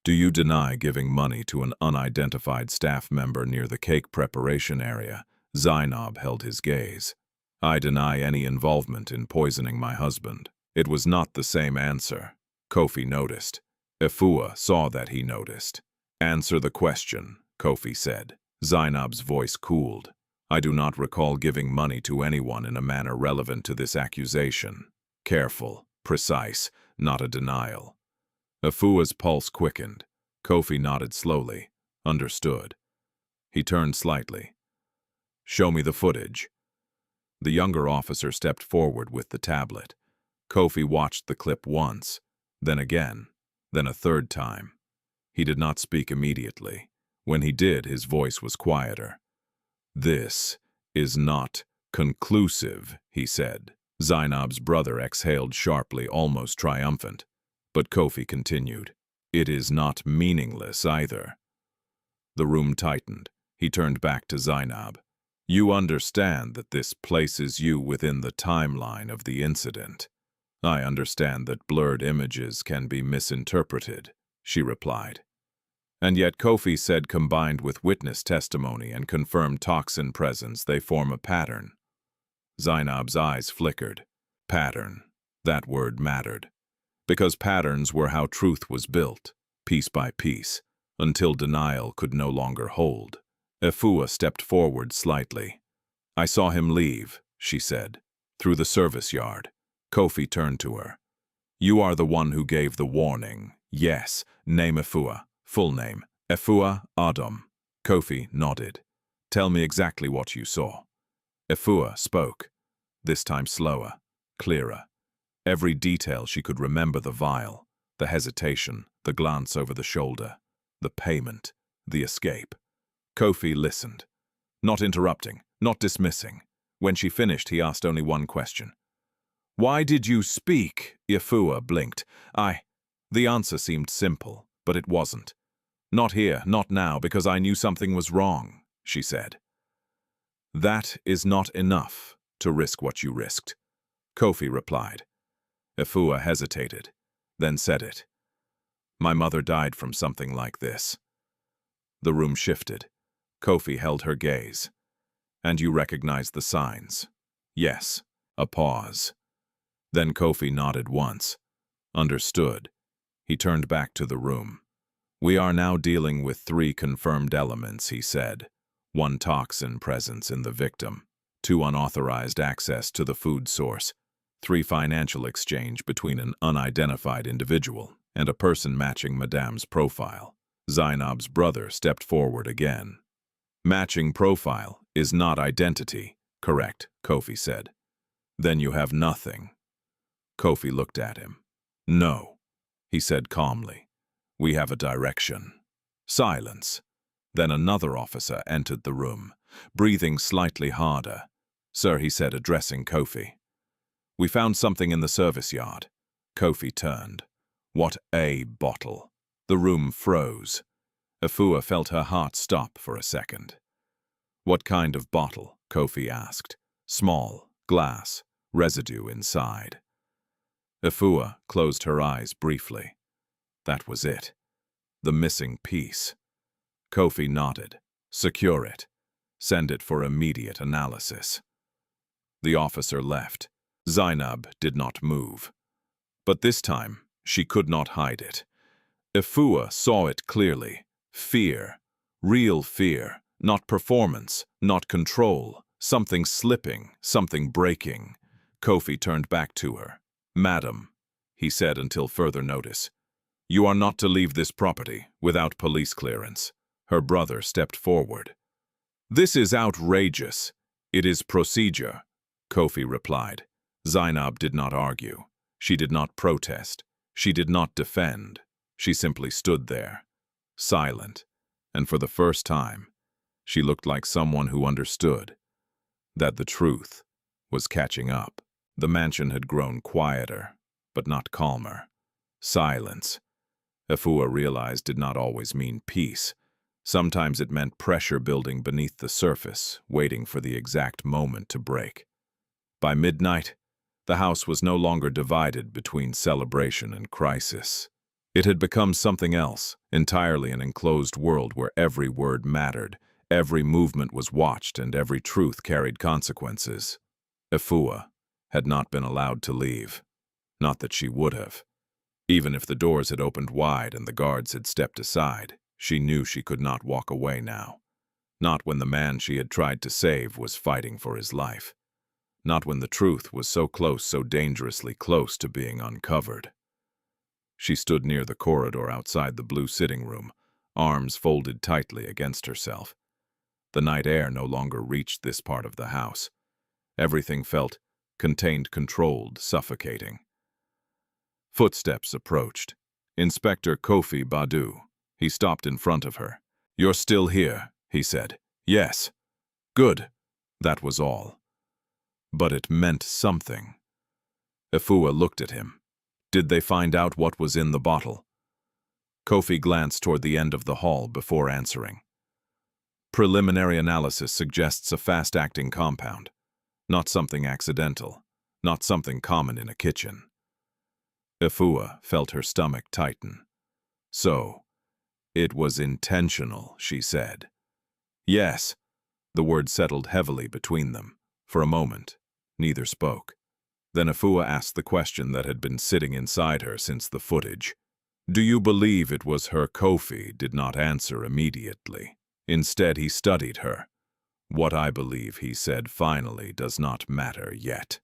Do you deny giving money to an unidentified staff member near the cake preparation area? Zainab held his gaze. I deny any involvement in poisoning my husband. It was not the same answer. Kofi noticed. Efua saw that he noticed. Answer the question, Kofi said. Zainab's voice cooled. I do not recall giving money to anyone in a manner relevant to this accusation. Careful, precise, not a denial. Efua's pulse quickened. Kofi nodded slowly. Understood. He turned slightly. Show me the footage. The younger officer stepped forward with the tablet. Kofi watched the clip once, then again, then a third time. He did not speak immediately. When he did, his voice was quieter. This is not conclusive, he said. Zainab's brother exhaled sharply, almost triumphant. But Kofi continued. It is not meaningless either. The room tightened. He turned back to Zainab. You understand that this places you within the timeline of the incident. I understand that blurred images can be misinterpreted, she replied. And yet Kofi said combined with witness testimony and confirmed toxin presence, they form a pattern. Zainab's eyes flickered. Pattern. That word mattered. Because patterns were how truth was built, piece by piece, until denial could no longer hold. Efua stepped forward slightly. I saw him leave, she said, through the service yard. Kofi turned to her. You are the one who gave the warning. Yes, name Efua. Full name. Efua Adam. Kofi nodded. Tell me exactly what you saw. Efua spoke, this time slower, clearer. Every detail she could remember: the vial, the hesitation, the glance over the shoulder, the payment, the escape. Kofi listened, not interrupting, not dismissing. When she finished, he asked only one question. Why did you speak? Efua blinked. The answer seemed simple, but it wasn't. Not here, not now, because I knew something was wrong, she said. That is not enough to risk what you risked, Kofi replied. Efua hesitated, then said it. My mother died from something like this. The room shifted. Kofi held her gaze. And you recognized the signs? Yes. A pause. Then Kofi nodded once. Understood. He turned back to the room. We are now dealing with 3 confirmed elements, he said. 1 toxin presence in the victim, 2 unauthorized access to the food source, 3 financial exchange between an unidentified individual and a person matching Madame's profile. Zainab's brother stepped forward again. Matching profile is not identity, correct, Kofi said. Then you have nothing. Kofi looked at him. No, he said calmly. We have a direction. Silence. Then another officer entered the room, breathing slightly harder. Sir, he said, addressing Kofi. We found something in the service yard. Kofi turned. What a bottle. The room froze. Efua felt her heart stop for a second. What kind of bottle? Kofi asked. Small, glass, residue inside. Efua closed her eyes briefly. That was it. The missing piece. Kofi nodded. Secure it. Send it for immediate analysis. The officer left. Zainab did not move. But this time, she could not hide it. Efua saw it clearly. Fear. Real fear. Not performance, not control. Something slipping, something breaking. Kofi turned back to her. "Madam," he said until further notice, "you are not to leave this property without police clearance." Her brother stepped forward. "This is outrageous. It is procedure," Kofi replied. Zainab did not argue. She did not protest. She did not defend. She simply stood there, silent, and for the first time, she looked like someone who understood that the truth was catching up. The mansion had grown quieter, but not calmer. Silence, Efua realized, did not always mean peace. Sometimes it meant pressure building beneath the surface, waiting for the exact moment to break. By midnight, the house was no longer divided between celebration and crisis. It had become something else, entirely an enclosed world where every word mattered, every movement was watched, and every truth carried consequences. Efua had not been allowed to leave. Not that she would have. Even if the doors had opened wide and the guards had stepped aside, she knew she could not walk away now. Not when the man she had tried to save was fighting for his life. Not when the truth was so close, so dangerously close to being uncovered. She stood near the corridor outside the blue sitting room, arms folded tightly against herself. The night air no longer reached this part of the house. Everything felt contained, controlled, suffocating. Footsteps approached. Inspector Kofi Badu. He stopped in front of her. "You're still here," he said. "Yes." "Good." That was all. But it meant something. Efua looked at him. Did they find out what was in the bottle? Kofi glanced toward the end of the hall before answering. Preliminary analysis suggests a fast-acting compound. Not something accidental. Not something common in a kitchen. Efua felt her stomach tighten. So, it was intentional, she said. Yes. The word settled heavily between them. For a moment, neither spoke. Then Efua asked the question that had been sitting inside her since the footage. "Do you believe it was her?" Kofi did not answer immediately. Instead, he studied her. "What I believe," he said finally, "does not matter yet."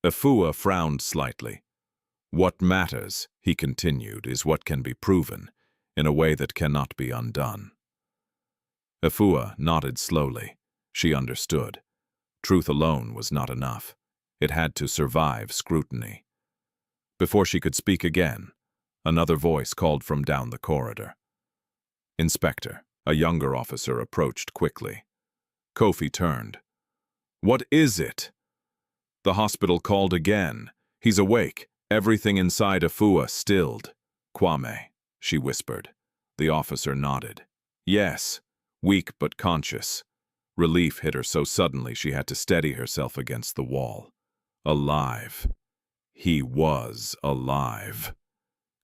Efua frowned slightly. "What matters," he continued, "is what can be proven, in a way that cannot be undone." Efua nodded slowly. She understood. Truth alone was not enough. It had to survive scrutiny. Before she could speak again, another voice called from down the corridor. "Inspector." A younger officer approached quickly. Kofi turned. "What is it?" "The hospital called again. He's awake." Everything inside Efua stilled. "Kwame," she whispered. The officer nodded. "Yes." Weak but conscious. Relief hit her so suddenly she had to steady herself against the wall. Alive. He was alive.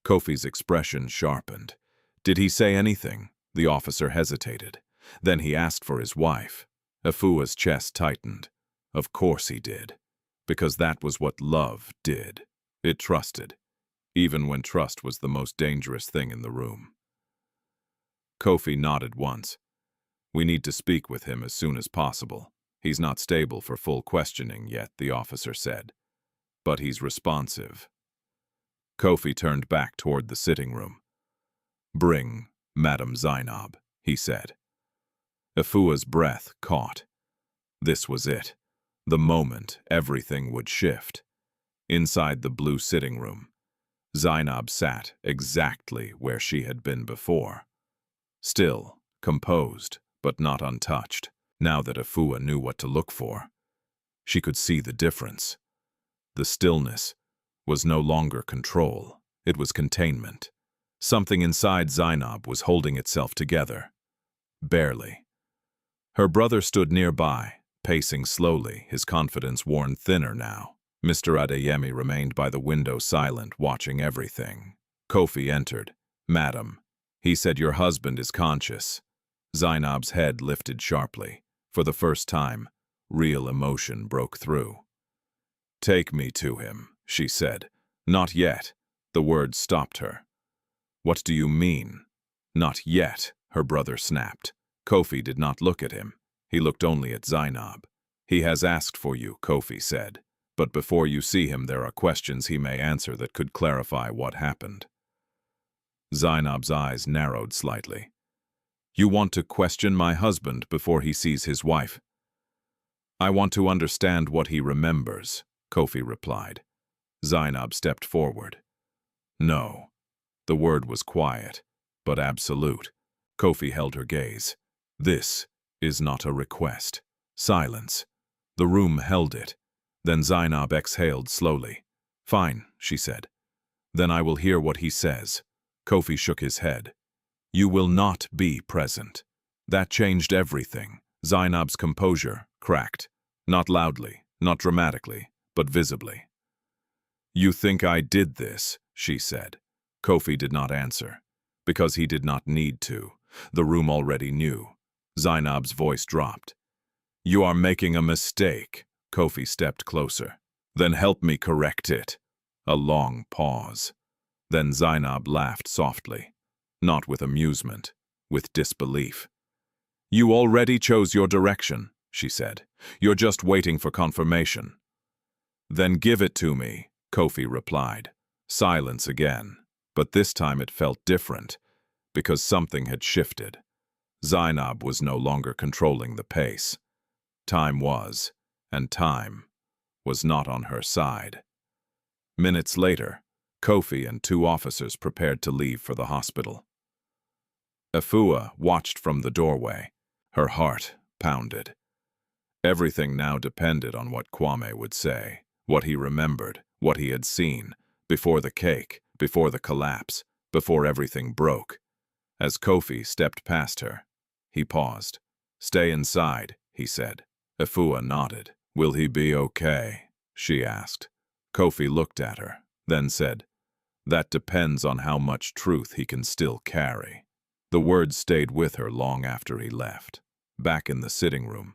Kofi's expression sharpened. "Did he say anything?" The officer hesitated. Then he asked for his wife. Efua's chest tightened. Of course he did. Because that was what love did. It trusted, even when trust was the most dangerous thing in the room. Kofi nodded once. "We need to speak with him as soon as possible. He's not stable for full questioning yet," the officer said. "But he's responsive." Kofi turned back toward the sitting room. "Bring Madam Zainab," he said. Efua's breath caught. This was it. The moment everything would shift. Inside the blue sitting room, Zainab sat exactly where she had been before. Still, composed, but not untouched. Now that Efua knew what to look for, she could see the difference. The stillness was no longer control, it was containment. Something inside Zainab was holding itself together. Barely. Her brother stood nearby, pacing slowly, his confidence worn thinner now. Mr. Adeyemi remained by the window silent, watching everything. Kofi entered. "Madam," he said, "your husband is conscious." Zainab's head lifted sharply. For the first time, real emotion broke through. "Take me to him," she said. "Not yet." The words stopped her. "What do you mean?" "Not yet," her brother snapped. Kofi did not look at him. He looked only at Zainab. "He has asked for you," Kofi said. "But before you see him, there are questions he may answer that could clarify what happened." Zainab's eyes narrowed slightly. "You want to question my husband before he sees his wife?" "I want to understand what he remembers," Kofi replied. Zainab stepped forward. "No." The word was quiet, but absolute. Kofi held her gaze. "This is not a request." Silence. The room held it. Then Zainab exhaled slowly. "Fine," she said. "Then I will hear what he says." Kofi shook his head. "You will not be present." That changed everything. Zainab's composure cracked. Not loudly, not dramatically, but visibly. "You think I did this," she said. Kofi did not answer, because he did not need to. The room already knew. Zainab's voice dropped. "You are making a mistake." Kofi stepped closer. "Then help me correct it." A long pause. Then Zainab laughed softly, not with amusement, with disbelief. "You already chose your direction," she said. "You're just waiting for confirmation." "Then give it to me," Kofi replied. Silence again, but this time it felt different, because something had shifted. Zainab was no longer controlling the pace. Time was, and time was not on her side. Minutes later, Kofi and 2 officers prepared to leave for the hospital. Efua watched from the doorway. Her heart pounded. Everything now depended on what Kwame would say, what he remembered, what he had seen, before the cake, before the collapse, before everything broke. As Kofi stepped past her, he paused. "Stay inside," he said. Efua nodded. "Will he be okay?" she asked. Kofi looked at her, then said, "That depends on how much truth he can still carry." The words stayed with her long after he left. Back in the sitting room,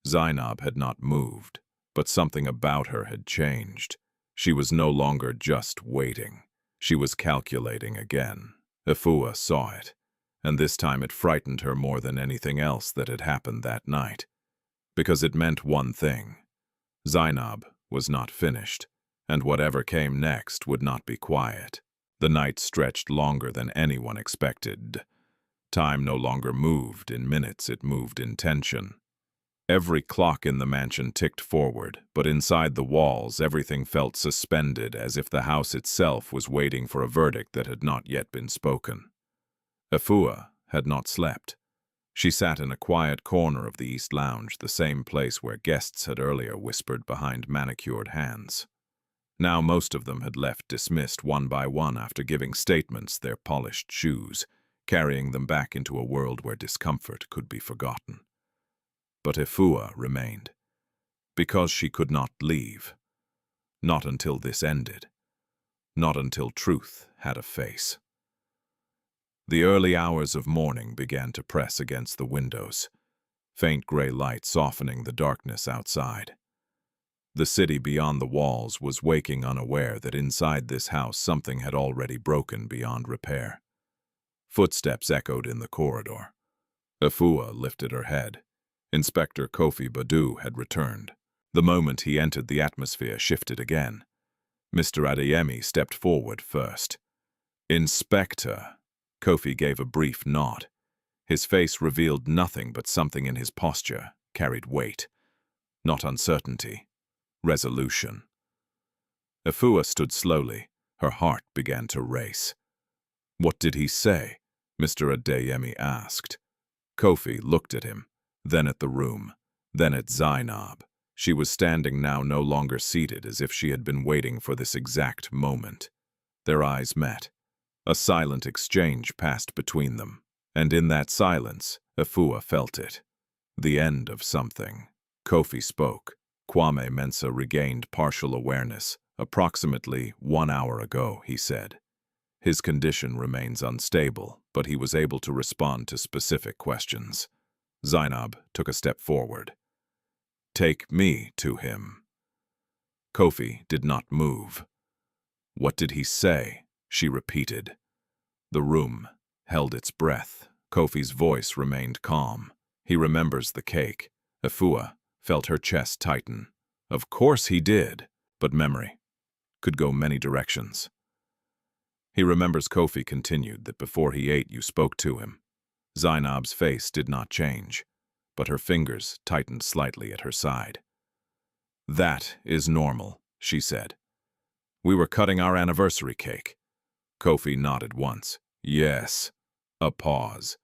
Zainab had not moved, but something about her had changed. She was no longer just waiting. She was calculating again. Efua saw it, and this time it frightened her more than anything else that had happened that night. Because it meant one thing. Zainab was not finished, and whatever came next would not be quiet. The night stretched longer than anyone expected. Time no longer moved in minutes, it moved in tension. Every clock in the mansion ticked forward, but inside the walls everything felt suspended, as if the house itself was waiting for a verdict that had not yet been spoken. Efua had not slept. She sat in a quiet corner of the East Lounge, the same place where guests had earlier whispered behind manicured hands. Now most of them had left, dismissed one by one after giving statements, their polished shoes, carrying them back into a world where discomfort could be forgotten. But Efua remained, because she could not leave. Not until this ended. Not until truth had a face. The early hours of morning began to press against the windows, faint gray light softening the darkness outside. The city beyond the walls was waking, unaware that inside this house something had already broken beyond repair. Footsteps echoed in the corridor. Efua lifted her head. Inspector Kofi Badu had returned. The moment he entered, the atmosphere shifted again. Mr. Adeyemi stepped forward first. "Inspector." Kofi gave a brief nod. His face revealed nothing, but something in his posture carried weight. Not uncertainty. Resolution. Efua stood slowly. Her heart began to race. "What did he say?" Mr. Adeyemi asked. Kofi looked at him, then at the room, then at Zainab. She was standing now, no longer seated, as if she had been waiting for this exact moment. Their eyes met. A silent exchange passed between them, and in that silence, Efua felt it. The end of something. Kofi spoke. Kwame Mensah regained partial awareness. "Approximately 1 hour ago," he said. "His condition remains unstable, but he was able to respond to specific questions." Zainab took a step forward. "Take me to him." Kofi did not move. "What did he say?" she repeated. The room held its breath. Kofi's voice remained calm. He remembers the cake. Efua felt her chest tighten. Of course he did, but memory could go many directions. He remembers Kofi continued that before he ate you spoke to him. Zainab's face did not change, but her fingers tightened slightly at her side. That is normal, she said. We were cutting our anniversary cake. Kofi nodded once. Yes. A pause.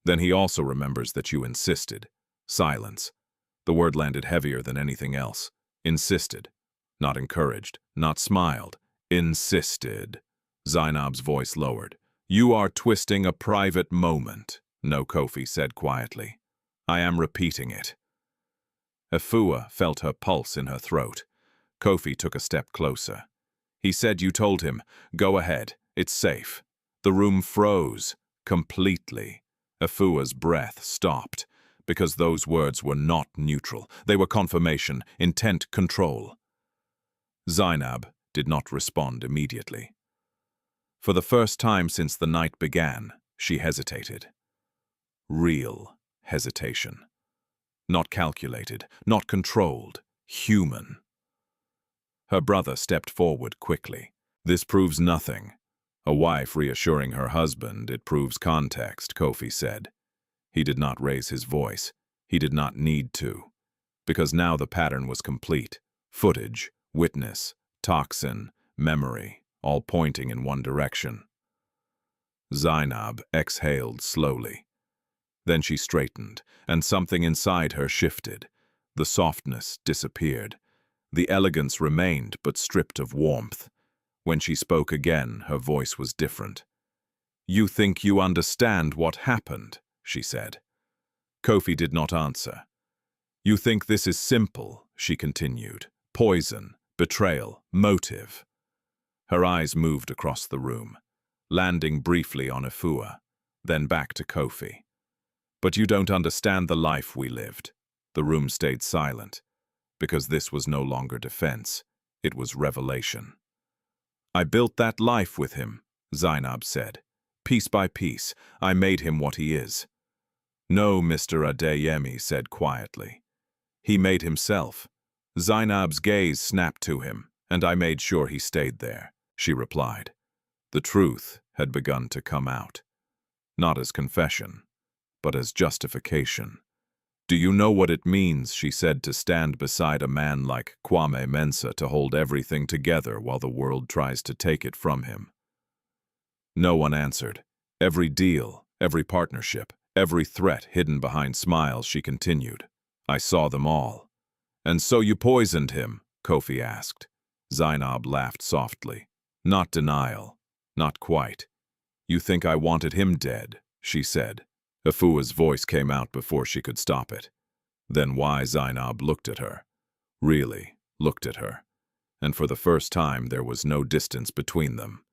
Then he also remembers that you insisted. Silence. The word landed heavier than anything else. Insisted. Not encouraged. Not smiled. Insisted. Zainab's voice lowered. You are twisting a private moment. No, Kofi said quietly. I am repeating it. Efua felt her pulse in her throat. Kofi took a step closer. He said you told him, go ahead, it's safe. The room froze, completely. Efua's breath stopped, because those words were not neutral. They were confirmation, intent, control. Zainab did not respond immediately. For the first time since the night began, she hesitated. Real hesitation. Not calculated, not controlled, human. Her brother stepped forward quickly. This proves nothing. A wife reassuring her husband, it proves context, Kofi said. He did not raise his voice. He did not need to. Because now the pattern was complete. Footage, witness, toxin, memory, all pointing in one direction. Zainab exhaled slowly. Then she straightened, and something inside her shifted. The softness disappeared. The elegance remained, but stripped of warmth. When she spoke again, her voice was different. You think you understand what happened, she said. Kofi did not answer. You think this is simple, she continued. Poison, betrayal, motive. Her eyes moved across the room, landing briefly on Efua, then back to Kofi. But you don't understand the life we lived. The room stayed silent, because this was no longer defense, it was revelation. I built that life with him, Zainab said. Piece by piece, I made him what he is. No, Mr. Adeyemi said quietly. He made himself. Zainab's gaze snapped to him, and I made sure he stayed there, she replied. The truth had begun to come out. Not as confession, but as justification. Do you know what it means, she said, to stand beside a man like Kwame Mensah to hold everything together while the world tries to take it from him? No one answered. Every deal, every partnership, every threat hidden behind smiles, she continued. I saw them all. And so you poisoned him, Kofi asked. Zainab laughed softly. Not denial. Not quite. You think I wanted him dead, she said. Efua's voice came out before she could stop it. Then why Zainab looked at her. Really looked at her. And for the first time there was no distance between them.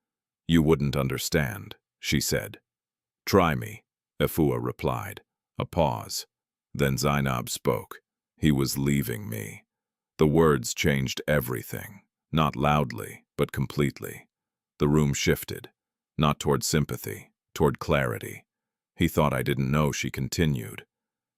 You wouldn't understand, she said. Try me, Efua replied. A pause. Then Zainab spoke. He was leaving me. The words changed everything. Not loudly, but completely. The room shifted. Not toward sympathy, toward clarity. He thought I didn't know, she continued.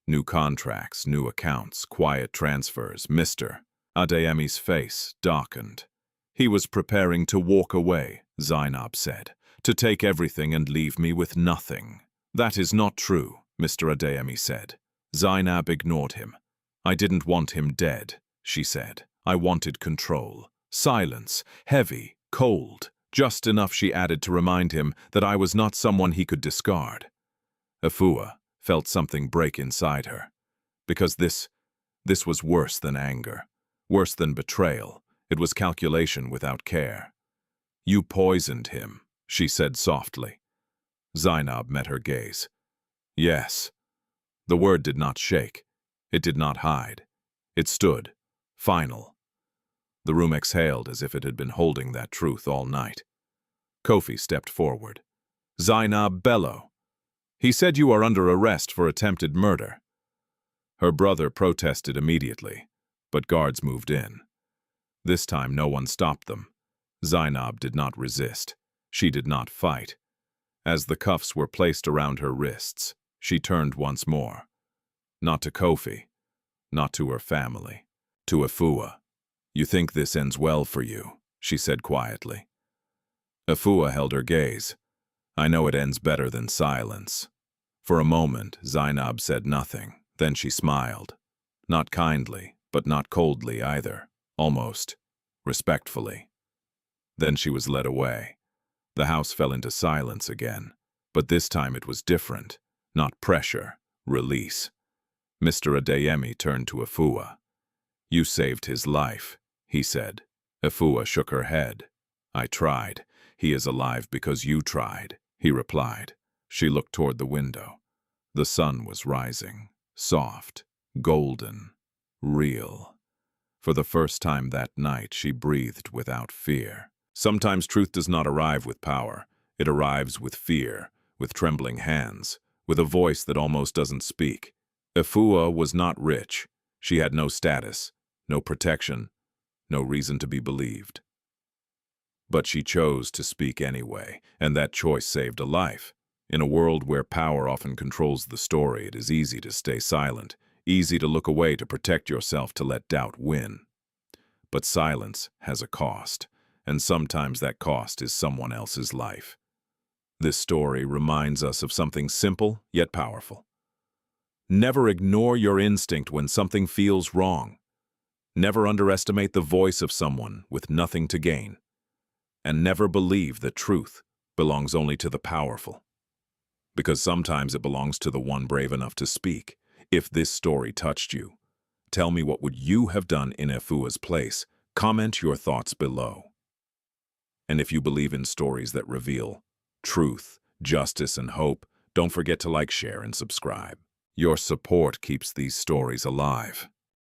New contracts, new accounts, quiet transfers, Mr. Adeyemi's face darkened. He was preparing to walk away, Zainab said, to take everything and leave me with nothing. That is not true, Mr. Adeyemi said. Zainab ignored him. I didn't want him dead, she said. I wanted control. Silence, heavy, cold, just enough, she added, to remind him that I was not someone he could discard. Efua felt something break inside her. Because this was worse than anger, worse than betrayal. It was calculation without care. You poisoned him, she said softly. Zainab met her gaze. Yes. The word did not shake. It did not hide. It stood, final. The room exhaled as if it had been holding that truth all night. Kofi stepped forward. Zainab Bello. He said you are under arrest for attempted murder. Her brother protested immediately, but guards moved in. This time no one stopped them. Zainab did not resist. She did not fight. As the cuffs were placed around her wrists, she turned once more. Not to Kofi, not to her family, to Efua. "You think this ends well for you," she said quietly. Efua held her gaze. "I know it ends better than silence." For a moment, Zainab said nothing. Then she smiled. Not kindly, but not coldly either. Almost respectfully. Then she was led away. The house fell into silence again. But this time it was different. Not pressure, release. Mr. Adeyemi turned to Efua. "You saved his life," he said. Efua shook her head. "I tried. He is alive because you tried," he replied. She looked toward the window. The sun was rising, soft, golden, real. For the first time that night, she breathed without fear. Sometimes truth does not arrive with power. It arrives with fear, with trembling hands, with a voice that almost doesn't speak. Efua was not rich. She had no status, no protection, no reason to be believed. But she chose to speak anyway, and that choice saved a life. In a world where power often controls the story, it is easy to stay silent, easy to look away to protect yourself, to let doubt win. But silence has a cost, and sometimes that cost is someone else's life. This story reminds us of something simple yet powerful. Never ignore your instinct when something feels wrong. Never underestimate the voice of someone with nothing to gain. And never believe that truth belongs only to the powerful. Because sometimes it belongs to the one brave enough to speak. If this story touched you, tell me, what would you have done in Efua's place? Comment your thoughts below. And if you believe in stories that reveal truth, justice, and hope, don't forget to like, share, and subscribe. Your support keeps these stories alive.